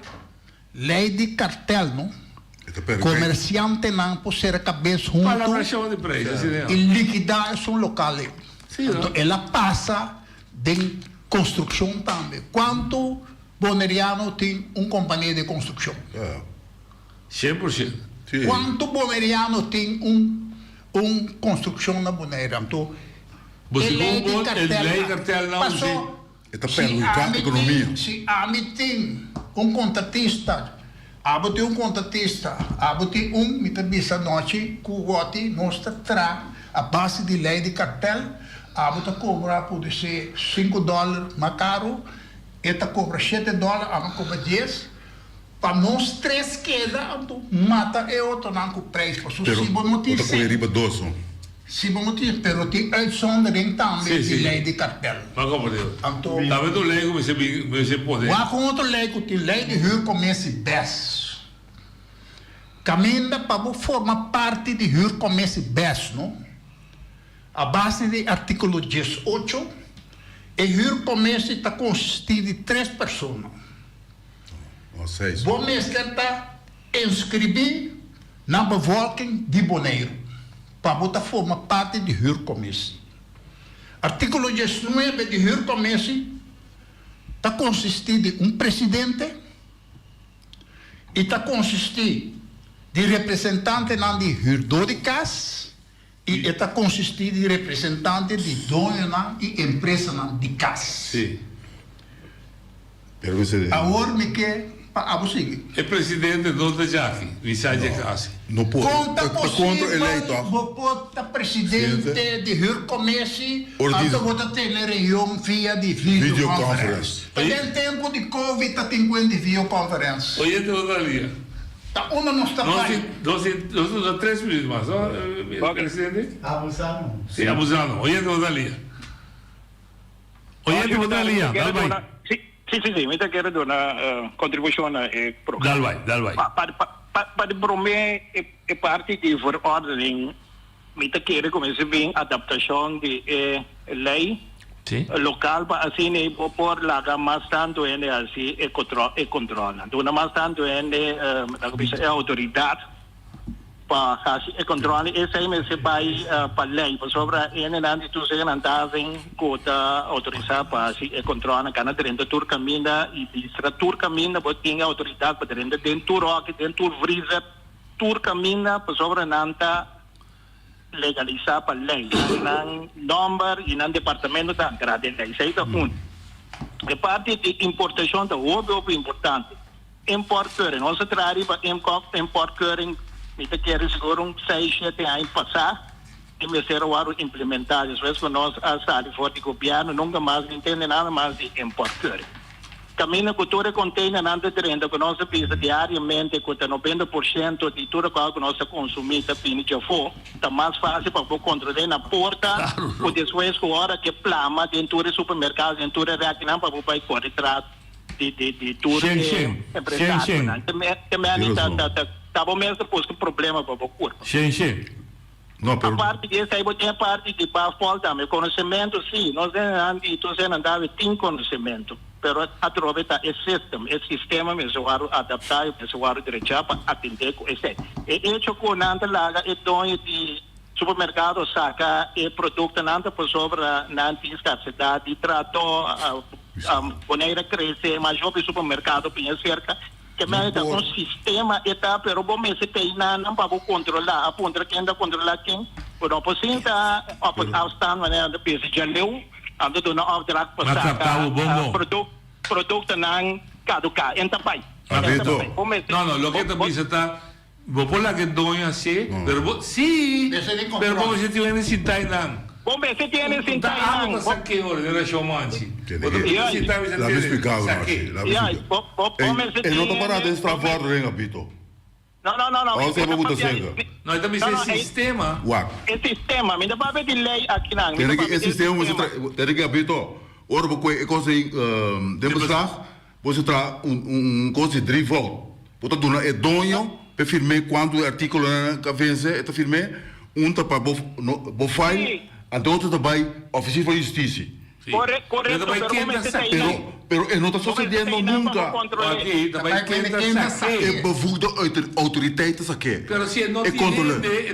lei de cartel não comerciante não pode ser cabeça junto palabração de preço e liquidar são locais então ela passa de construção também quanto Boneriano tem companhia de construção 100%. Quanto Boneriano tem construção na Bonera? Então, lei de cartel não passou. Economia. Se a mim tem contratista, tem me tabisa noite, que o vote nossa tra a base de lei de cartel, tá cobrar pode ser $5 mais caro, cobra $7, cobra 10. Para nós três queda, mata outro não com preço. Pero outra coisa riba doce. Sim, pero tem uitzondering também de lei de cartel. Maar kom maar deel. Dat we doen lei como se pode. Waar com outro lei que tem lei de huurcommissie BES. Caminda para formar parte de huurcommissie BES, não? A base do artigo 18, a huurcommissie está constituída de 3 pessoas. Bom mês que está inscrever na bevolking de Bonaire. Para botar formar parte de huurcommissie. Artigo 19 de huurcommissie está consistido de presidente e está consistido de representante de huurdor de casa e está consistido de representante de dono e empresa de casa. Sim. Agora me quer o presidente não está aqui, Vicente Cassi. Não pode. Contra eleito. Bota presidente de huurcommissie, então bota ter reunião via de videoconferência. Tem tempo de Covid, está tem de videoconferência. Oye, te vou dar ali. Tá uma não está bem. Nós 3 minutos mais, ó, presidente. Abusando. Sim, abusando. Oye, te vou dar ali. Oye, te vou dar ali. Sì, mi chiedo una contribuzione al programma. Dal vai. Per me è parte di verordening. Mi chiedo come si viene adaptazione di lei local, ma assim ne por laga mas tanto ene assim e controla. Dona mas tanto ene é autoridade para assim e controla e sai me se vai para lei, por sobre ene nanti tu se nantavem cota autorizada para assim e controla kana dentro tur caminha e distra tur caminha bot tinha autoridade para dentro rock dentro freezer tur caminha por sobre nanta legalizar para lei nan number e nan departamento da grade lei sei da e parte de importação da óbvio importante import curring nossa trari para import curring me quer seguro 6-7 anos passar e me ser o implementado às vezes nós a sala forte governo nunca mais entende nada mais de import curring caminho cultura container nada trenda que nós pisa diariamente com 90% de tudo que nós consumimos pini já for tá mais fácil para controlar na porta ou depois com hora que plama dentro do supermercado dentro da reacção para vai correr atrás de tudo empresário também tá bom mesmo depois que problema para o corpo a parte disso aí tem a parte de para falta meu conhecimento sim nós andava tem conhecimento pero aproveitar esse sistema mesmo adaptar mesmo direito para atender com esse e hecho com nada laga e dono de supermercado saca e produto nada por sobre nanti escassidade trato Bonaire cresce mas o supermercado pinha cerca que merda um sistema eta pero bom se tem não para controlar a ponta quem da controlar quem por não possibilita outstand maneira de peso já leu ando do não outdrag passar produto não caducar então pai não lo que tu pensa tá vou por lá que doia se pero sim pero você tem necessidade não bom se tem necessidade não sabe que hora era showmanci la mi spiegavo e non parate di stravolgere capito no no então me sistema é sistema me dá para ver de lei aqui não tem que esse sistema tem que capito ora porque cosa demonstrar você tra coisa 3 volt portanto não é dono per firmare quando l'articolo che vence e firmare tá para bo file então também oficina de justiça correto pero não está sucedendo nunca aqui também quem é bevoegde autoriteiten aqui pero se não tem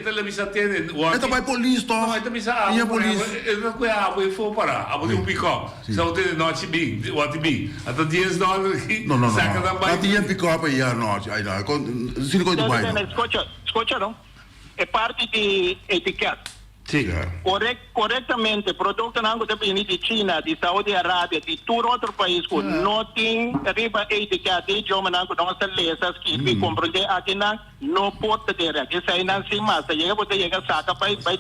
televisão tem é também polícia não é televisão é polícia é não que a foi for para a poder um pick-up só tem not big what big até $10 aqui saca da baia tem pick-up aí a noite aí não se liga de baia escuta não é parte de etiqueta Sì. Correttamente, prodotto anche di Cina, di Saudi Arabia, di tutto altro paese, non arriva etichetta di giovani anche nostra lesa, che comprende anche non può vedere, che sei non si massa, che può dire sacca poi te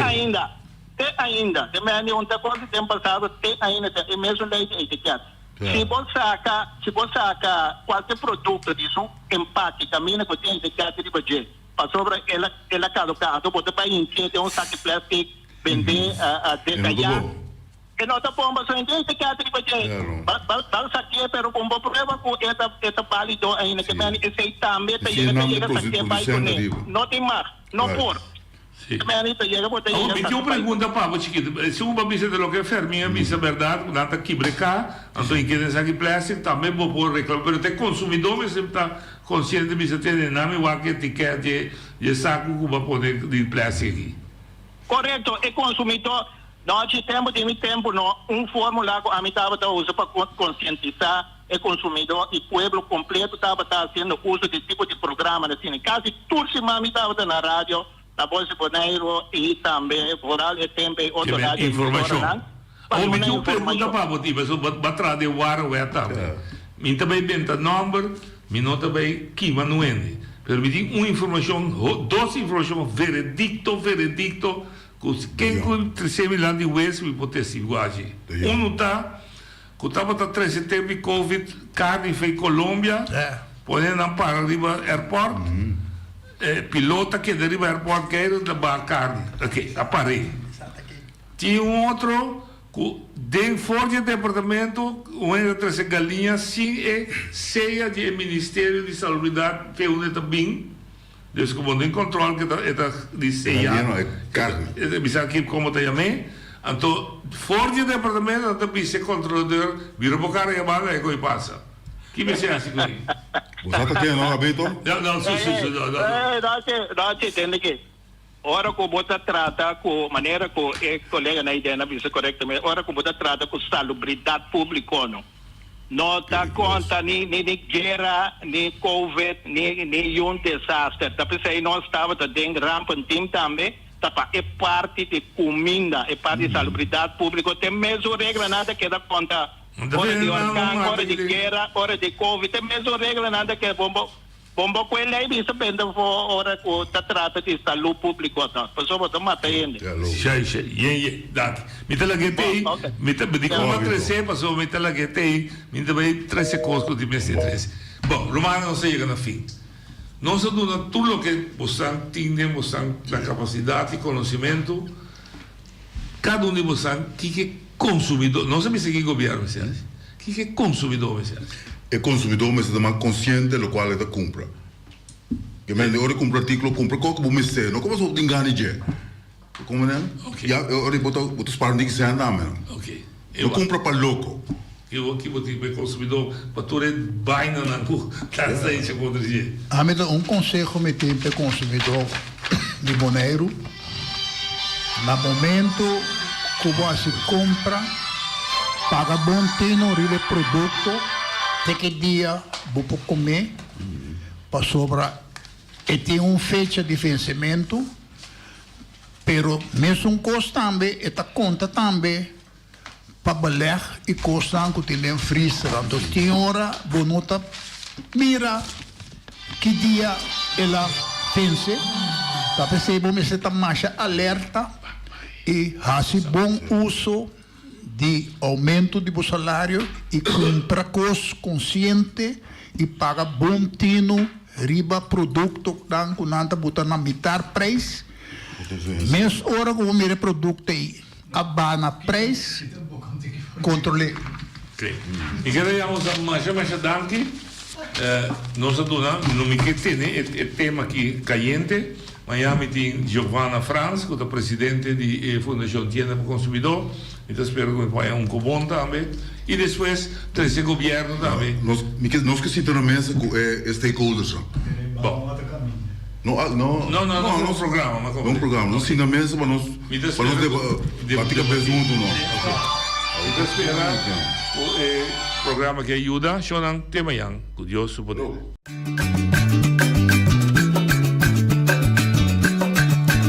ainda, te me un cosa tempo passato, te ainda, e mesmo lei di etichetta. Se você saca qualquer produto de som empate caminha com tem etiqueta de budget para sobre ela caducado, bota para encher um saco de plástico, vender a detalhar. E não está bomba só então que a tripa de bal saque pero com boa prova com esta válido ainda que bem esse também tá chega saque vai com não tem mais não por me pergunta para chiquito se uma bisa de lo que ferminha bisa verdade nada que brecar então em que tem saque plástico também vou por reclamar pero tem consumidor mas está consciente bisa ter nome igual que etiquete de saco que vai poder de plástico aqui correto é consumidor nós temos um formulário que a mim estava usando para conscientizar o consumidor e o povo completo estava fazendo uso de tipo de programa assim, quase tudo se a mim estava na rádio, na Voz de Bonaire e também rural e também outra rádio. Informação. Me tinha pergunta para você, mas eu vou trazer de Wara o também. Me também benta número, me não também que manuende. Pero me tinha uma informação, duas informações veredicto. Quem com 3 milhões de vezes me pode ser igual. Um está, que estava até 3 de setembro, Covid, carne foi Colômbia, podendo para arriba airport, pilota que deriva airport, que era da carne, ok, aparei. Tinha outro, que dentro fora do departamento, uma 3 galinhas, sim, ceia do Ministério de Saúde, que é também. Dus como não controle que está desenhado, bisa aqui como te chamei, então fora do departamento então bisa controlador vira para o cara e vai e passa. Que me se assim comigo? Você está aqui não, Abito? Não, entende que ora que você trata com maneira que o colega na ideia na bisa corretamente, ora que você trata com salubridade pública não. Não dá conta nem guerra, nem Covid, nem nenhum desastre. Tapi saya não estava dentro rampantim também, tapi é parte de comida, é parte de salubridade pública. Tem mesmo regra nada que dá conta. Hora de huracão, hora de guerra, hora de Covid, tem mesmo regra nada que bomba com ele aí bisa benda hora que trata de saúde pública. Pessoa bota mata ele. Dati. Mi te la getei, mi te dico uma 13, passou mi te la getei, mi te vai 13 coisas de mês 13. Bom, Romano não chega na fim. Nós damos tudo o que você tem, você tem a capacidade e conhecimento. Cada de vocês que é consumidor, não sabe se que governo se acha. Que é consumidor se acha. É consumidor, mas também consciente do qual ele compra. Que me ora compra artigo, compra qualquer bom mestre, não como só de engano je. Como né? Já ora botar os parentes que se andam, mano. Ok. Eu compro para louco. Eu aqui vou ter consumidor para todo baina na rua, casa aí se contra je. A mim conselho me tem para consumidor de Bonaire. No momento que você compra, paga bom tino de produto. De que dia vou comer para sobrar e tem fecha de vencimento, pero mesmo custa também esta conta também para baler e custa que tem freezer. Então tem hora bonita mira que dia ela vence, para perceber me se tá mais alerta e faz bom uso de aumento de salário e compra coisa consciente e paga bom tino riba produto dan com nada botar na metade preço mês hora que o meu produto aí abana preço controle. Ok. E queremos mais danke nós adoramos no me que tem é tema aqui caliente. Miami tem Giovanna Franz, que é presidente da Fundação Tienda para o Consumidor. Então espero que vai um bom também. E depois, 13 governo também. Nós que sentamos na mesa com stakeholders. Bom. Não, programa. Não programa. Nós sentamos na mesa para nós bater a pergunta. Então esperar o programa que ajuda, choram tema yang, que Deus suporte.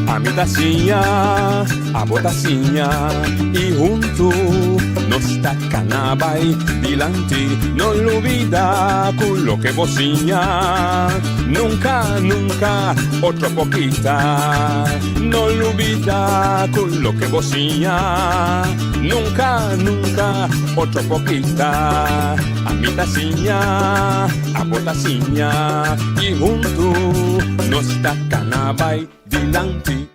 A mi tacinha, a botacinha e junto nos tacanabay dilante, no olvida con lo que bocinha, nunca, nunca, otra poquita, no olvida con lo que bocinha, nunca, nunca, ocho poquita, a mitacinha, a botacinha, y junto nos está canabay dilante.